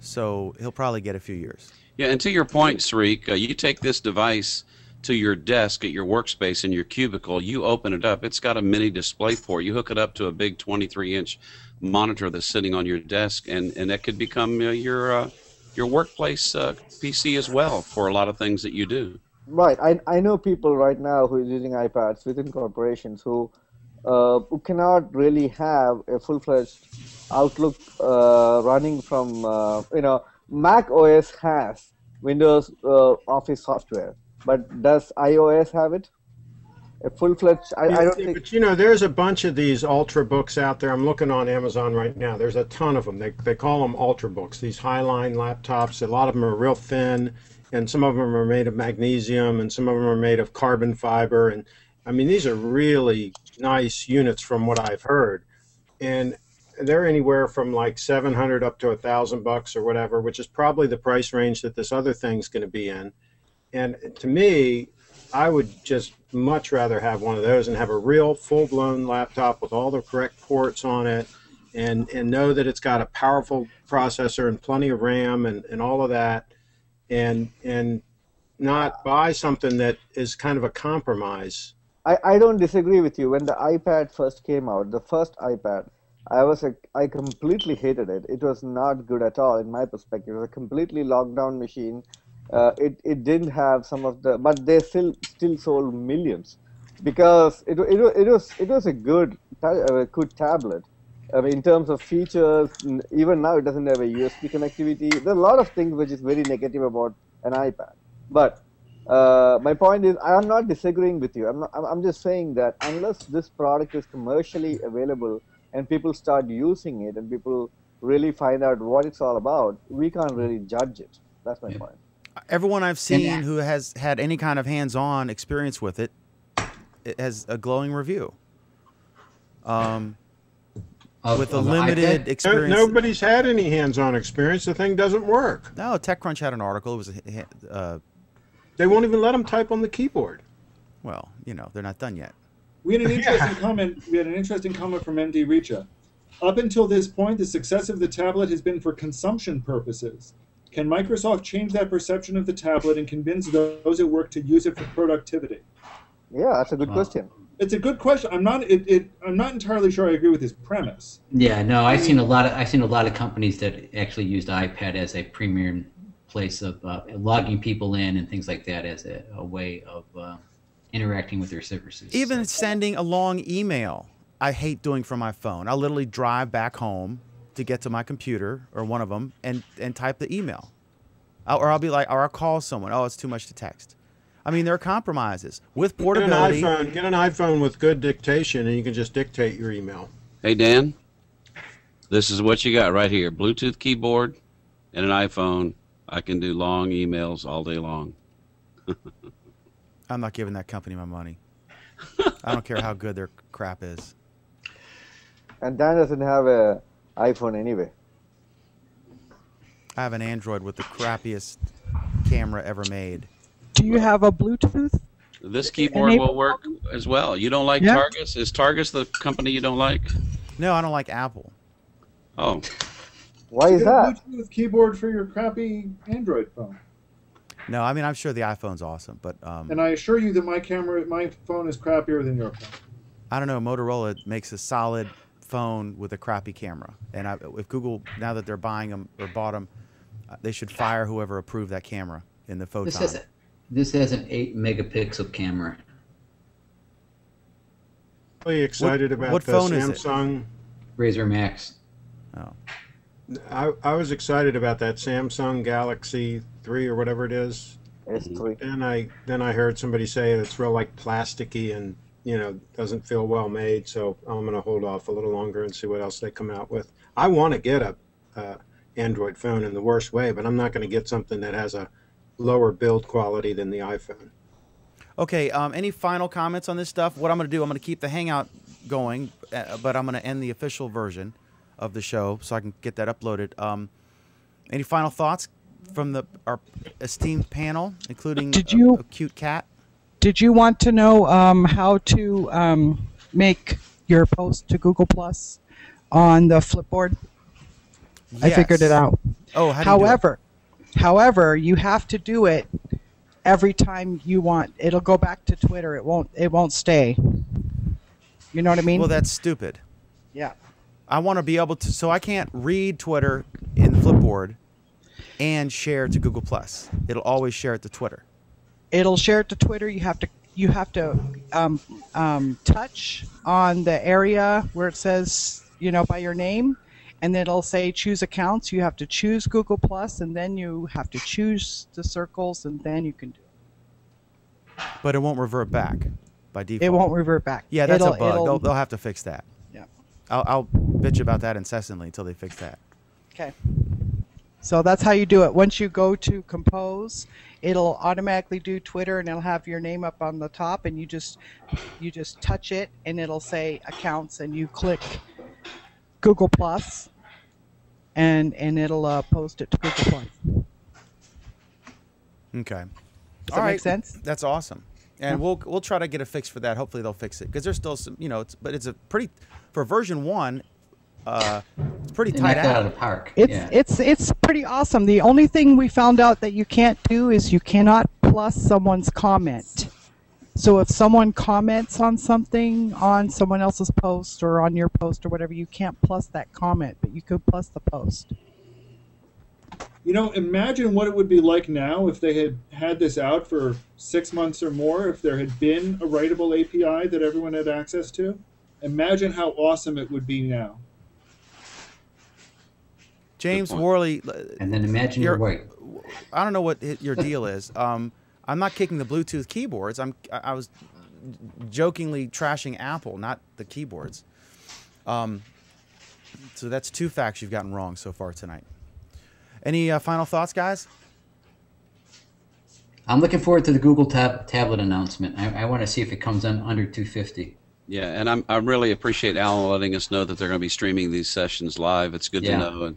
So he'll probably get a few years. Yeah, and to your point, Sreek, you take this device to your desk at your workspace in your cubicle, you open it up, it's got a mini display port. You hook it up to a big 23-inch monitor that's sitting on your desk, and that could become your workplace PC as well for a lot of things that you do. Right. I know people right now who are using iPads within corporations who cannot really have a full-fledged Outlook running from, you know, Mac OS has Windows Office software, but does iOS have it? A full-fledged, I don't think. But you know, there's a bunch of these Ultrabooks out there. I'm looking on Amazon right now. There's a ton of them. They call them Ultrabooks, these high-line laptops. A lot of them are real thin, and some of them are made of magnesium, and some of them are made of carbon fiber. And I mean, these are really nice units from what I've heard. And they're anywhere from like $700 up to $1,000 or whatever, which is probably the price range that this other thing's going to be in. And to me, I would just much rather have one of those and have a real full-blown laptop with all the correct ports on it, and know that it's got a powerful processor and plenty of RAM and all of that, and not buy something that is kind of a compromise. I don't disagree with you. When the iPad first came out, the first iPad, I completely hated it. It was not good at all in my perspective. It was a completely locked down machine. It didn't have some of the, but they still sold millions because it was a good tablet. I mean, in terms of features, even now it doesn't have a USB connectivity. There are a lot of things which is very negative about an iPad. But my point is, I am not disagreeing with you. I'm just saying that unless this product is commercially available and people start using it and people really find out what it's all about, we can't really judge it. That's my point. Everyone I've seen who has had any kind of hands-on experience with it has a glowing review. With a limited experience. Nobody's had any hands-on experience. The thing doesn't work. No, TechCrunch had an article. It was they won't even let them type on the keyboard. Well, you know, they're not done yet. We had an interesting comment. We had an interesting comment from MD Richa. Up until this point, the success of the tablet has been for consumption purposes. Can Microsoft change that perception of the tablet and convince those at work to use it for productivity? Yeah, that's a good question. It's a good question. I'm not entirely sure I agree with his premise. Yeah, no, I've seen a lot of companies that actually use the iPad as a premium place of logging people in and things like that as a way of interacting with their services. Even sending a long email, I hate doing from my phone. I'll literally drive back home to get to my computer or one of them and type the email, or I'll I'll call someone. Oh, it's too much to text. I mean, there are compromises with portability. Get an iPhone with good dictation, and you can just dictate your email. Hey, Dan, this is what you got right here. Bluetooth keyboard and an iPhone. I can do long emails all day long. I'm not giving that company my money. I don't care how good their crap is. And Dan doesn't have an iPhone anyway. I have an Android with the crappiest camera ever made. Do you have a Bluetooth? This keyboard will work as well. You don't like Targus? Is Targus the company you don't like? No, I don't like Apple. Oh. Why is that? Bluetooth keyboard for your crappy Android phone. No, I mean, I'm sure the iPhone's awesome, but and I assure you that my phone is crappier than your phone. I don't know. Motorola makes a solid phone with a crappy camera, and if Google, now that they're buying them or bought them, they should fire whoever approved that camera in the Photon. This has an 8-megapixel camera. Really excited about what the phone Samsung is it? Razr Max. Oh. I was excited about that Samsung Galaxy 3 or whatever it is. S3. And then I heard somebody say it's real like plasticky and doesn't feel well made. So I'm going to hold off a little longer and see what else they come out with. I want to get a Android phone in the worst way, but I'm not going to get something that has a lower build quality than the iPhone. Okay. Any final comments on this stuff? What I'm going to do, I'm going to keep the Hangout going, but I'm going to end the official version of the show so I can get that uploaded. Any final thoughts from our esteemed panel, including a cute cat? Did you want to know how to make your post to Google Plus on the Flipboard? Yes. I figured it out. Oh, how do you do it? However, you have to do it every time you want. It'll go back to Twitter. It won't stay. You know what I mean? Well, that's stupid. Yeah. I want to be able to, so I can't read Twitter in Flipboard and share to Google Plus. It'll always share it to Twitter. It'll share it to Twitter. You have to touch on the area where it says, by your name, and it'll say choose accounts. You have to choose Google Plus, and then you have to choose the circles, and then you can do it. But it won't revert back by default. It won't revert back. Yeah, that's a bug. They'll have to fix that. Yeah. I'll bitch about that incessantly until they fix that. Okay. So that's how you do it. Once you go to Compose, it'll automatically do Twitter, and it'll have your name up on the top, and you just touch it, and it'll say accounts, and you click Google Plus, and it'll post it to Google Plus. Okay. Does that make sense? That's awesome. And we'll try to get a fix for that. Hopefully they'll fix it, because there's still some, but it's a pretty, for version 1, it's pretty tight out of the park. It's pretty awesome. The only thing we found out that you can't do is you cannot plus someone's comment. So if someone comments on something on someone else's post or on your post or whatever, you can't plus that comment, but you could plus the post. Imagine what it would be like now if they had this out for 6 months or more, if there had been a writable API that everyone had access to. Imagine how awesome it would be now. James point. Worley, And then imagine you're white. I don't know what your deal is. I'm not kicking the Bluetooth keyboards. I was jokingly trashing Apple, not the keyboards. So that's 2 facts you've gotten wrong so far tonight. Any final thoughts, guys? I'm looking forward to the Google tablet announcement. I want to see if it comes in under 250. Yeah, and I really appreciate Alan letting us know that they're going to be streaming these sessions live. It's good to know, and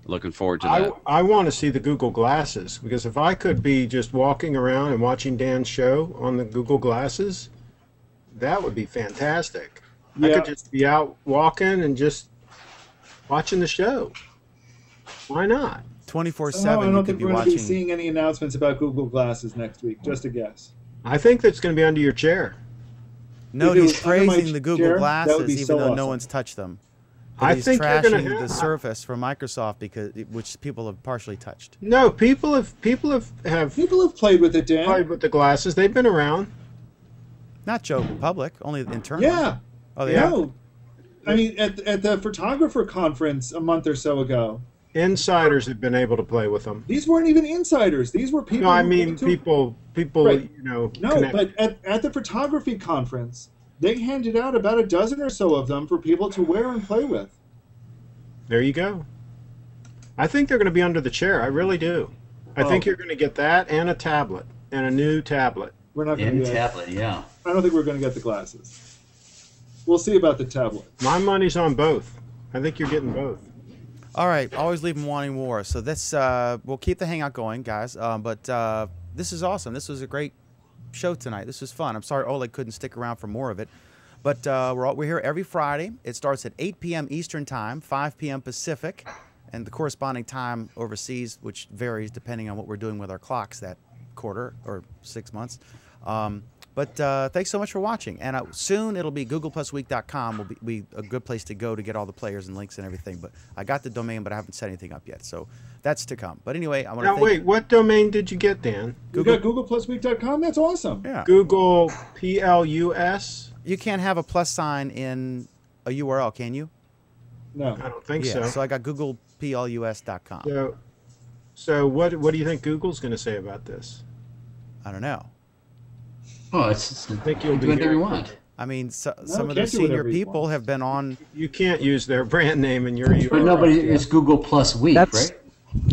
looking forward to that. I want to see the Google Glasses, because if I could be just walking around and watching Dan's show on the Google Glasses, that would be fantastic. Yeah. I could just be out walking and just watching the show. Why not? 24/7. I don't You could think be we're going to be watching. seeing any announcements about Google Glasses next week. Just a guess. I think that's going to be under your chair. No, If it he's was under my praising the Google chair, that would Glasses, be even so though no awesome. one's touched them. But I he's think you're going trashing to the have. Surface from Microsoft which people have partially touched. No, people have People have played with it, Dan. played with the glasses. They've been around. Not Joe public, only internally. Yeah. Oh, they have? No. I mean, at the photographer conference a month or so ago, Insiders have been able to play with them. these weren't even insiders. These were people. No, I who mean went to- people. Right. No, but at the photography conference, they handed out about a dozen or so of them for people to wear and play with. There you go. I think they're going to be under the chair. I really do. I think you're going to get that and a tablet and a new tablet. We're not going to And do that. tablet, yeah. I don't think we're going to get the glasses. We'll see about the tablet. My money's on both. I think you're getting both. All right, always leave them wanting more. So this, we'll keep the hangout going, guys. But this is awesome. This was a great show tonight. This was fun. I'm sorry Oleg couldn't stick around for more of it. But we're here every Friday. It starts at 8 p.m. Eastern Time, 5 p.m. Pacific, and the corresponding time overseas, which varies depending on what we're doing with our clocks that quarter or 6 months. But thanks so much for watching. And soon it'll be googleplusweek.com will be a good place to go to get all the players and links and everything. But I got the domain, but I haven't set anything up yet. So that's to come. But anyway, I want to Now, wait, what domain did you get, Dan? You got googleplusweek.com? That's awesome. Yeah. Google Plus? You can't have a plus sign in a URL, can you? No. I don't think Yeah, so. so I got googleplus.com. So what do you think Google's going to say about this? I don't know. Oh, it's I think you'll do be whatever here. you want. I mean, some of can't the do senior whatever you people want. have been on. You can't use their brand name in your URL. But nobody, it's Google Plus Week, That's- right?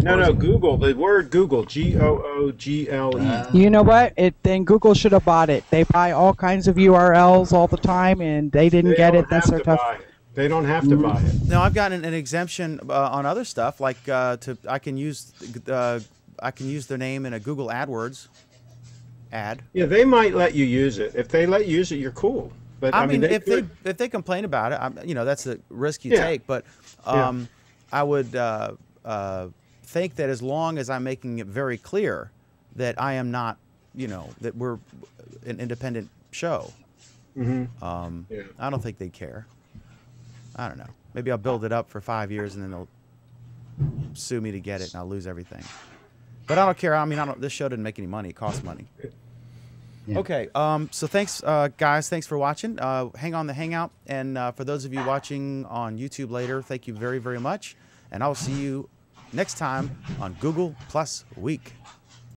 No, Google. The word Google, Google. You know what? Then Google should have bought it. They buy all kinds of URLs all the time, and they didn't get it. That's their tough. They don't have to buy it. Now I've gotten an exemption on other stuff, like I can use their name in a Google AdWords ad. Yeah, they might let you use it. If they let you use it, you're cool. But I mean, if could. they complain about it, that's a risk you Yeah. take. But I would think that as long as I'm making it very clear that I am not, that we're an independent show, I don't think they'd care. I don't know. Maybe I'll build it up for 5 years and then they'll sue me to get it and I'll lose everything. But I don't care. I mean, this show didn't make any money. It costs money. Yeah. Okay. So thanks, guys. Thanks for watching. Hang on the Hangout. And for those of you watching on YouTube later, thank you very, very much. And I'll see you next time on Google Plus Week.